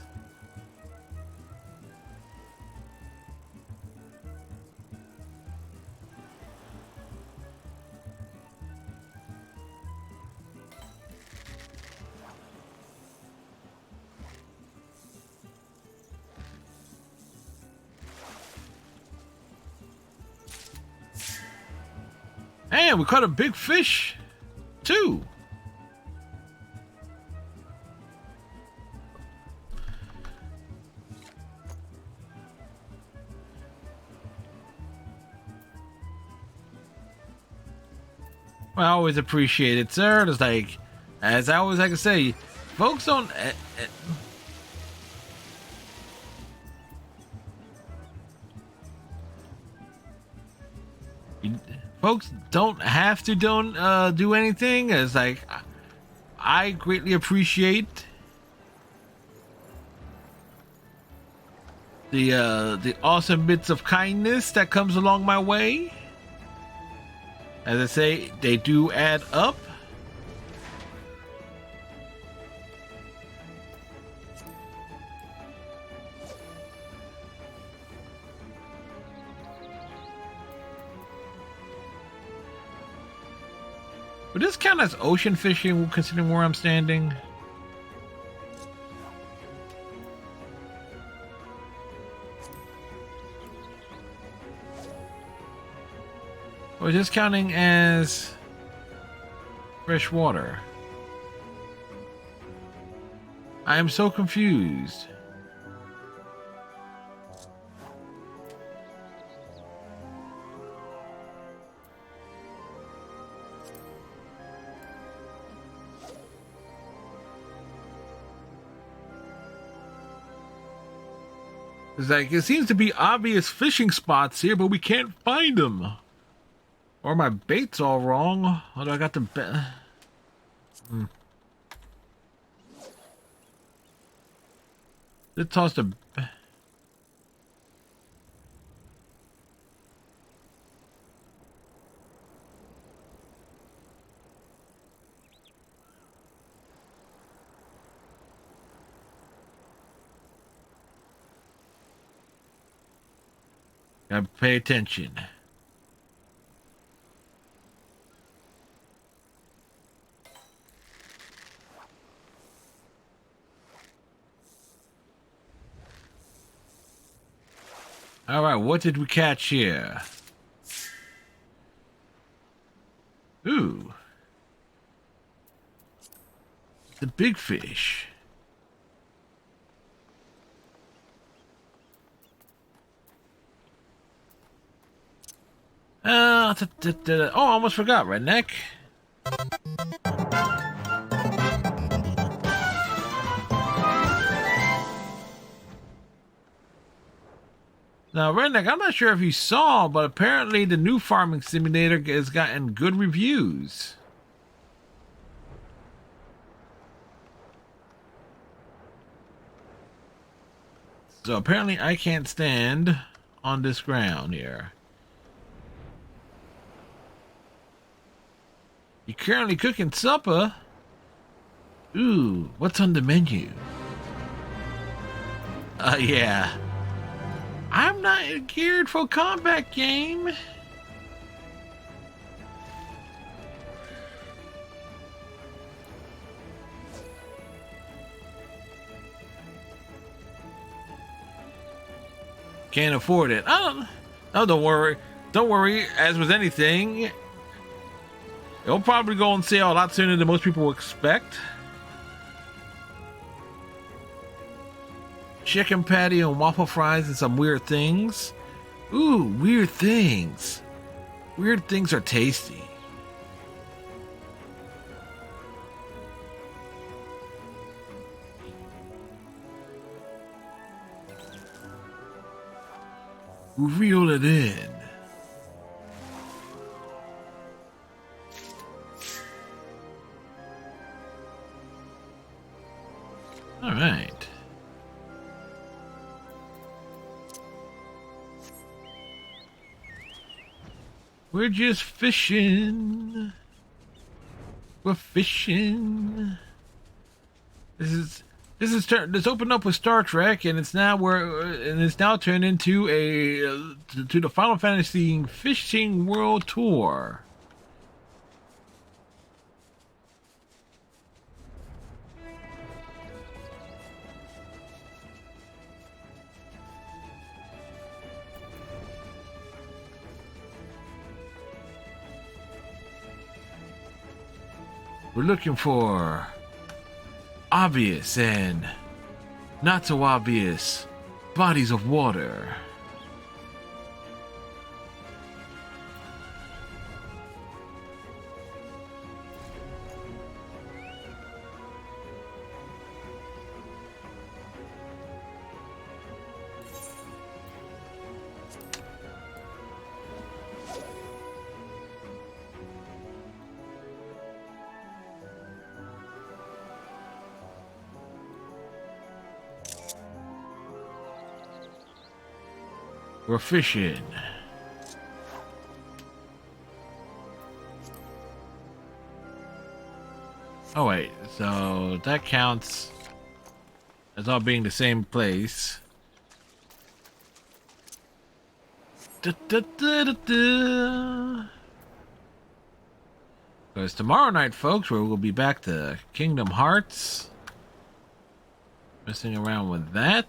And we caught a big fish, too. Well, I always appreciate it, sir. It's like, as I always like to say, folks don't... folks don't have to do anything. It's like, I greatly appreciate the awesome bits of kindness that comes along my way. As I say, they do add up. Would this count as ocean fishing, considering where I'm standing? Or is this counting as fresh water? I am so confused. It's like, it seems to be obvious fishing spots here, but we can't find them. Or my bait's all wrong. Although I got the bait. Let's toss the... Gotta pay attention. All right, what did we catch here? Ooh. The big fish. Oh, I almost forgot, Redneck. Now, Redneck, I'm not sure if you saw, but apparently the new farming simulator has gotten good reviews. So apparently I can't stand on this ground here. You're currently cooking supper? Ooh, what's on the menu? Yeah. I'm not geared for a combat game. Can't afford it. Oh, don't worry. Don't worry. As with anything, it'll probably go on sale a lot sooner than most people will expect. Chicken patty and waffle fries and some weird things. Ooh, weird things. Weird things are tasty. Reel it in. All right. We're just fishing. We're fishing. This opened up with Star Trek, and it's now turned into to the Final Fantasy Fishing World Tour. We're looking for obvious and not so obvious bodies of water. We're fishing. Oh wait, so that counts as all being the same place. Because tomorrow night, folks, we'll be back to Kingdom Hearts. Messing around with that.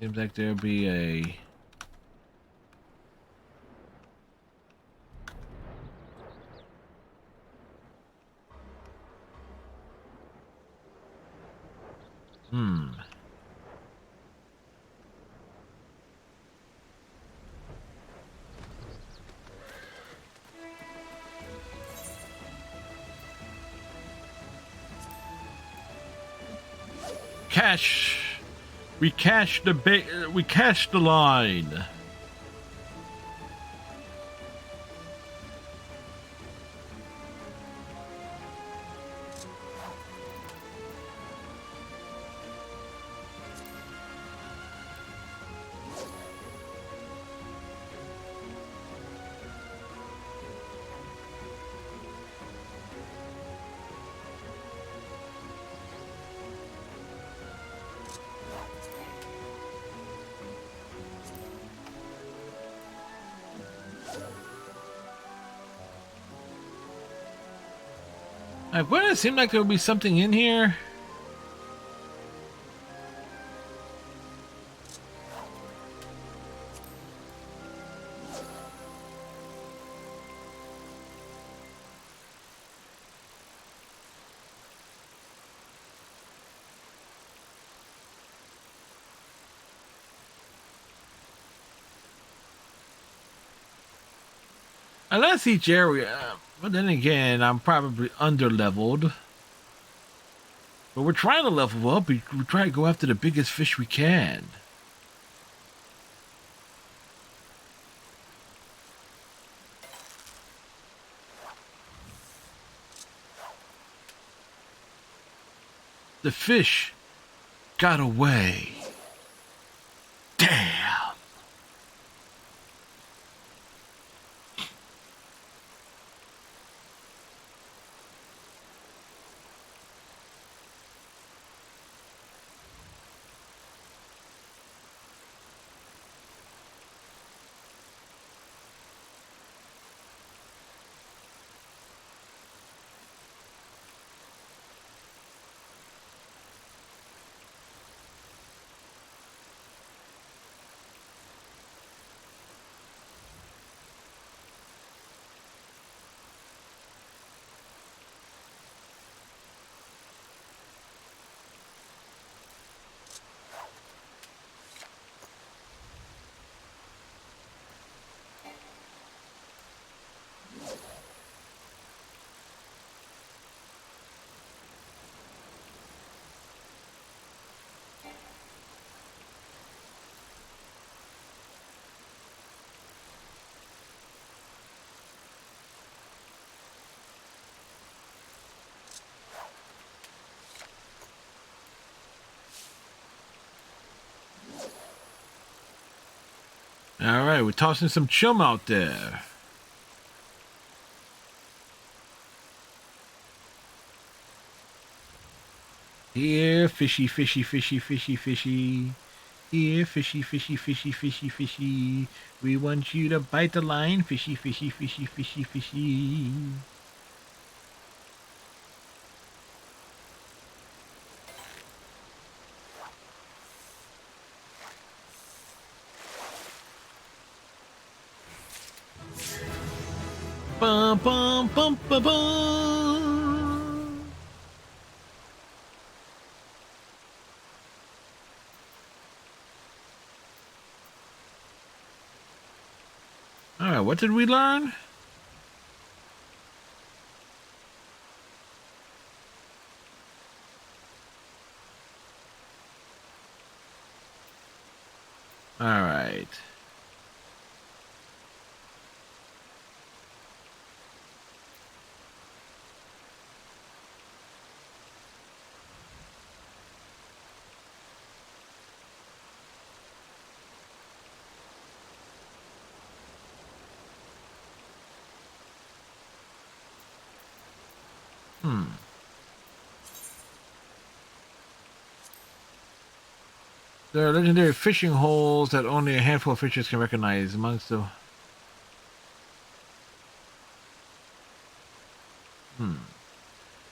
Seems like there'll be a... Cash. We cashed the line. Wouldn't it seem like there would be something in here? Unless each area, but then again, I'm probably under-leveled. But we're trying to level up. We try to go after the biggest fish we can. The fish got away. Damn. All right, we're tossing some chum out there. Here, fishy, fishy, fishy, fishy, fishy. Here, fishy, fishy, fishy, fishy, fishy. We want you to bite the line, fishy, fishy, fishy, fishy, fishy. Bum, bum, bum, bum, bum. All right, what did we learn? All right. There are legendary fishing holes that only a handful of fishers can recognize amongst the...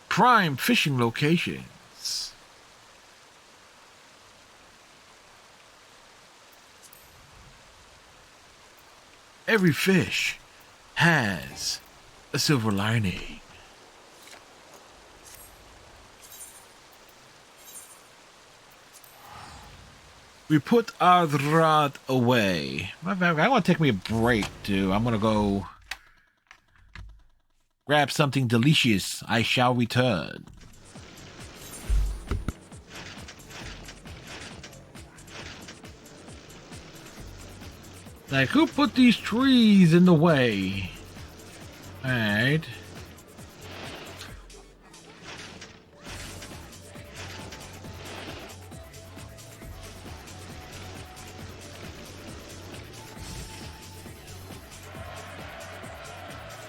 Prime fishing locations. Every fish has a silver lining. We put our rod away. I want to take me a break, too. I'm going to go grab something delicious. I shall return. Like, who put these trees in the way? Alright.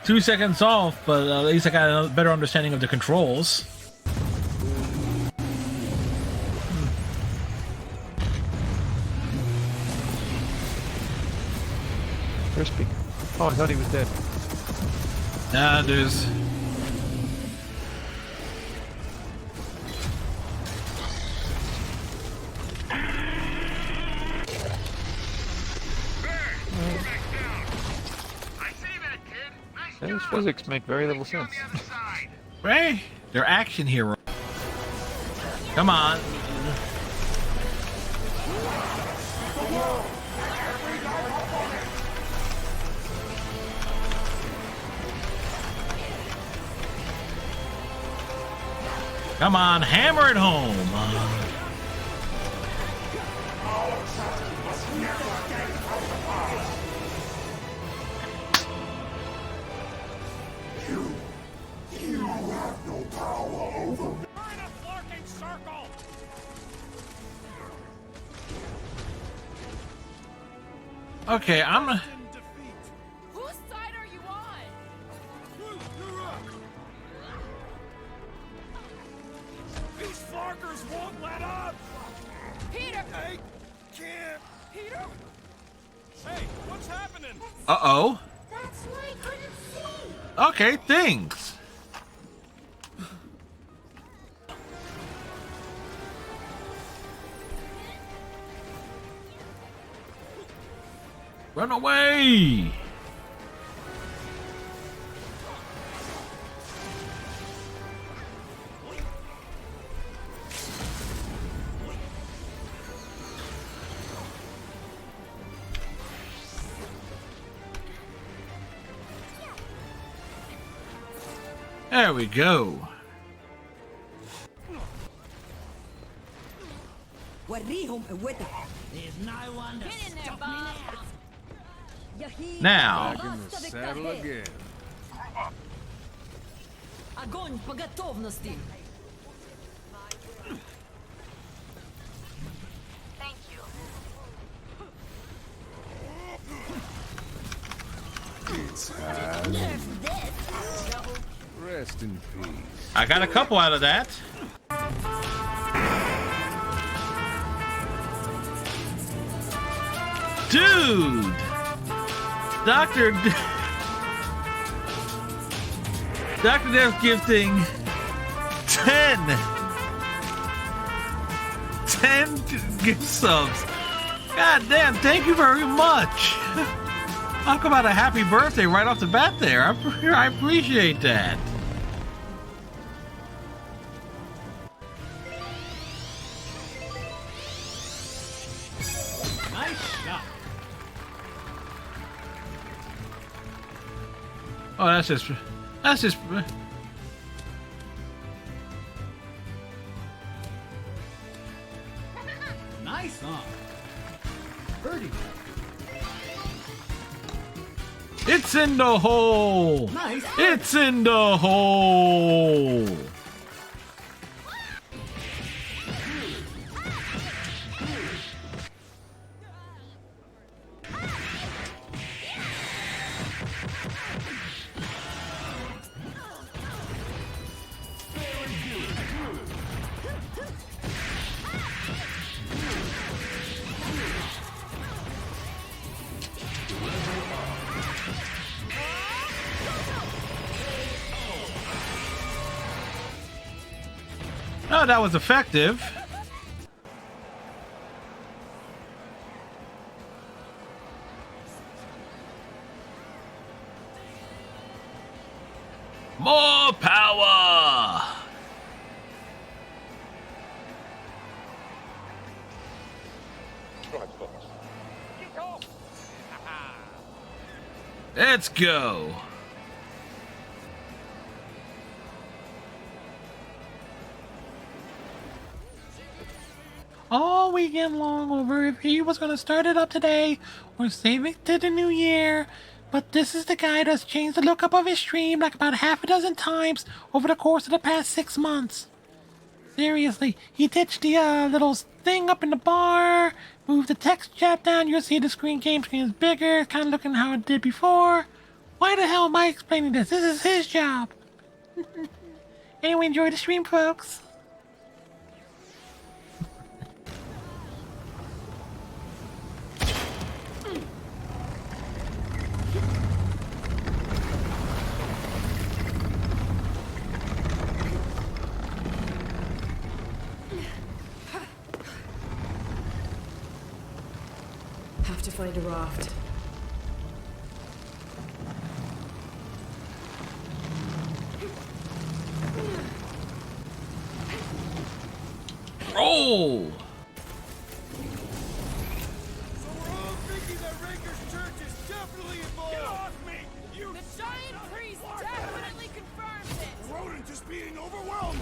Two seconds off, but at least I got a better understanding of the controls. Crispy. Oh, I thought he was dead. Nah, there's... Those physics make very little sense. Right? They're action heroes. Come on. Come on, hammer it home. You have no power over me. We're in a flarking circle! Okay, I'm... Whose side are you on? These flarkers won't let up! Peter! I can't... Peter? Hey, what's happening? Uh-oh. That's why I couldn't see. Okay, thanks. Run away! There we go. There's no one to Get in there, stop Bob! Now, Back in the saddle again. Огонь по готовности! Thank you. It's had. Rest in peace. I got a couple out of that. Dude! Dr. Dev's gifting 10 gift subs. God damn, thank you very much. Talk about a happy birthday right off the bat there. I appreciate that. Nice shot. Oh, that's just Nice on. Birdie. it's in the hole. Nice. It's in the hole. Oh, that was effective. More power. Let's go. All weekend long over if he was going to start it up today or save it to the new year. But this is the guy that's changed the lookup of his stream like about half a dozen times over the course of the past 6 months. Seriously, he ditched the little thing up in the bar, moved the text chat down, you'll see the game screen is bigger, kind of looking how it did before. Why the hell am I explaining this? This is his job. Anyway, enjoy the stream, folks. Have to find a raft. Roll! So we're all thinking that Raker's church is definitely involved. Get off me! You. The giant priest definitely confirms it. Rodent is being overwhelmed.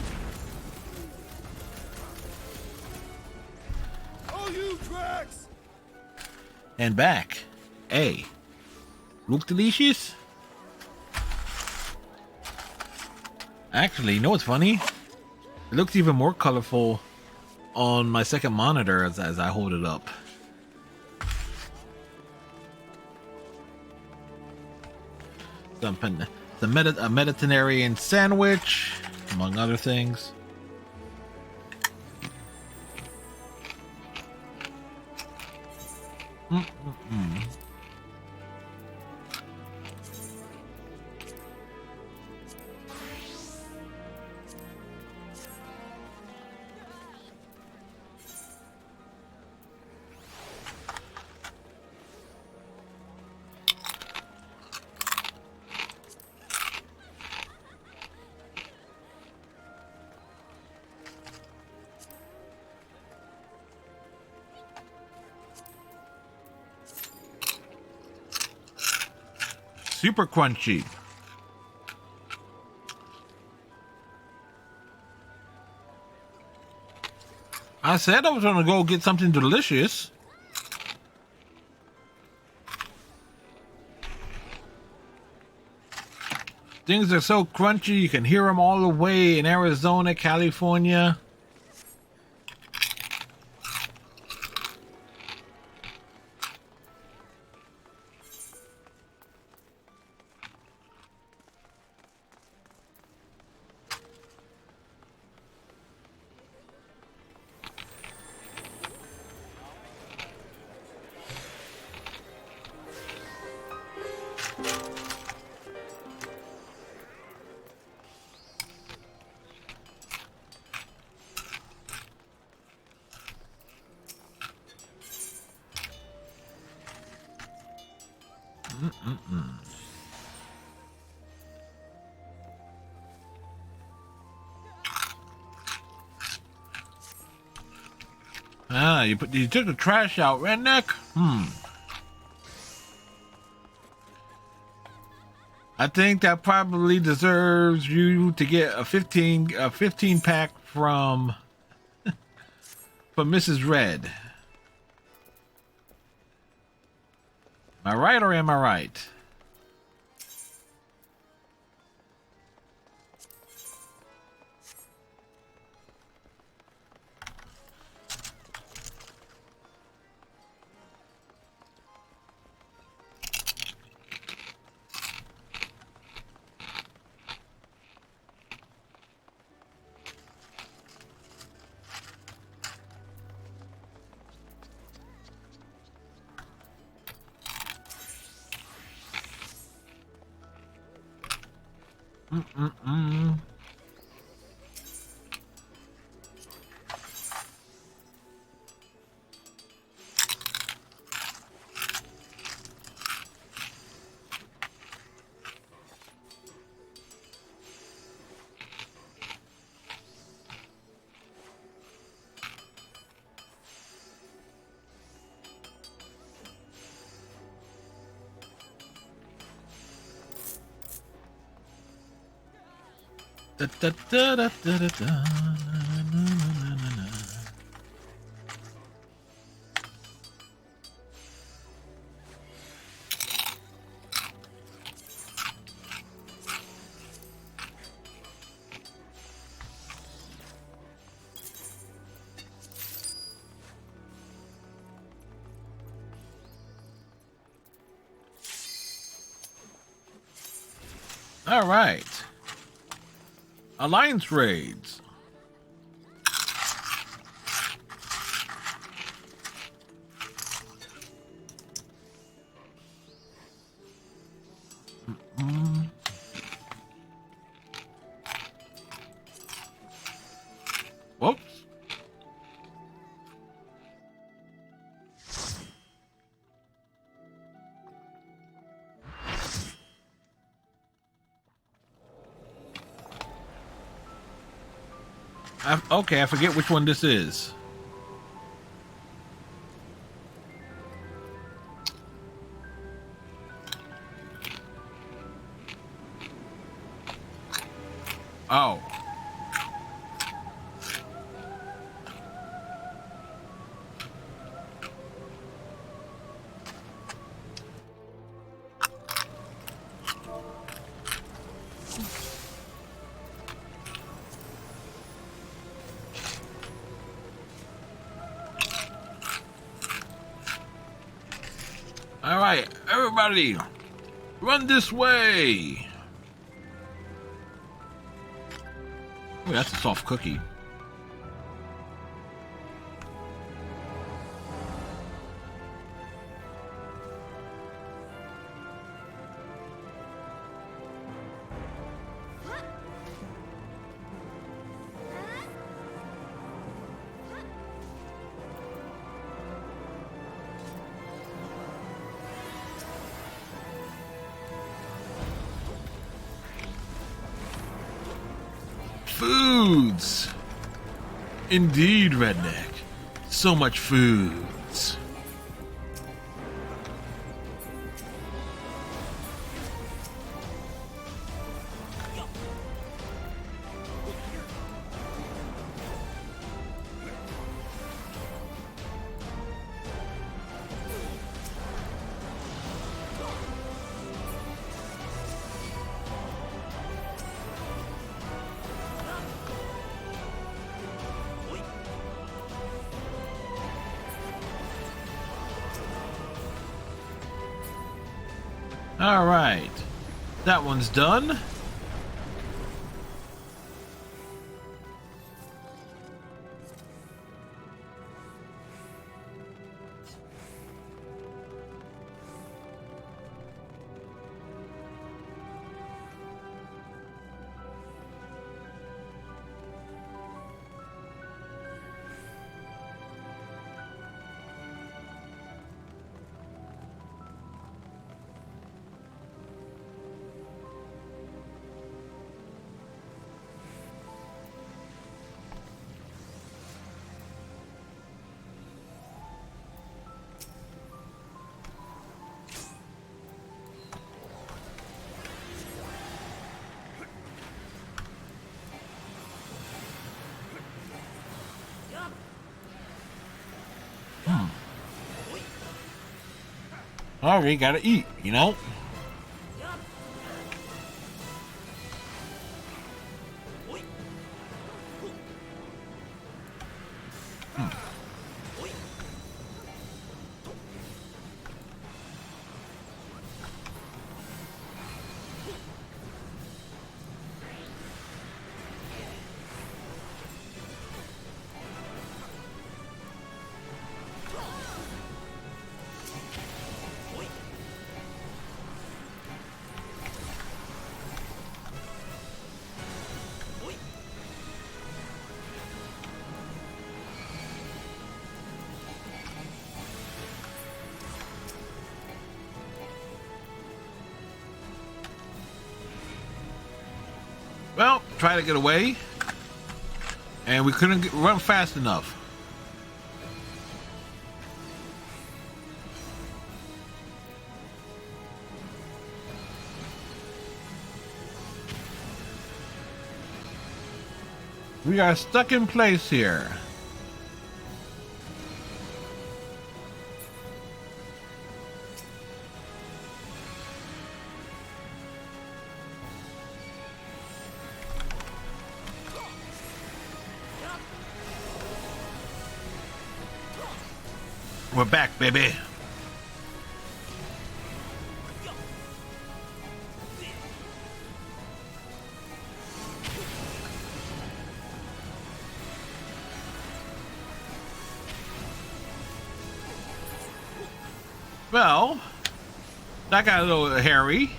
Oh, you tracks! And back. Hey. Look delicious? Actually, you know what's funny? It looks even more colorful on my second monitor as I hold it up. A Mediterranean sandwich, among other things. Super crunchy. I said I was gonna go get something delicious. Things are so crunchy you can hear them all the way in Arizona, California. Ah, you took the trash out, redneck? I think that probably deserves you to get a 15 pack from Mrs. Red. Am I right or am I right? Da, da, da, da, da, da, da, na, na, na, na, na. All right. Alliance raids. Whoops. Okay, I forget which one this is. Oh. All right, everybody, run this way. Oh, that's a soft cookie. Foods! Indeed, redneck. So much foods. All right, that one's done. Already gotta eat, you know? Well, try to get away, and we couldn't run fast enough. We are stuck in place here. We're back, baby. Well, that got a little hairy.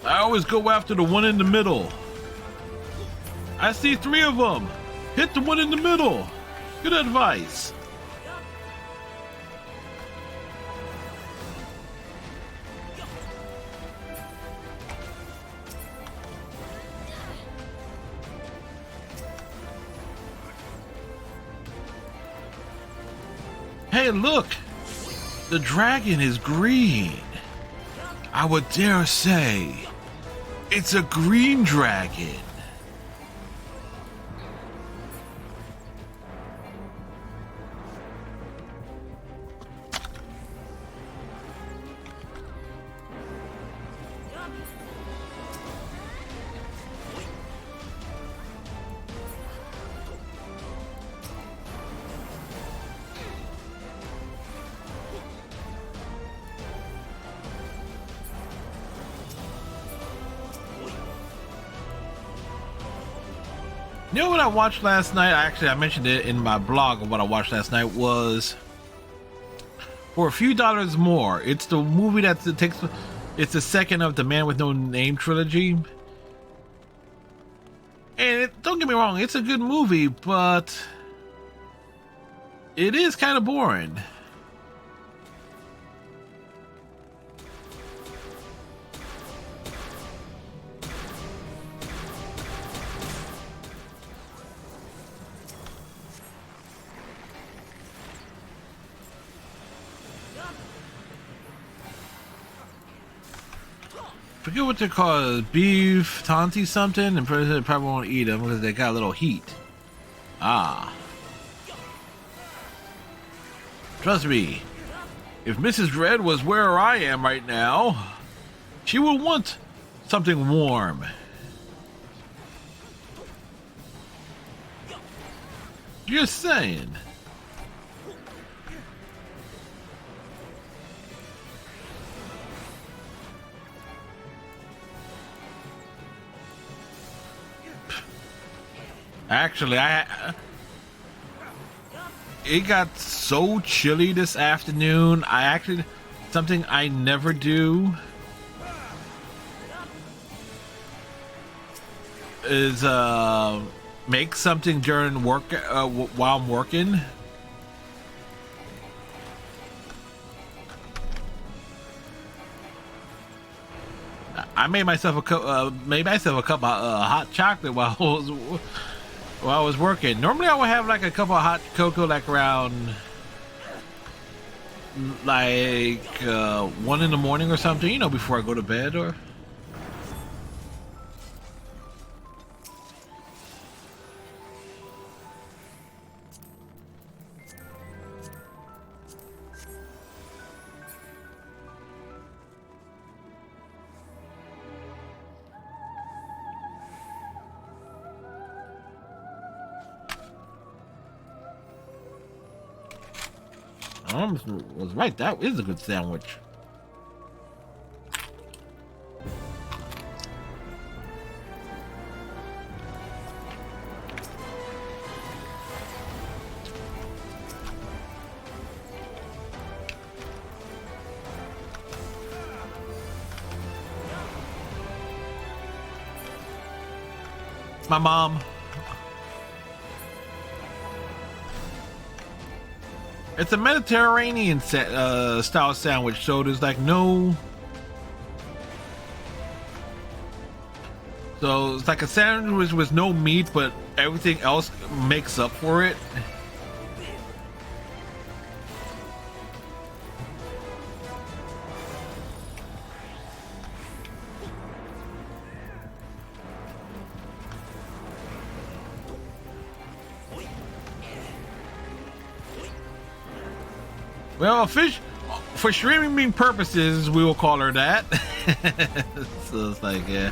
I always go after the one in the middle. I see 3 of them. Hit the one in the middle. Good advice. Hey, look. The dragon is green. I would dare say it's a green dragon. You know what I watched last night? I mentioned it in my blog of what I watched last night was For a Few Dollars More. It's the movie it's the second of the Man with No Name trilogy. And don't get me wrong, it's a good movie, but it is kind of boring. Forget what they're called, beef Tanti something, and President probably won't eat them because they got a little heat. Ah. Trust me, if Mrs. Red was where I am right now, she would want something warm. Just saying. Actually, it got so chilly this afternoon. Something I never do. is make something during work while I'm working. I made myself a cup of hot chocolate while I was working. Normally I would have like a cup of hot cocoa like around like 1 in the morning or something, you know, before I go to bed. Or I almost was right. That is a good sandwich. My mom. It's a Mediterranean style sandwich, so there's like no. So it's like a sandwich with no meat, but everything else makes up for it. Well, fish for streaming purposes, we will call her that. So it's like, yeah.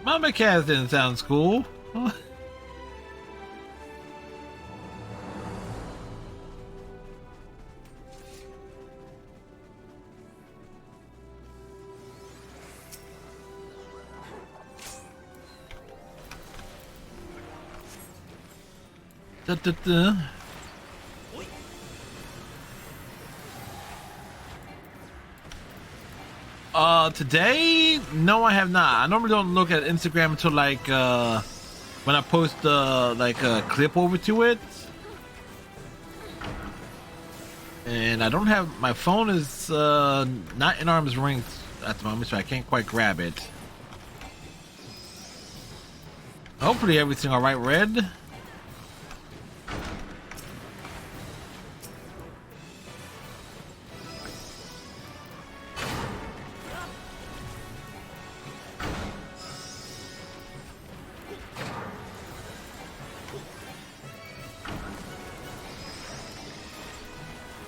Mama Cass didn't sound cool. Today, no, I have not. I normally don't look at Instagram until like when I post like a clip over to it, and I don't have my phone is not in arm's length at the moment, so I can't quite grab it. Hopefully everything all right, Red.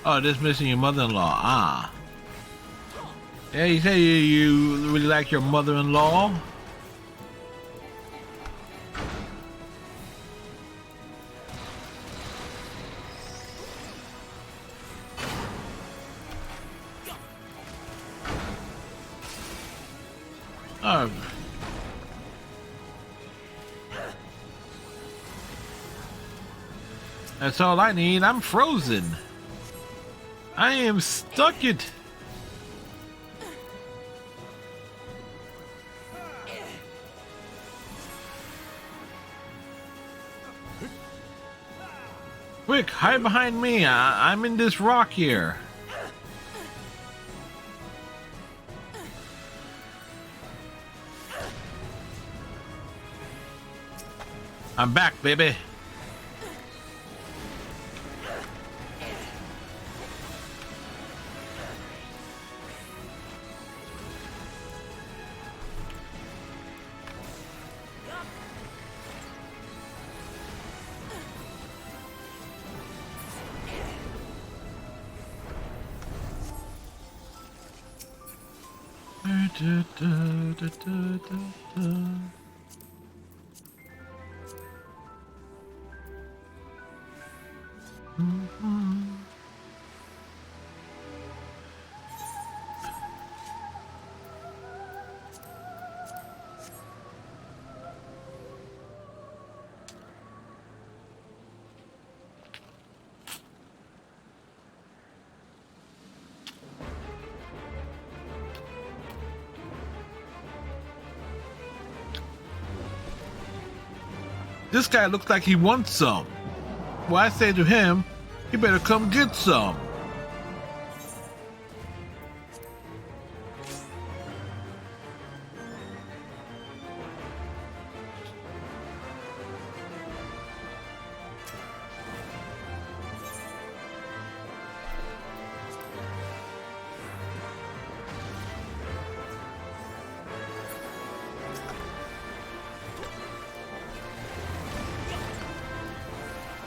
Oh, just missing your mother-in-law. Ah. Yeah, you say you really like your mother-in-law? Oh. That's all I need. I'm frozen. I am stuck it. Quick, hide behind me. I'm in this rock here. I'm back, baby. This guy looks like he wants some. Well, I say to him, you better come get some.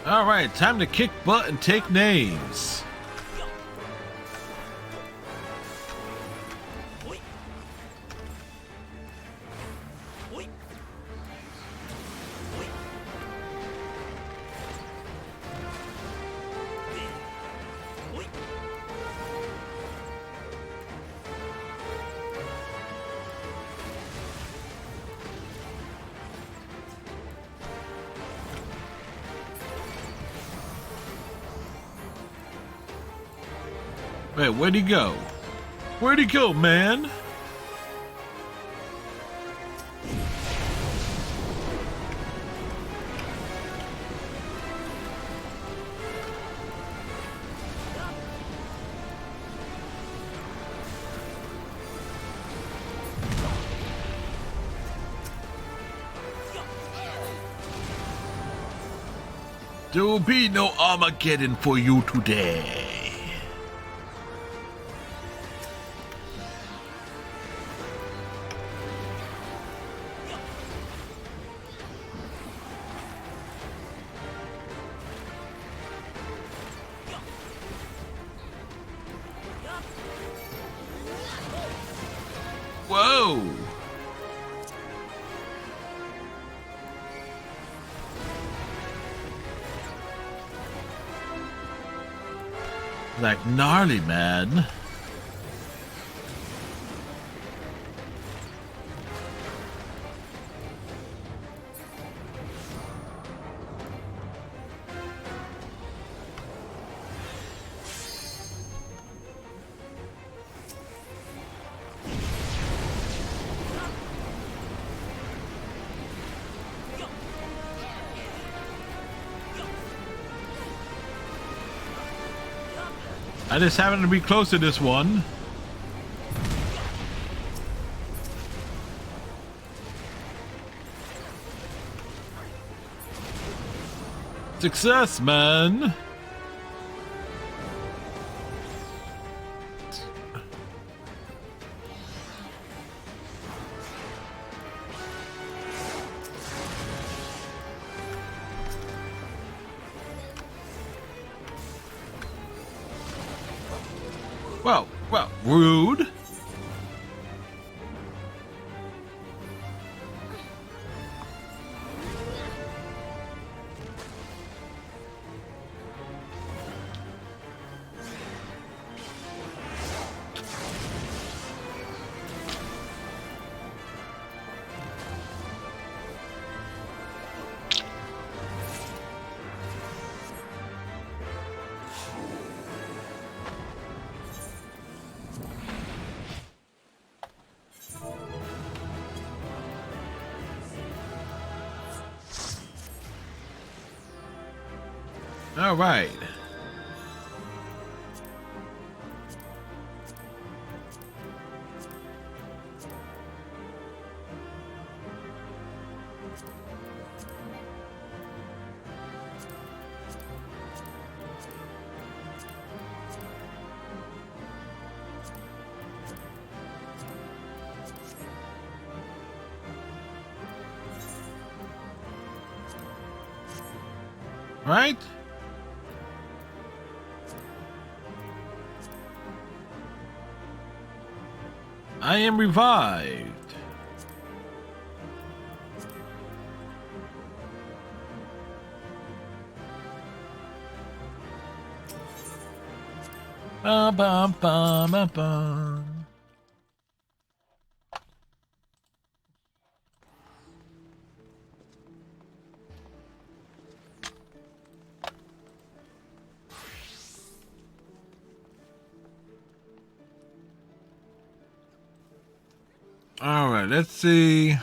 All right, time to kick butt and take names. Wait, where'd he go? Where'd he go, man? There will be no Armageddon for you today. Whoa! Like gnarly, man. I just happen to be close to this one. Success, man. Well, rude. All right. Right? I am revived. Bum, bum, bum, bum, bum. All right, let's see.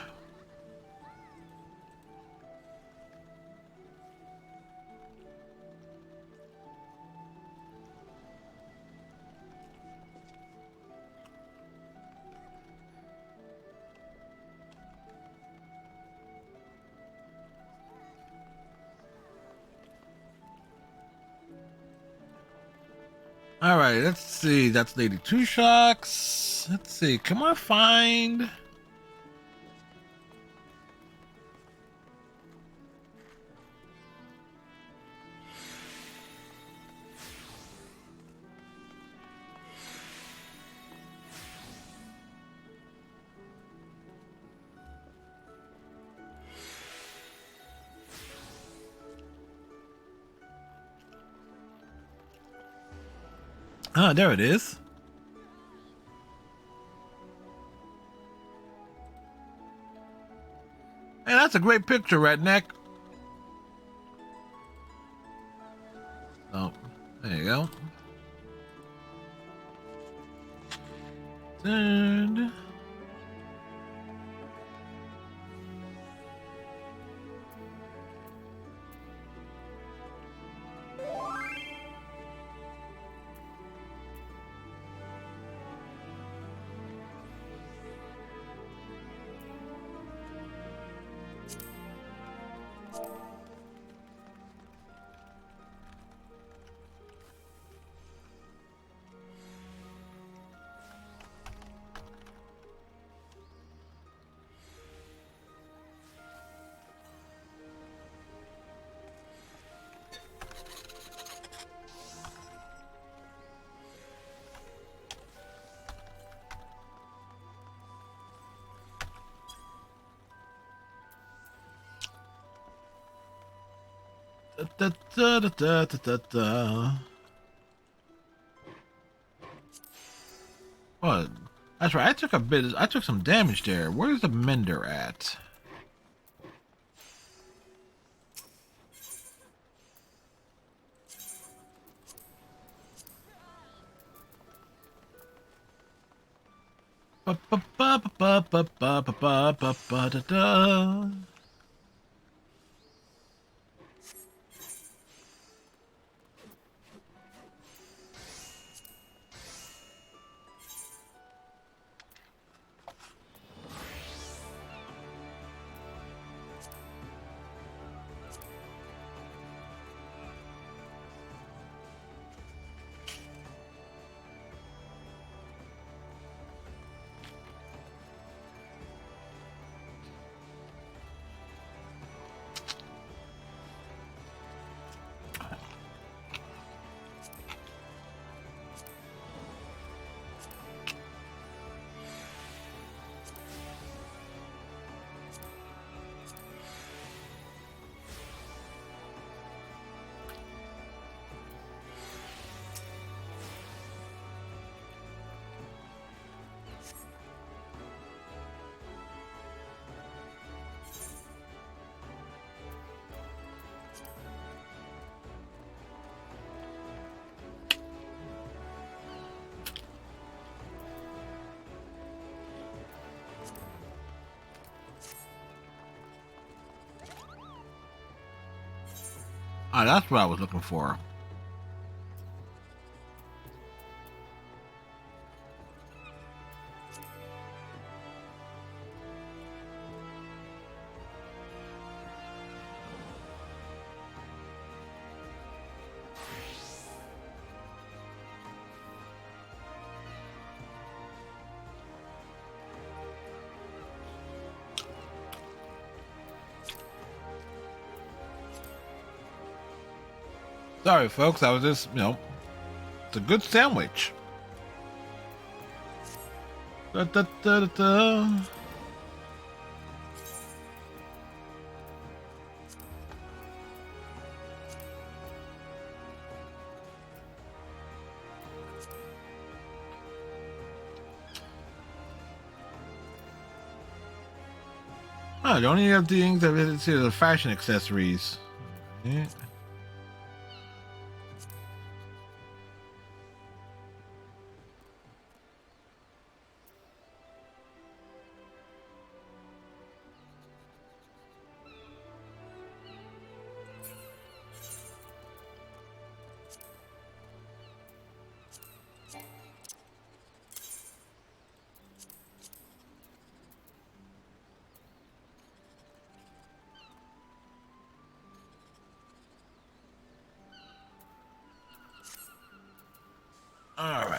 All right, let's see. That's Lady Two Shocks. Let's see. Come on, find. Ah, there it is. Hey, that's a great picture, Redneck. Oh, there you go. Turn. Da, da, da, da, da, da, da. What? That's right. I took some damage there. Where's the mender at? Ba ba ba ba ba ba ba ba ba ba da da. Ah, that's what I was looking for. Sorry, folks. I was just, it's a good sandwich. Da, da, da, da, da. Oh, you only have the things that it's the fashion accessories. Yeah.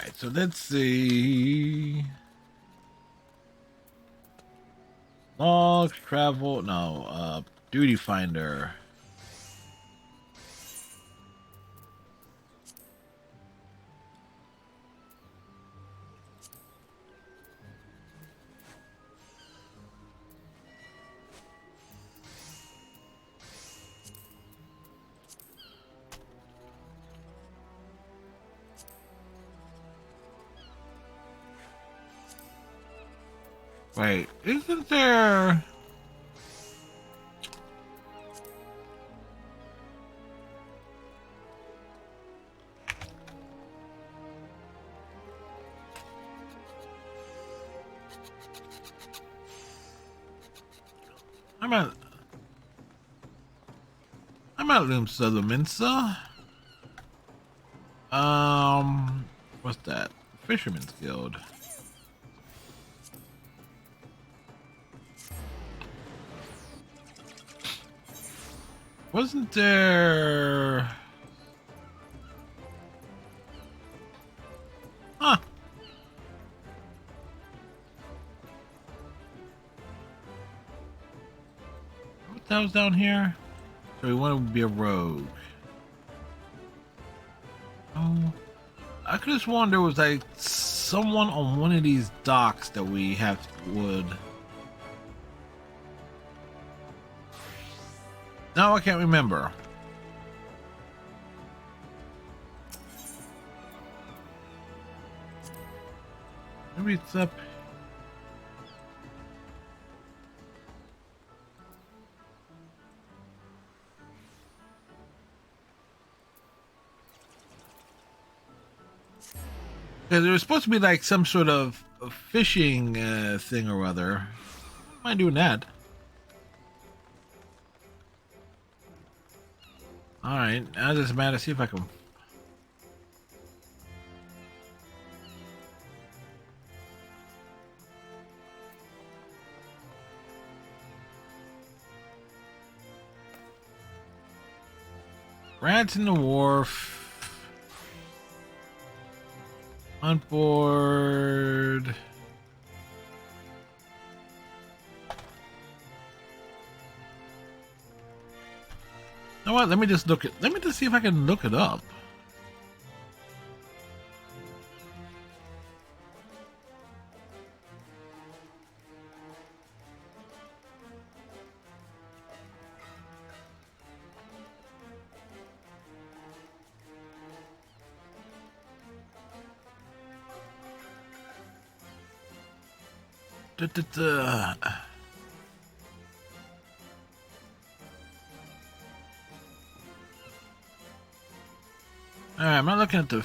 Alright, so let's see. Logs, travel, no, duty finder. Wait, isn't there... I'm at Lumsa Luminsa. What's that? Fisherman's Guild. Wasn't there... Huh. What the hell's down here? So we want to be a rogue. Oh, I could have sworn there was like someone on one of these docks that we have would. No, I can't remember. Maybe it's up. Because there was supposed to be like some sort of fishing thing or other. I mind doing that. Alright, now it's just a matter to see if I can. Rats in the wharf. On board. You know what? Let me just see if I can look it up. Alright, I'm not looking at the...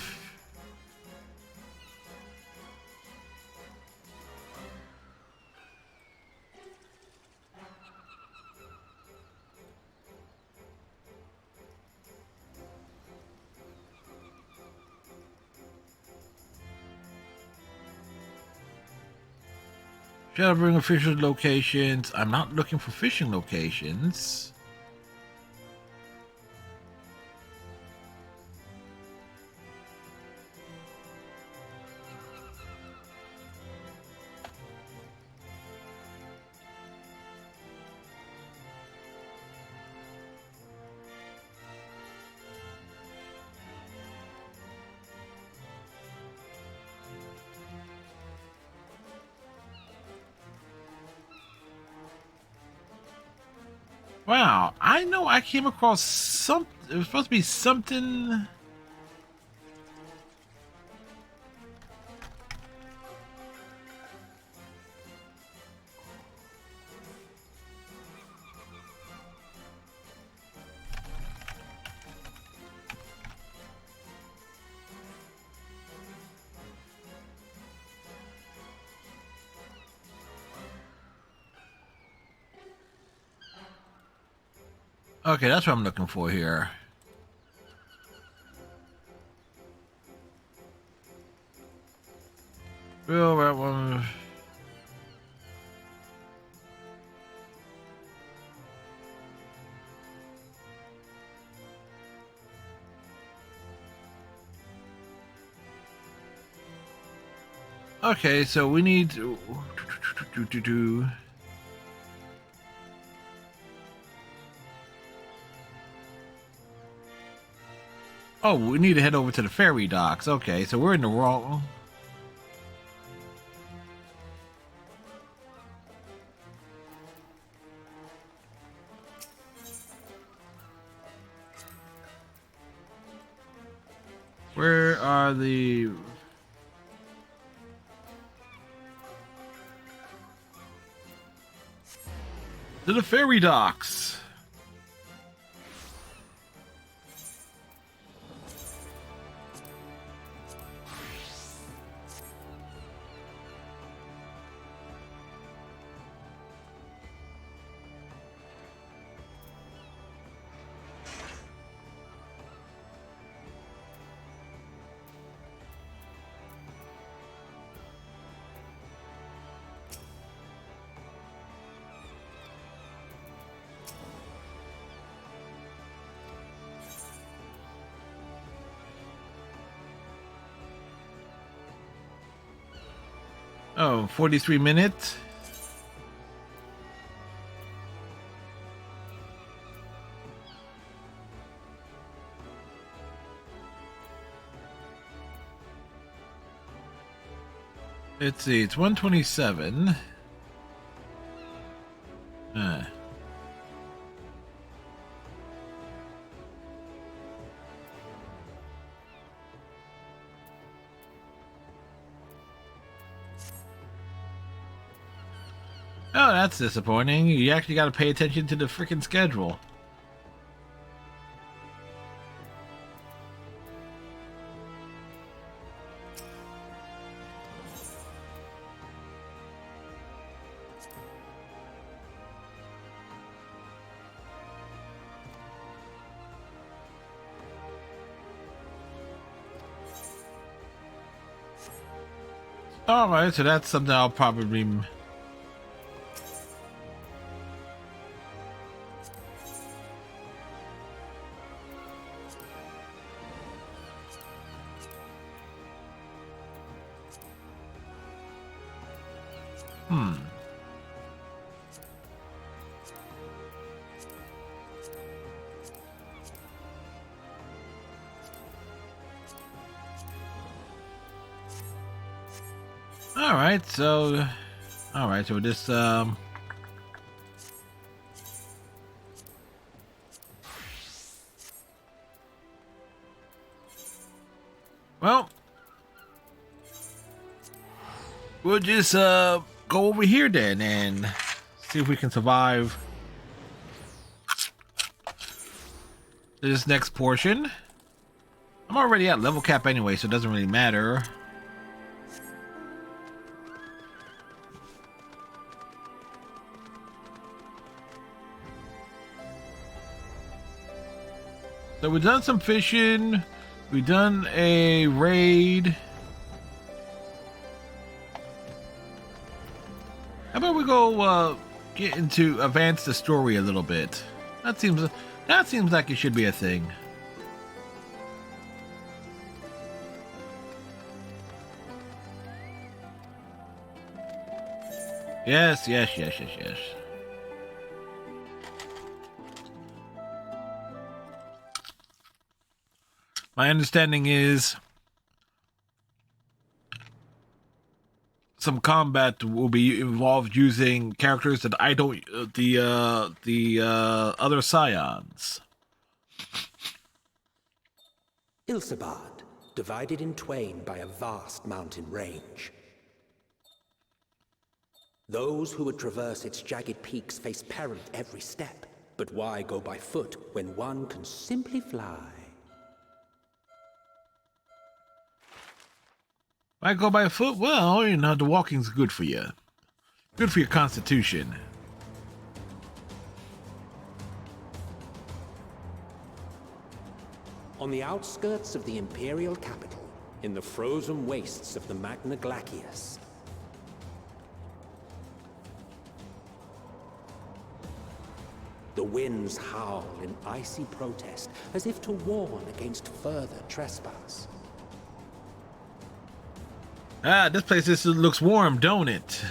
Should I bring official locations? I'm not looking for fishing locations. Wow, I know I came across some. It was supposed to be something. Okay, that's what I'm looking for here. Real right one. Okay, so we need to... Oh, we need to head over to the ferry docks. Okay, so we're in the wrong... Where are the... To the ferry docks. Oh, 43 minutes. Let's see, it's 127. Oh, that's disappointing. You actually got to pay attention to the freaking schedule. Alright, so that's something I'll probably... Alright, so this, well, we'll just, go over here then and see if we can survive this next portion. I'm already at level cap anyway, so it doesn't really matter. So we've done some fishing, we've done a raid. How about we go get into advance the story a little bit? That seems like it should be a thing. Yes. My understanding is some combat will be involved using characters that I don't, the other scions. Ilsabad, divided in twain by a vast mountain range. Those who would traverse its jagged peaks face peril at every step. But why go by foot when one can simply fly? I go by foot? Well, you know, the walking's good for you. Good for your constitution. On the outskirts of the Imperial capital, in the frozen wastes of the Magna Glacius, the winds howl in icy protest, as if to warn against further trespass. Ah, this place just looks warm, don't it?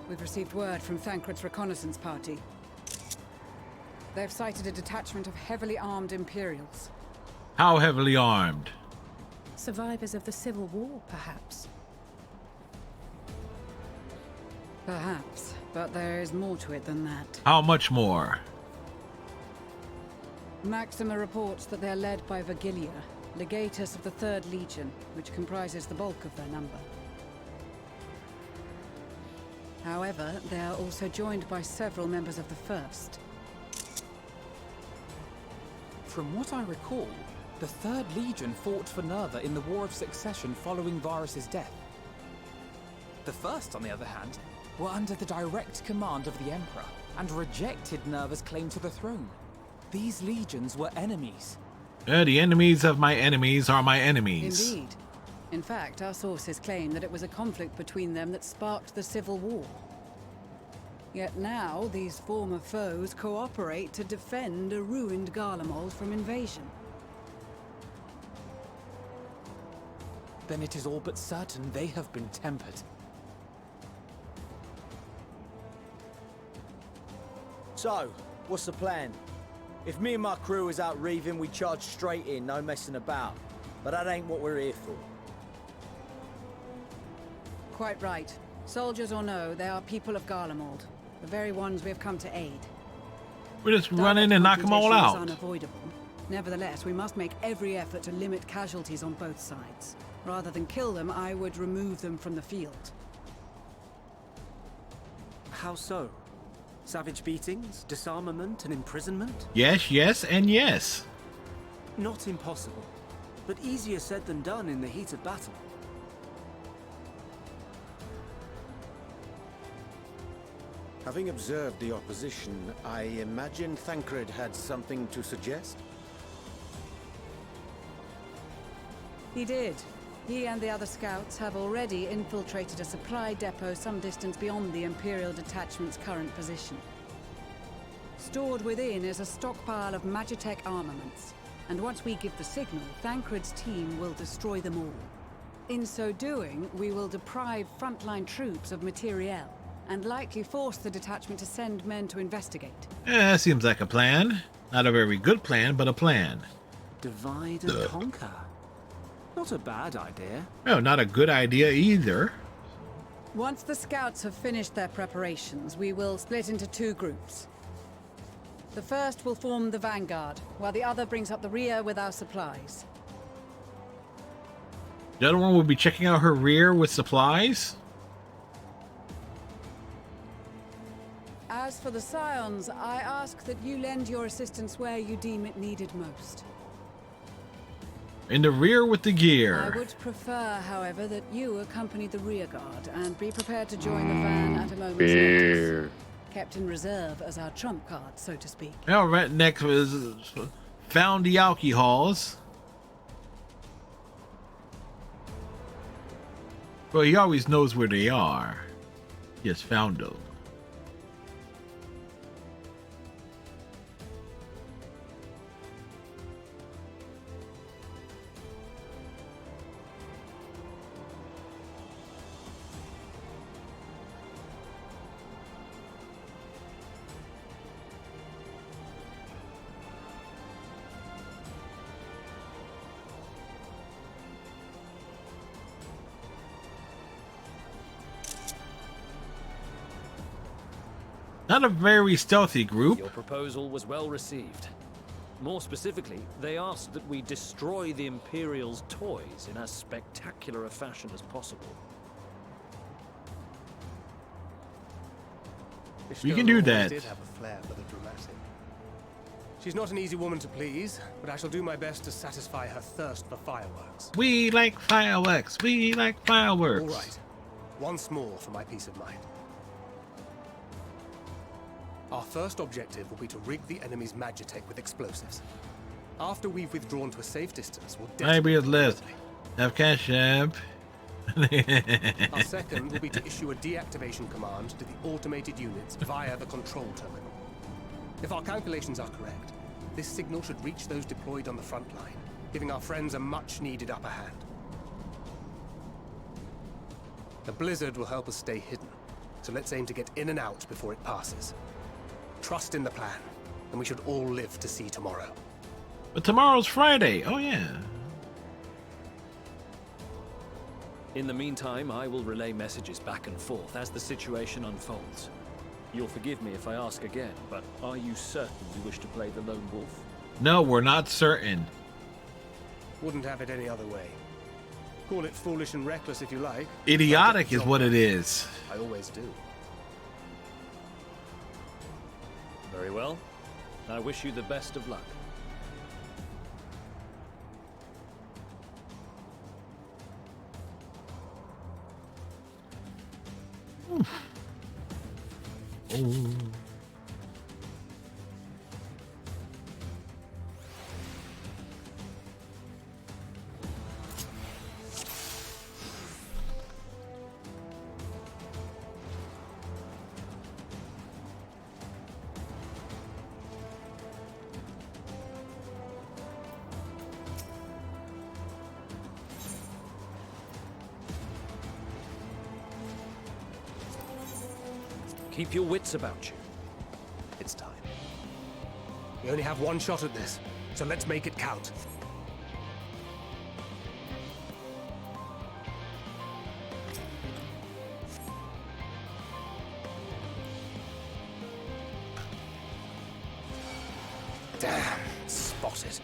We've received word from Thancred's reconnaissance party. They've sighted a detachment of heavily armed Imperials. How heavily armed? Survivors of the Civil War, perhaps. Perhaps, but there is more to it than that. How much more? Maxima reports that they're led by Vergilia, legatus of the 3rd Legion, which comprises the bulk of their number. However, they are also joined by several members of the 1st. From what I recall, the 3rd Legion fought for Nerva in the War of Succession following Varus's death. The 1st, on the other hand, were under the direct command of the Emperor and rejected Nerva's claim to the throne. These legions were enemies. The enemies of my enemies are my enemies. Indeed. In fact, our sources claim that it was a conflict between them that sparked the Civil War. Yet now, these former foes cooperate to defend a ruined Garlemald from invasion. Then it is all but certain they have been tempered. So, what's the plan? If me and my crew is out reaving, we charge straight in, no messing about. But that ain't what we're here for. Quite right. Soldiers or no, they are people of Garlemald. The very ones we have come to aid. We just run in and knock them all out. Is unavoidable. Nevertheless, we must make every effort to limit casualties on both sides. Rather than kill them, I would remove them from the field. How so? Savage beatings, disarmament, and imprisonment? Yes, yes, and yes. Not impossible, but easier said than done in the heat of battle. Having observed the opposition, I imagine Thancred had something to suggest? He did. He and the other scouts have already infiltrated a supply depot some distance beyond the Imperial detachment's current position. Stored within is a stockpile of Magitech armaments, and once we give the signal, Thancred's team will destroy them all. In so doing, we will deprive frontline troops of materiel, and likely force the detachment to send men to investigate. Yeah, seems like a plan. Not a very good plan, but a plan. Divide and conquer. Not a bad idea. No, not a good idea either. Once the scouts have finished their preparations, we will split into 2 groups. The first will form the vanguard, while the other brings up the rear with our supplies. The other one will be checking out her rear with supplies? As for the Scions, I ask that you lend your assistance where you deem it needed most. In the rear with the gear. I would prefer, however, that you accompany the rear guard and be prepared to join the van at a moment's notice. Kept in reserve as our trump card, so to speak. Now, right next was found the alcohols. Well, he always knows where they are. He has found them. Not a very stealthy group. Your proposal was well received. More specifically, they asked that we destroy the Imperial's toys in as spectacular a fashion as possible. We can do that. Did have a flair for the dramatic. She's not an easy woman to please, but I shall do my best to satisfy her thirst for fireworks. We like fireworks. We like fireworks. All right. Once more for my peace of mind. Our first objective will be to rig the enemy's Magitech with explosives. After we've withdrawn to a safe distance, we'll Maybe it's list. Have cash app. Our second will be to issue a deactivation command to the automated units via the control terminal. If our calculations are correct, this signal should reach those deployed on the front line, giving our friends a much-needed upper hand. The blizzard will help us stay hidden, so let's aim to get in and out before it passes. Trust in the plan, and we should all live to see tomorrow. But tomorrow's Friday. Oh, yeah. In the meantime, I will relay messages back and forth as the situation unfolds. You'll forgive me if I ask again, but are you certain you wish to play the lone wolf? No, we're not certain. Wouldn't have it any other way. Call it foolish and reckless if you like. Idiotic is what it is. I always do. Very well. I wish you the best of luck. Oh. Keep your wits about you. It's time. We only have one shot at this, so let's make it count. Damn, spotted.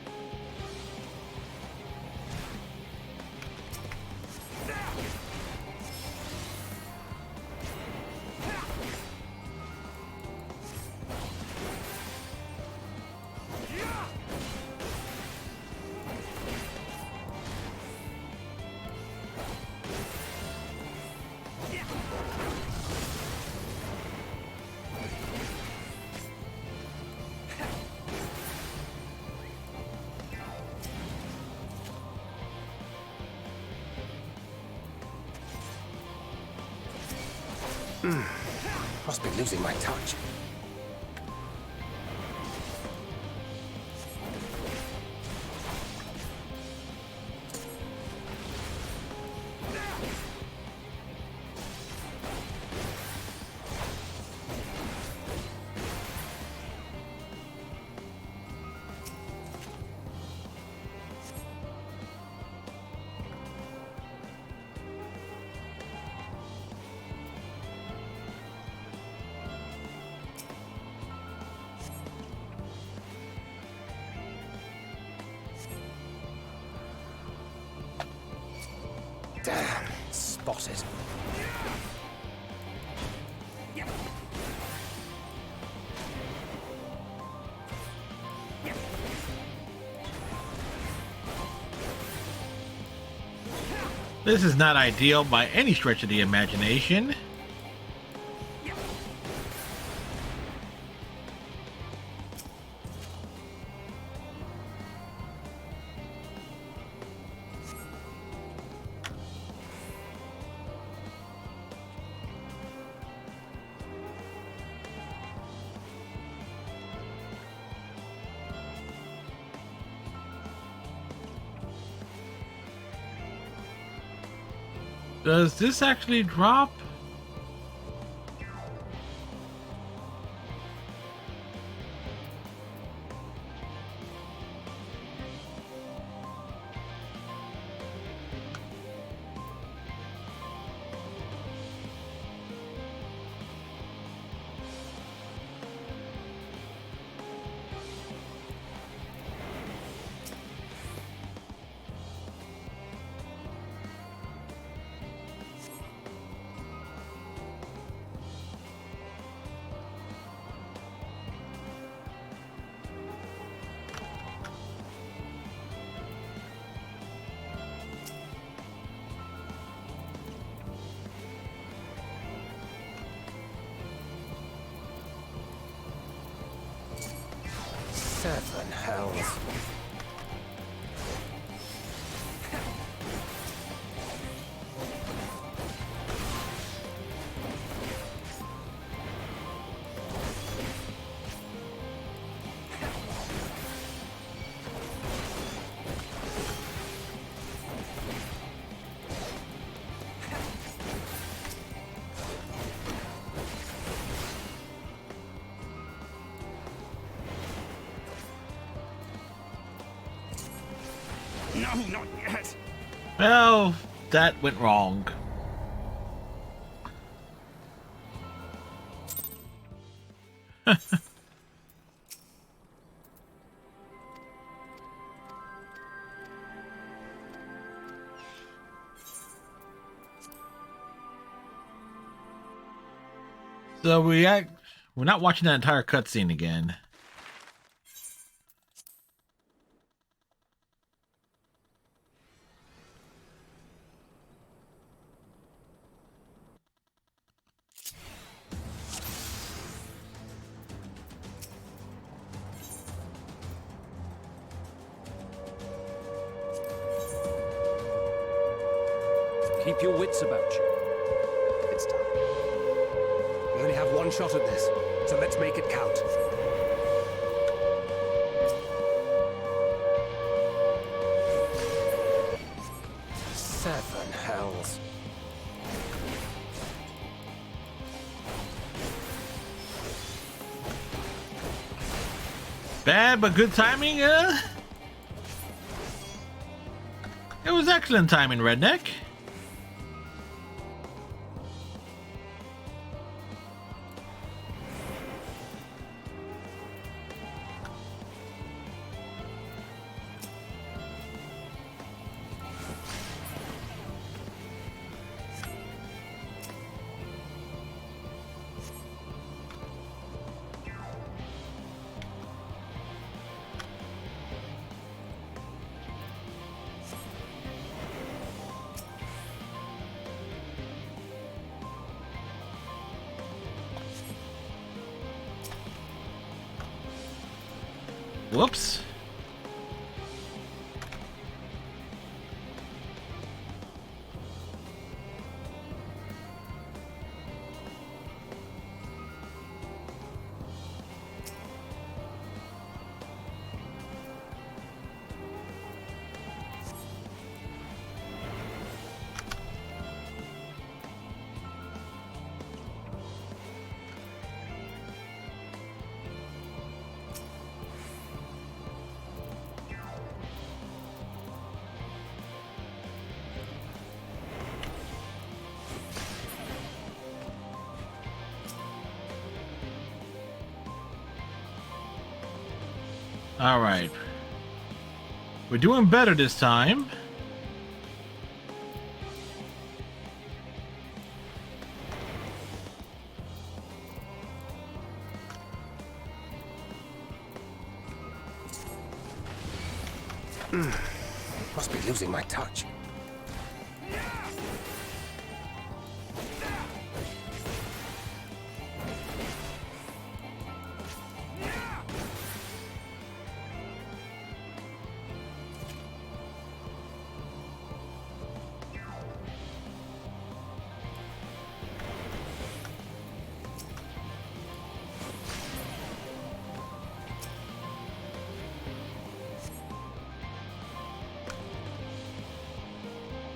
Must be losing my touch. Damn, spotted. This is not ideal by any stretch of the imagination. Does this actually drop? Seven hells. Mummy, not yet. Well, that went wrong. So we're not watching that entire cutscene again. Keep your wits about you. It's done. We only have one shot at this, so let's make it count. Seven hells. Bad but good timing. It was excellent timing, Redneck. Whoops. All right. We're doing better this time. Must be losing my touch.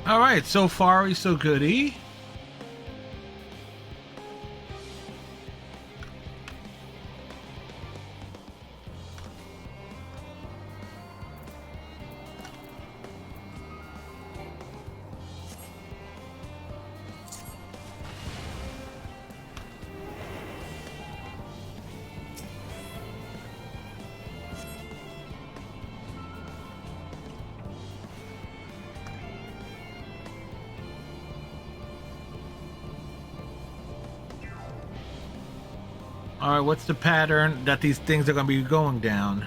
All right, so far so goody. All right, what's the pattern that these things are going to be going down?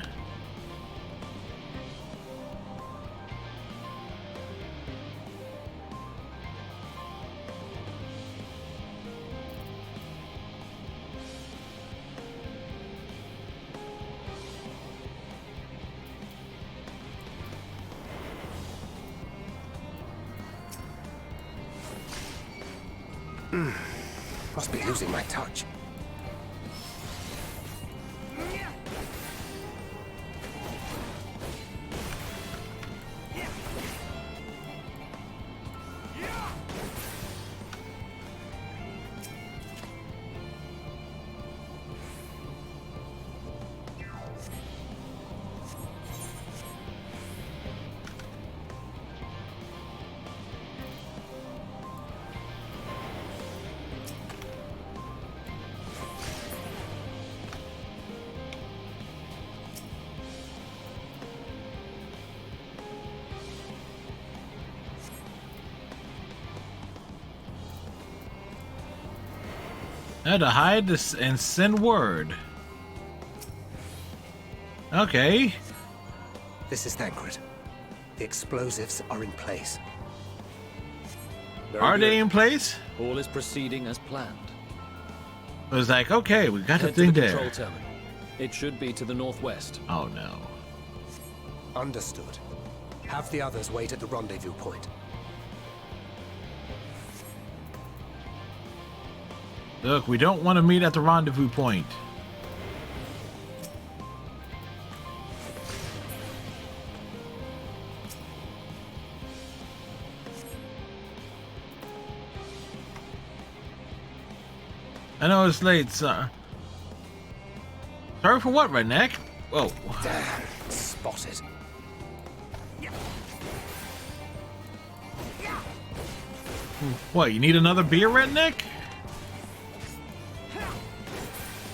Must be losing my touch. Now to hide this and send word. Okay. This is Thancred. The explosives are in place. Are they in place? All is proceeding as planned. It was like, okay, we got the Head to thing the there. control terminal. It should be to the northwest. Oh no. Understood. Have the others wait at the rendezvous point. Look, we don't want to meet at the rendezvous point. I know it's late, sir. Sorry for what, redneck? Whoa. Damn, spotted. What, you need another beer, redneck?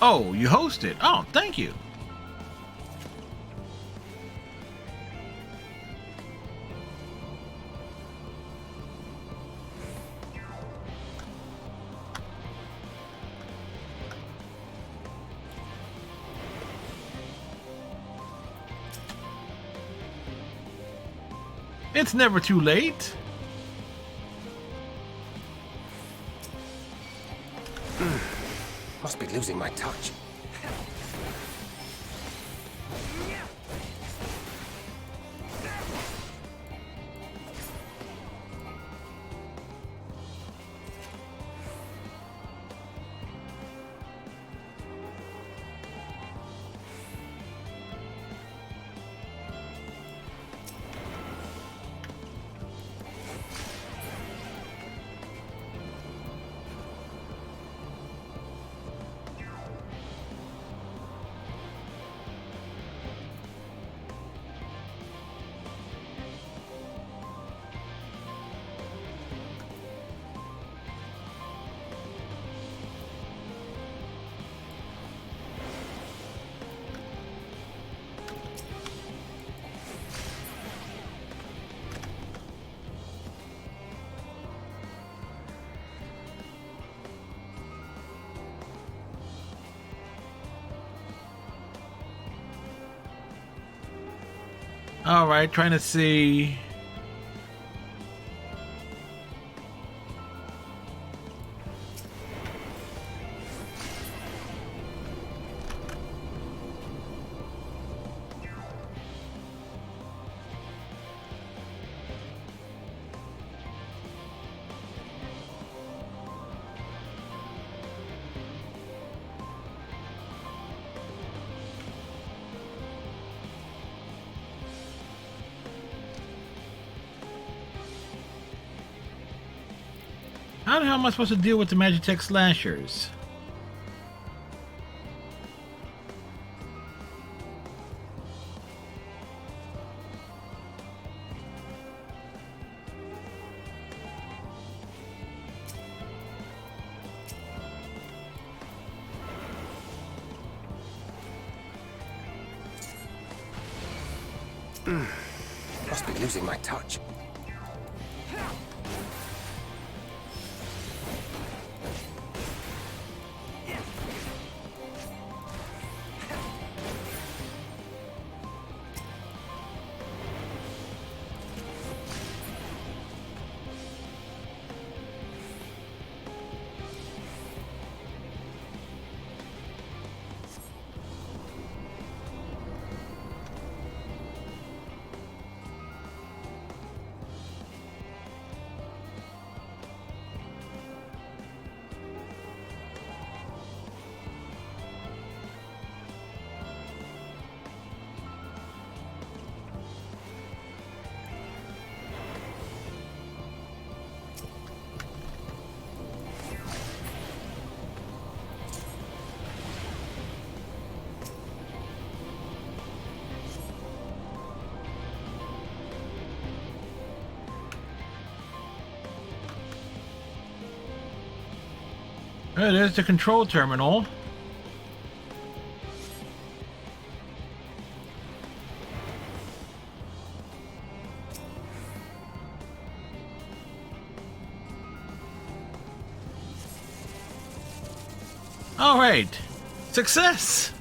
Oh, you hosted. Oh, thank you. It's never too late. Must be losing my touch. All right, trying to see. How the hell am I supposed to deal with the Magitech slashers? Must be losing my touch. Oh, there's the control terminal. All right, success.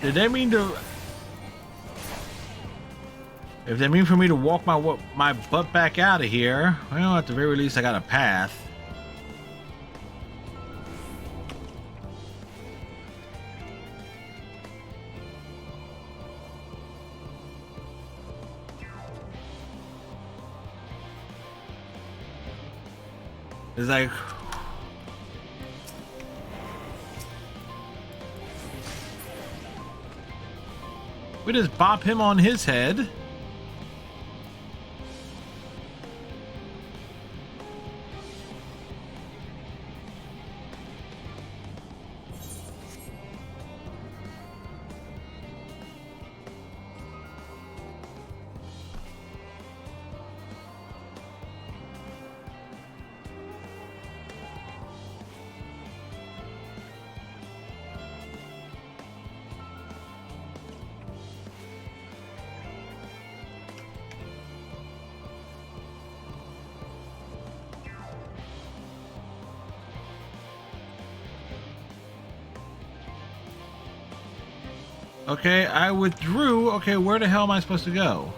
Did they mean to? If they mean for me to walk my butt back out of here, well, at the very least, I got a path. It's like. We just bop him on his head. Okay, I withdrew. Okay, where the hell am I supposed to go?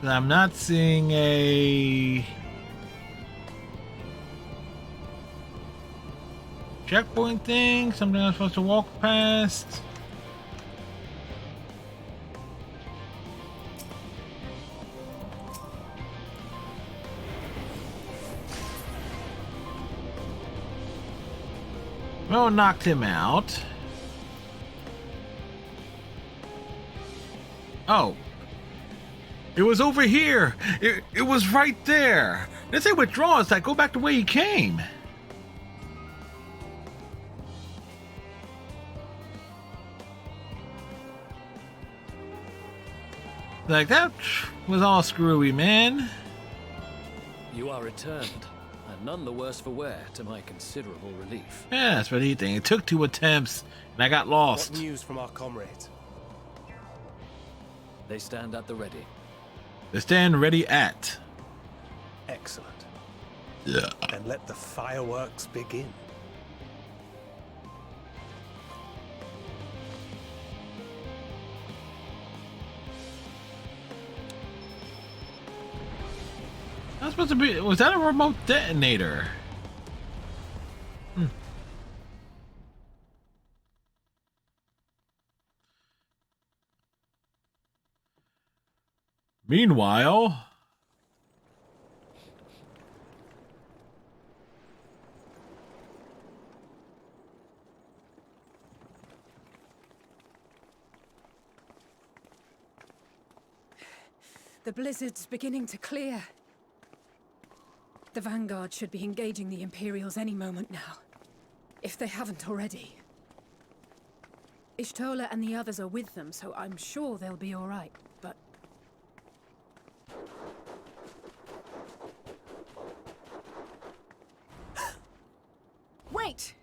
I'm not seeing a checkpoint thing, something I'm supposed to walk past. Well, knocked him out. Oh. It was over here. It was right there. Didn't say withdraw. It's like go back the way you came. Like that was all screwy, man. You are returned, and none the worse for wear, to my considerable relief. Yeah, that's what he thinks. It took 2 attempts, and I got lost. What news from our comrades? They stand at the ready. They stand ready at. Excellent. Yeah. Then let the fireworks begin. That's supposed to be. Was that a remote detonator? Meanwhile, the blizzard's beginning to clear. The Vanguard should be engaging the Imperials any moment now, if they haven't already. Ishtola and the others are with them, so I'm sure they'll be all right, but... Wait!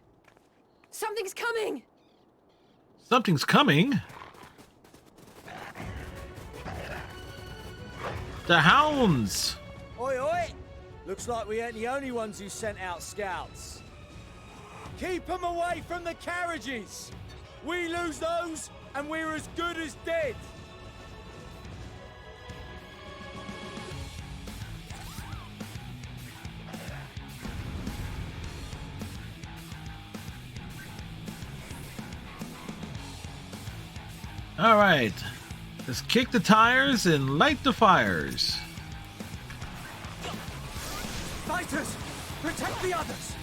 Something's coming! Something's coming? The hounds! Oi, oi! Looks like we ain't the only ones who sent out scouts. Keep them away from the carriages! We lose those, and we're as good as dead! All right, let's kick the tires and light the fires. Fighters, protect the others!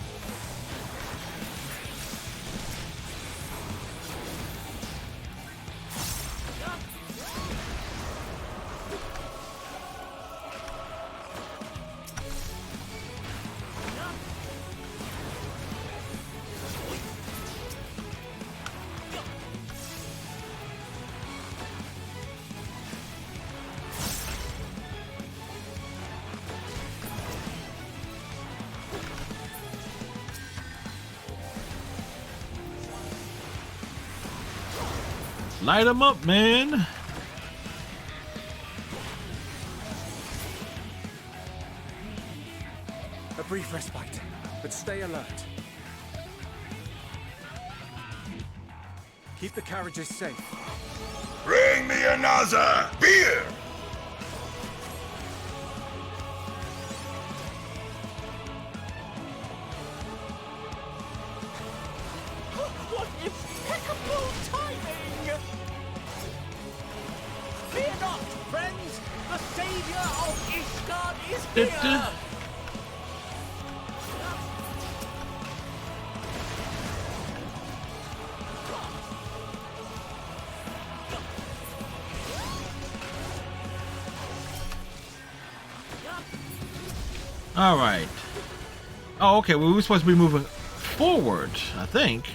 Light them up, man. A brief respite, but stay alert. Keep the carriages safe. Bring me another beer! What impeccable timing! Fear not, friends! The savior of Ishgard is here! All right. Oh, okay. Well, we were supposed to be moving forward, I think.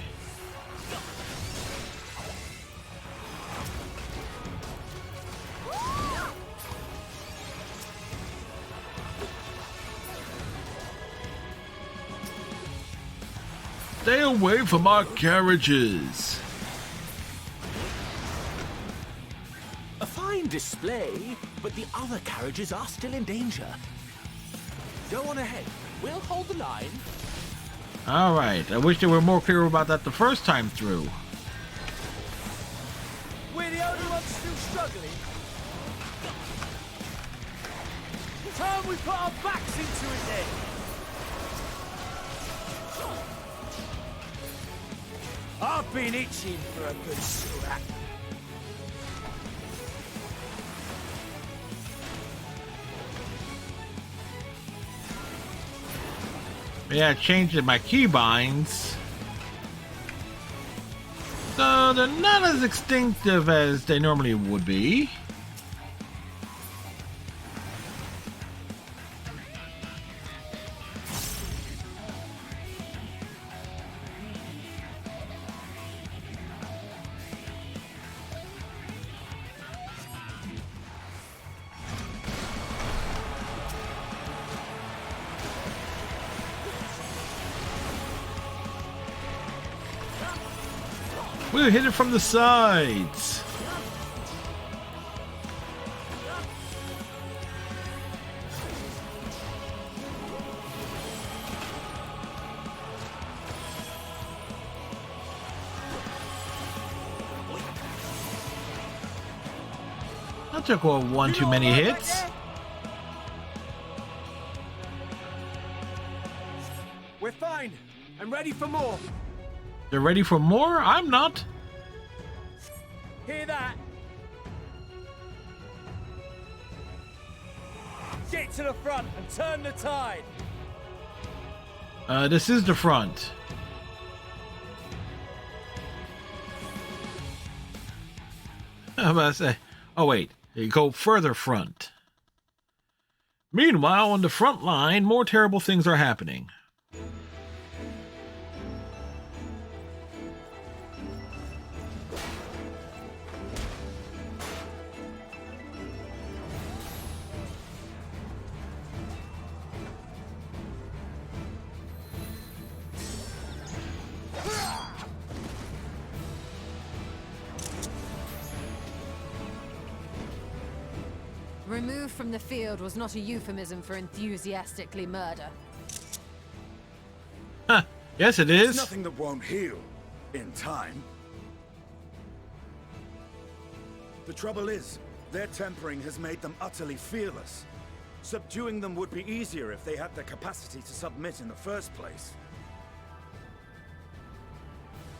Stay away from our carriages. A fine display, but the other carriages are still in danger. Go on ahead. We'll hold the line. All right. I wish they were more clear about that the first time through. We're the only ones still struggling. Time we put our backs into it then. I've been itching for a good scrap. Yeah, I changed my keybinds. So they're not as instinctive as they normally would be. We'll hit it from the sides. That took one too many hits. We're fine. I'm ready for more. They're ready for more? I'm not. Hear that? Get to the front and turn the tide. This is the front. I'm about to say, oh wait, you go further front. Meanwhile, on the front line, more terrible things are happening. Removed from the field was not a euphemism for enthusiastically murder. Yes, it It's is. nothing that won't heal in time. The trouble is, their tempering has made them utterly fearless. Subduing them would be easier if they had the capacity to submit in the first place.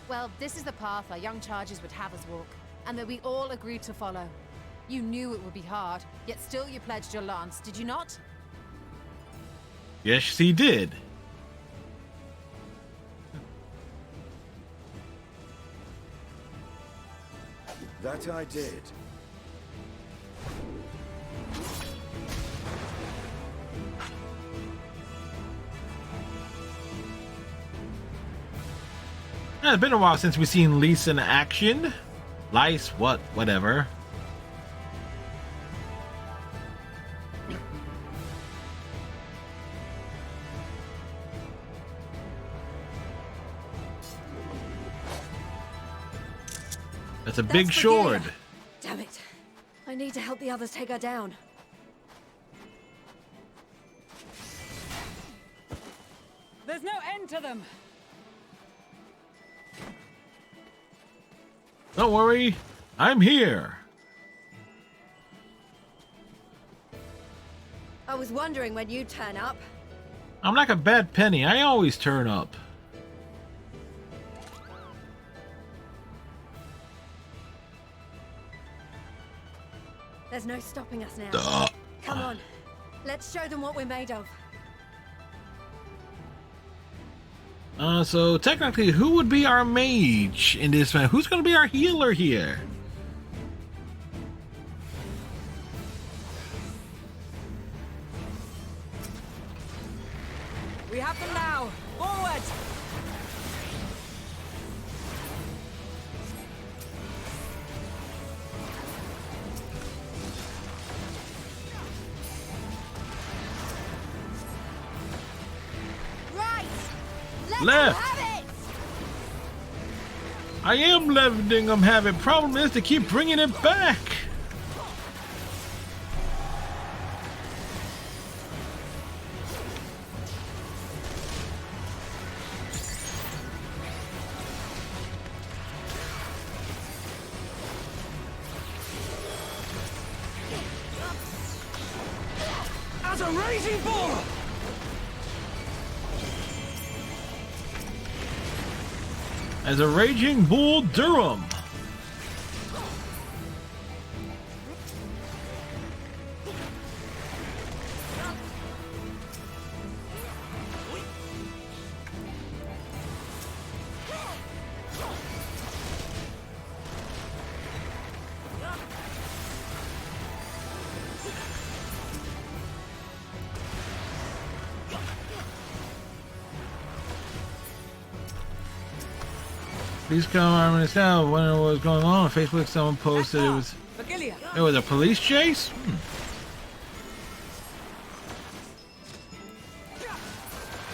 Well, this is the path our young charges would have us walk, and that we all agreed to follow. You knew it would be hard, yet still you pledged your lance, did you not? Yes, he did. That I did. It's been a while since we've seen Lise in action. Lice, whatever. That's a big sword. Damn it. I need to help the others take her down. There's no end to them. Don't worry, I'm here. I was wondering when you'd turn up. I'm like a bad penny. I always turn up. There's no stopping us now. Duh. Come on. Let's show them what we're made of. So technically, who would be our mage in this one? Who's going to be our healer here? We have them now. Forward! Right! Left. I am letting them have it. Problem is to keep bringing it back. As a raging bull! As a raging bull Durham. Please come arm and scout. Wondering what was going on Facebook. Someone posted it was a police chase.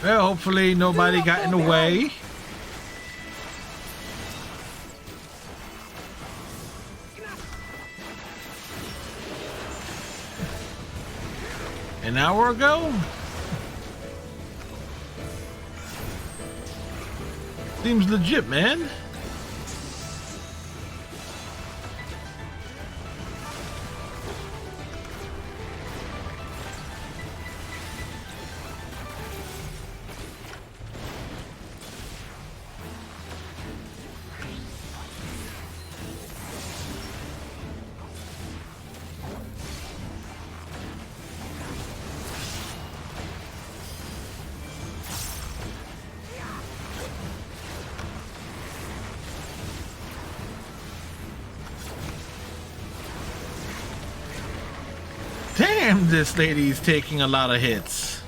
Well, hopefully nobody got in the way. An hour ago? Seems legit, man. Damn, this lady's taking a lot of hits.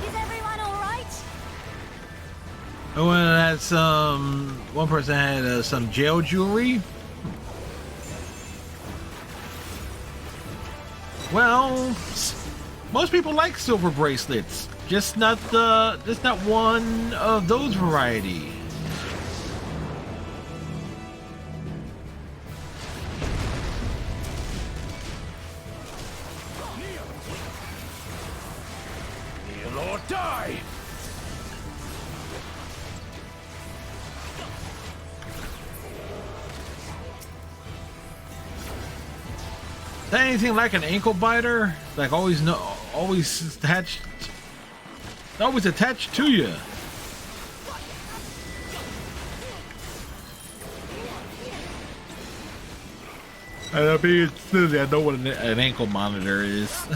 Is everyone alright? Oh, and it had some. One person had some jail jewelry. Well, most people like silver bracelets, just not one of those variety. Kneel or die! Is that anything like an ankle biter? Like always attached to you. I mean, I know what an ankle monitor is.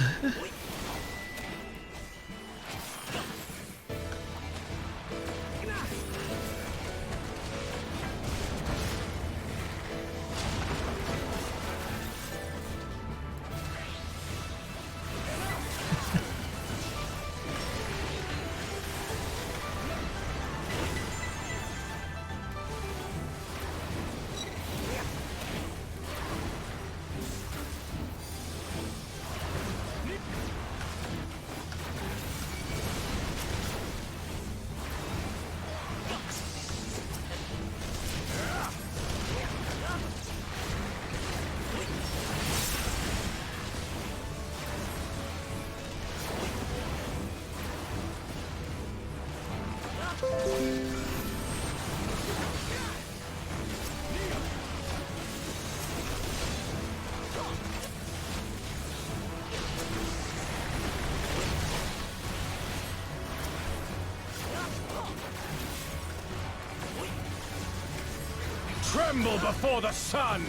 Tremble before the sun!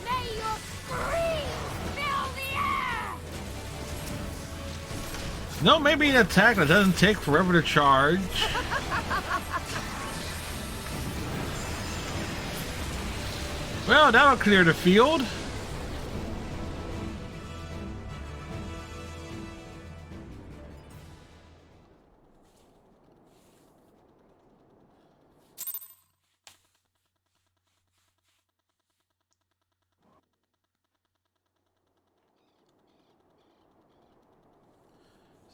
May your screams fill the air! No, maybe an attack that doesn't take forever to charge. Well, that'll clear the field.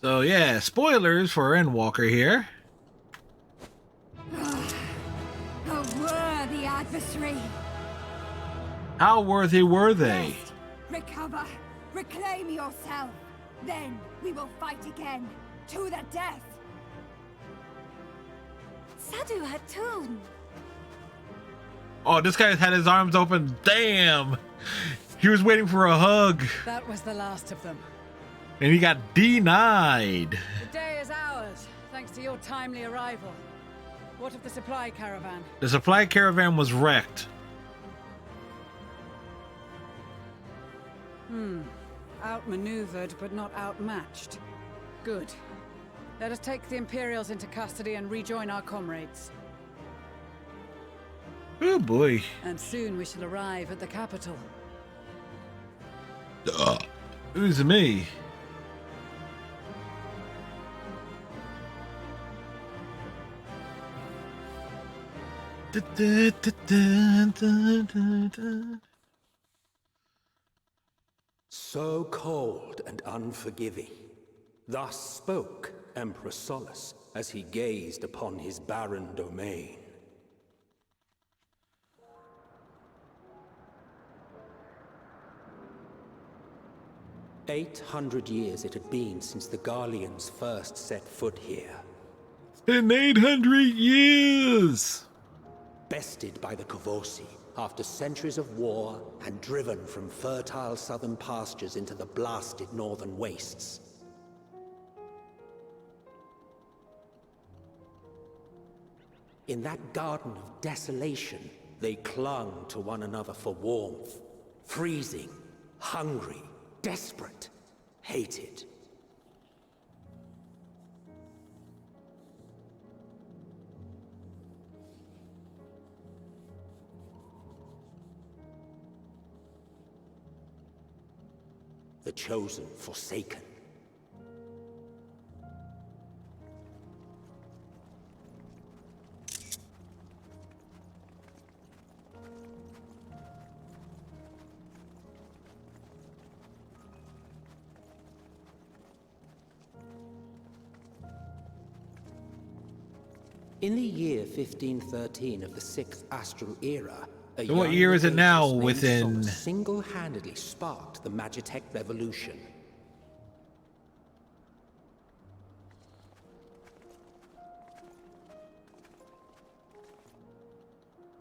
So yeah, spoilers for Endwalker here. A worthy adversary. How worthy were they? Recover. Reclaim yourself. Then we will fight again. To the death. Sadu Hatun. Oh, this guy had his arms open. Damn. He was waiting for a hug. That was the last of them. And he got denied. The day is ours, thanks to your timely arrival. What of the supply caravan? The supply caravan was wrecked. Outmaneuvered, but not outmatched. Good. Let us take the Imperials into custody and rejoin our comrades. Oh boy. And soon we shall arrive at the capital. Who's me? So cold and unforgiving. Thus spoke Emperor Solus as he gazed upon his barren domain. "800 years it had been since the Garleans first set foot here. It's been 800 years! Bested by the Kovosi after centuries of war and driven from fertile southern pastures into the blasted northern wastes. In that garden of desolation, they clung to one another for warmth, freezing, hungry, desperate, hated. the chosen forsaken. In the year 1513 of the 6th Astral Era, So what year is it now within? Single-handedly sparked the Magitech Revolution.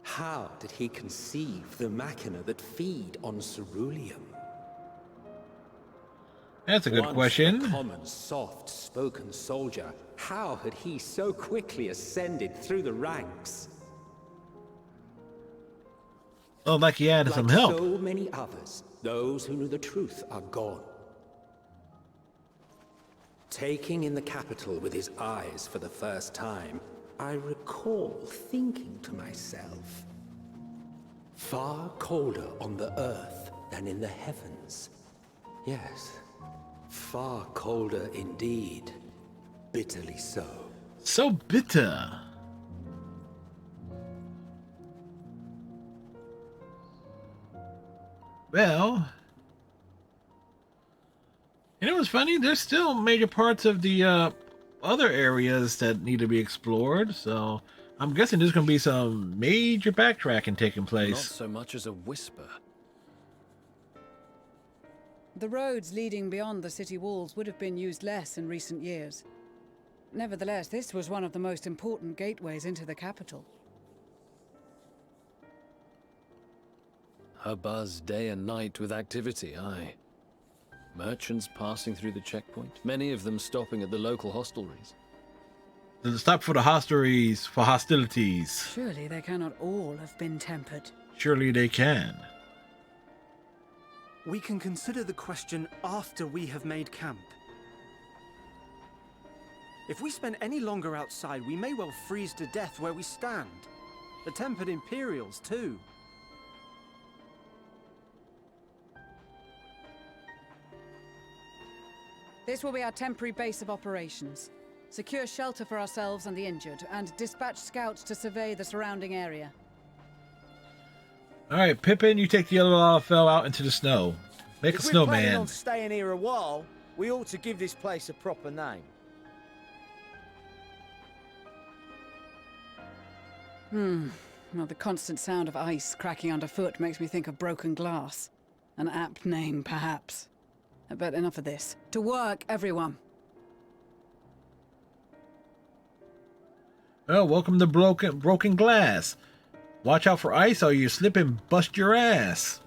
How did he conceive the machina that feed on ceruleum? That's a good Once question. a common, soft-spoken soldier, how had he so quickly ascended through the ranks? Oh, like he had some help. Like so many others, those who knew the truth are gone. Taking in the capital with his eyes for the first time, I recall thinking to myself, far colder on the earth than in the heavens. Yes, far colder indeed. Bitterly so. So bitter. Well, you know what's funny? There's still major parts of the other areas that need to be explored, so I'm guessing there's going to be some major backtracking taking place. Not so much as a whisper. The roads leading beyond the city walls would have been used less in recent years. Nevertheless, this was one of the most important gateways into the capital. A buzz day and night with activity, aye. Merchants passing through the checkpoint, many of them stopping at the local hostelries. Stop for the hostelries for hostilities. Surely they cannot all have been tempered. Surely they can. We can consider the question after we have made camp. If we spend any longer outside, we may well freeze to death where we stand. The tempered Imperials, too. This will be our temporary base of operations. Secure shelter for ourselves and the injured, and dispatch scouts to survey the surrounding area. Alright, Pippin, you take the yellow Lalafell out into the snow. Make a If we're planning snowman. on staying here a while, we ought to give this place a proper name. Well, the constant sound of ice cracking underfoot makes me think of broken glass. An apt name, perhaps. But enough of this. To work, everyone. Oh, welcome to broken glass. Watch out for ice or you slip and bust your ass.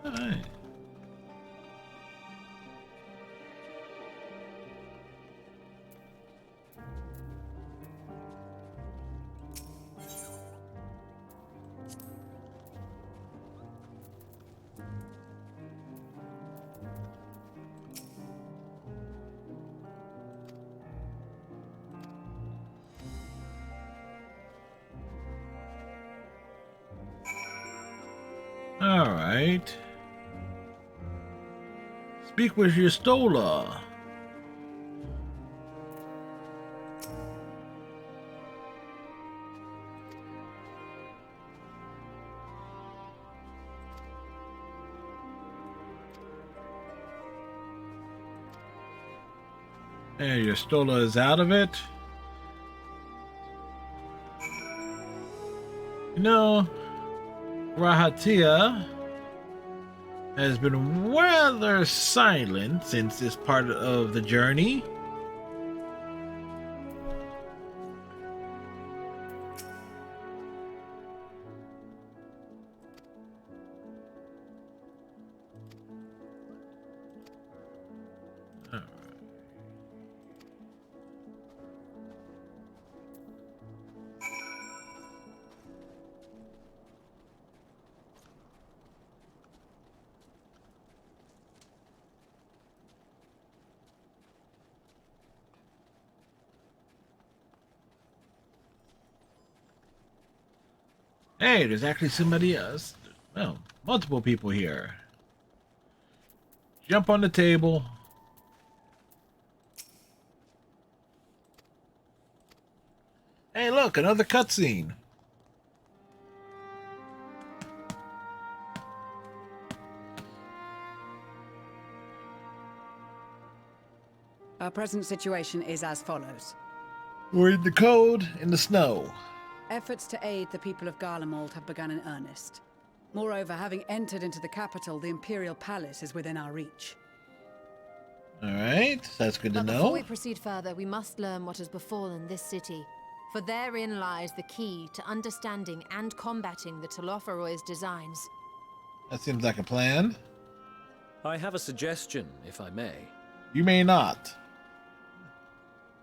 Alright. Alright. Speak with your Stola. There, your Stola is out of it. You know, Rahatia has been rather silent since this part of the journey. Hey, there's actually somebody else. Well, multiple people here. Jump on the table. Hey, look, another cutscene. Our present situation is as follows. We're in the cold, in the snow. Efforts to aid the people of Garlemald have begun in earnest. Moreover, having entered into the capital, the Imperial Palace is within our reach. Alright, that's good to But know. before we proceed further, we must learn what has befallen this city. For therein lies the key to understanding and combating the Telophoroid's designs. That seems like a plan. I have a suggestion, if I may. You may not.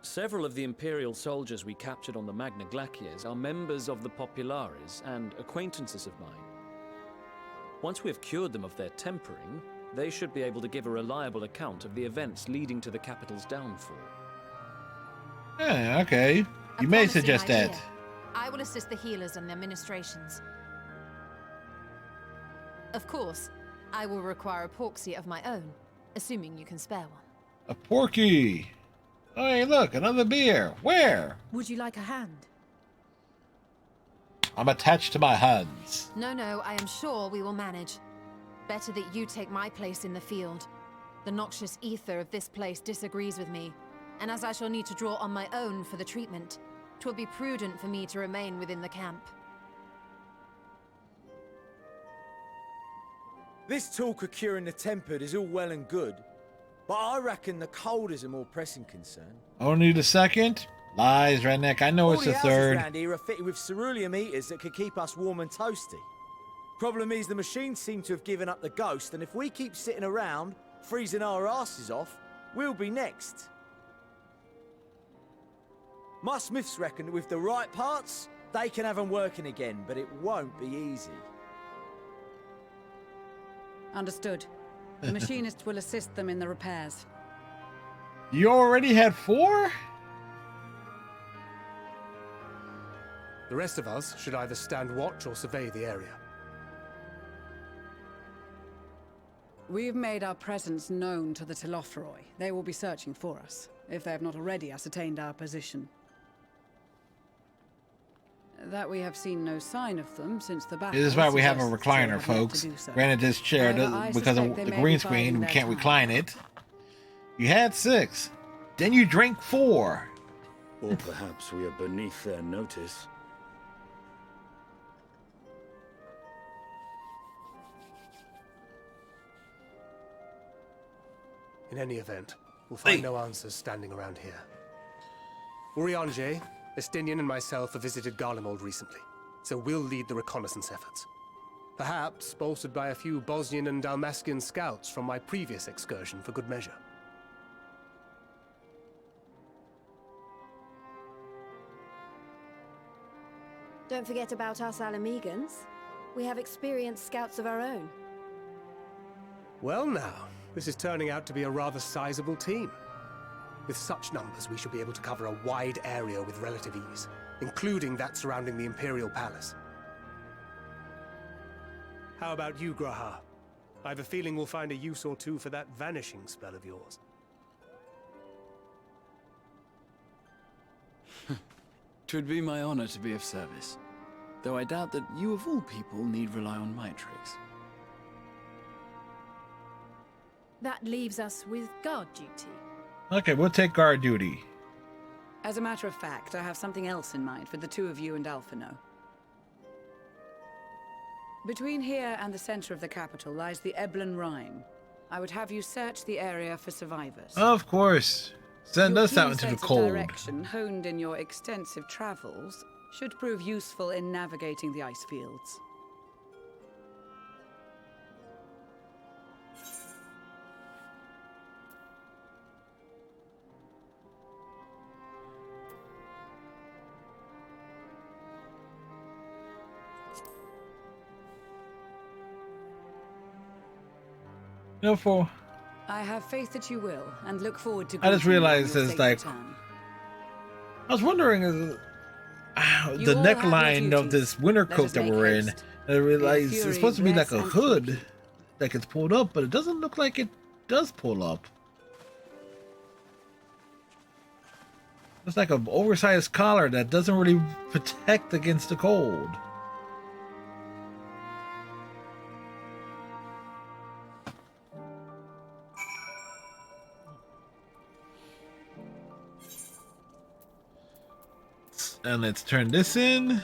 Several of the Imperial soldiers we captured on the Magna Glaciers are members of the Populares and acquaintances of mine. Once we have cured them of their tempering, they should be able to give a reliable account of the events leading to the capital's downfall. Yeah, okay. You may suggest that. I will assist the healers and their ministrations. Of course, I will require a porksy of my own, assuming you can spare one. A porky. Oh, hey, look, another beer. Where? Would you like a hand? I'm attached to my hands. No, I am sure we will manage. Better that you take my place in the field. The noxious ether of this place disagrees with me, and as I shall need to draw on my own for the treatment, 'twill be prudent for me to remain within the camp. This talk of curing the tempered is all well and good, but I reckon the cold is a more pressing concern. Only the second? Lies, redneck. I know it's the third. All the houses around here are fitted with ceruleum heaters that could keep us warm and toasty. Problem is, the machines seem to have given up the ghost, and if we keep sitting around, freezing our asses off, we'll be next. My smiths reckon that with the right parts, they can have them working again, but it won't be easy. Understood. The machinists will assist them in the repairs. You already had 4? The rest of us should either stand watch or survey the area. We've made our presence known to the Telophoroi. They will be searching for us, if they have not already ascertained our position. That we have seen no sign of them since the battle. This is why we have a suggests they recliner, have yet folks. to do so. Granted, this chair, However, because of they the may green be screen, biding we their can't time. recline it. You had 6. Then you drank 4. Or perhaps we are beneath their notice. In any event, we'll find no answers standing around here. Urianger, Estinian and myself have visited Garlemald recently, so we'll lead the reconnaissance efforts. Perhaps bolstered by a few Bosnian and Dalmatian scouts from my previous excursion for good measure. Don't forget about us Alamegans. We have experienced scouts of our own. Well now, this is turning out to be a rather sizable team. With such numbers, we should be able to cover a wide area with relative ease, including that surrounding the Imperial Palace. How about you, Graha? I have a feeling we'll find a use or two for that vanishing spell of yours. 'Twould be my honor to be of service, though I doubt that you of all people need rely on my tricks. That leaves us with guard duty. Okay, we'll take guard duty. As a matter of fact, I have something else in mind for the two of you and Alphino. Between here and the center of the capital lies the Eblan Rhine. I would have you search the area for survivors. Of course. Send Your us out keen into the sense of cold. direction honed in your extensive travels should prove useful in navigating the ice fields. No, for. I have faith that you will, and look forward to. I just greeting you on realized your it's safe like. return. I was wondering, the neckline of this winter coat that we're in. I realize it's supposed to be like a hood that gets pulled up, but it doesn't look like it does pull up. It's like an oversized collar that doesn't really protect against the cold. And let's turn this in.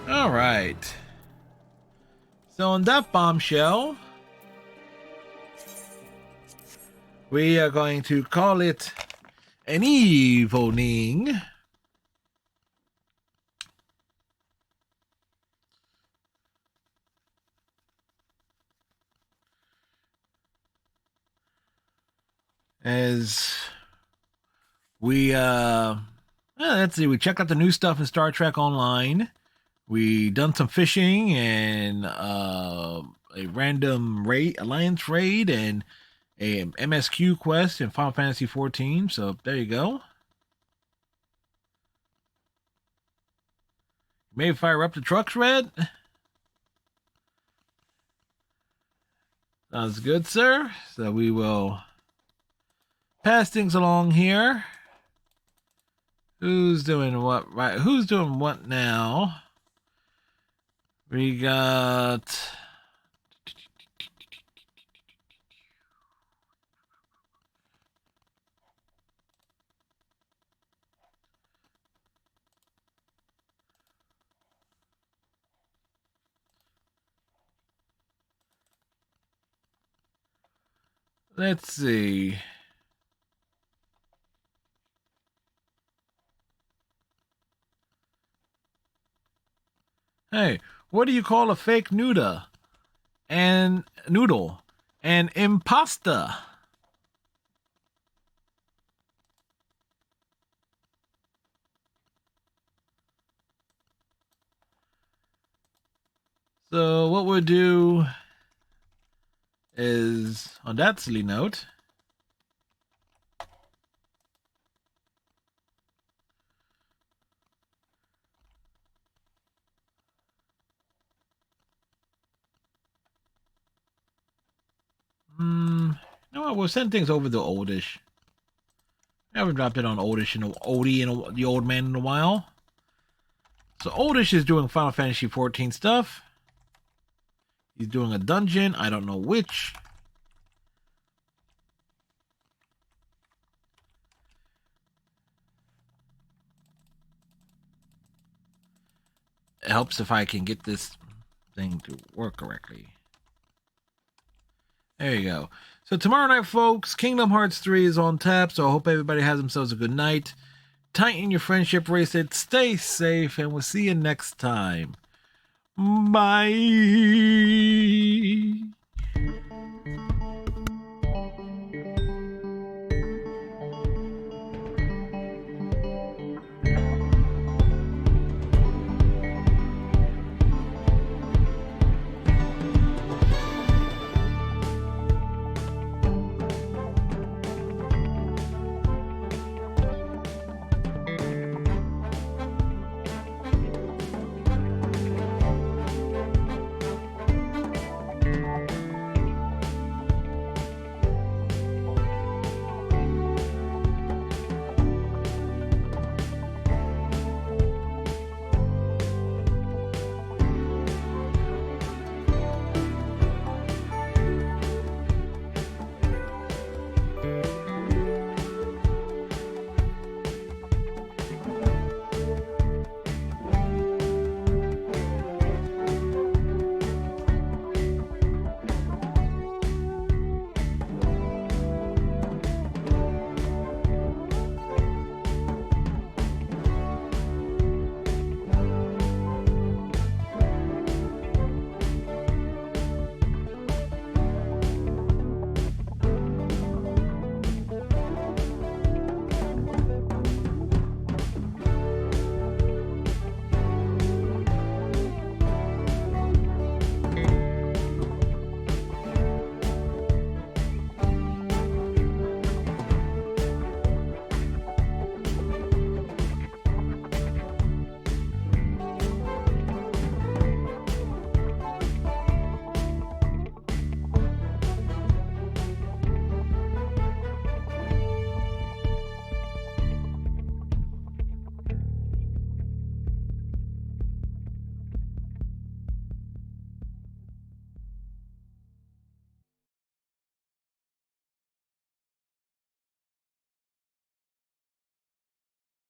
All right. So on that bombshell, we are going to call it an evening. As we let's see, we check out the new stuff in Star Trek Online. We done some fishing and a random raid, alliance raid, and a MSQ quest in Final Fantasy XIV. So there you go. Maybe fire up the trucks, Red. Sounds good, sir. So we will pass things along here. Who's doing what? Right? Who's doing what now? We got. Let's see. Hey, what do you call a fake noodle? An impasta. So what we'll do is, on that silly note, you know what? We'll send things over to Oldish. I haven't dropped it on Oldish and the old man in a while. So Oldish is doing Final Fantasy XIV stuff. He's doing a dungeon. I don't know which. It helps if I can get this thing to work correctly. There you go. So tomorrow night, folks, Kingdom Hearts 3 is on tap, so I hope everybody has themselves a good night. Tighten your friendship bracelet, stay safe, and we'll see you next time. Bye.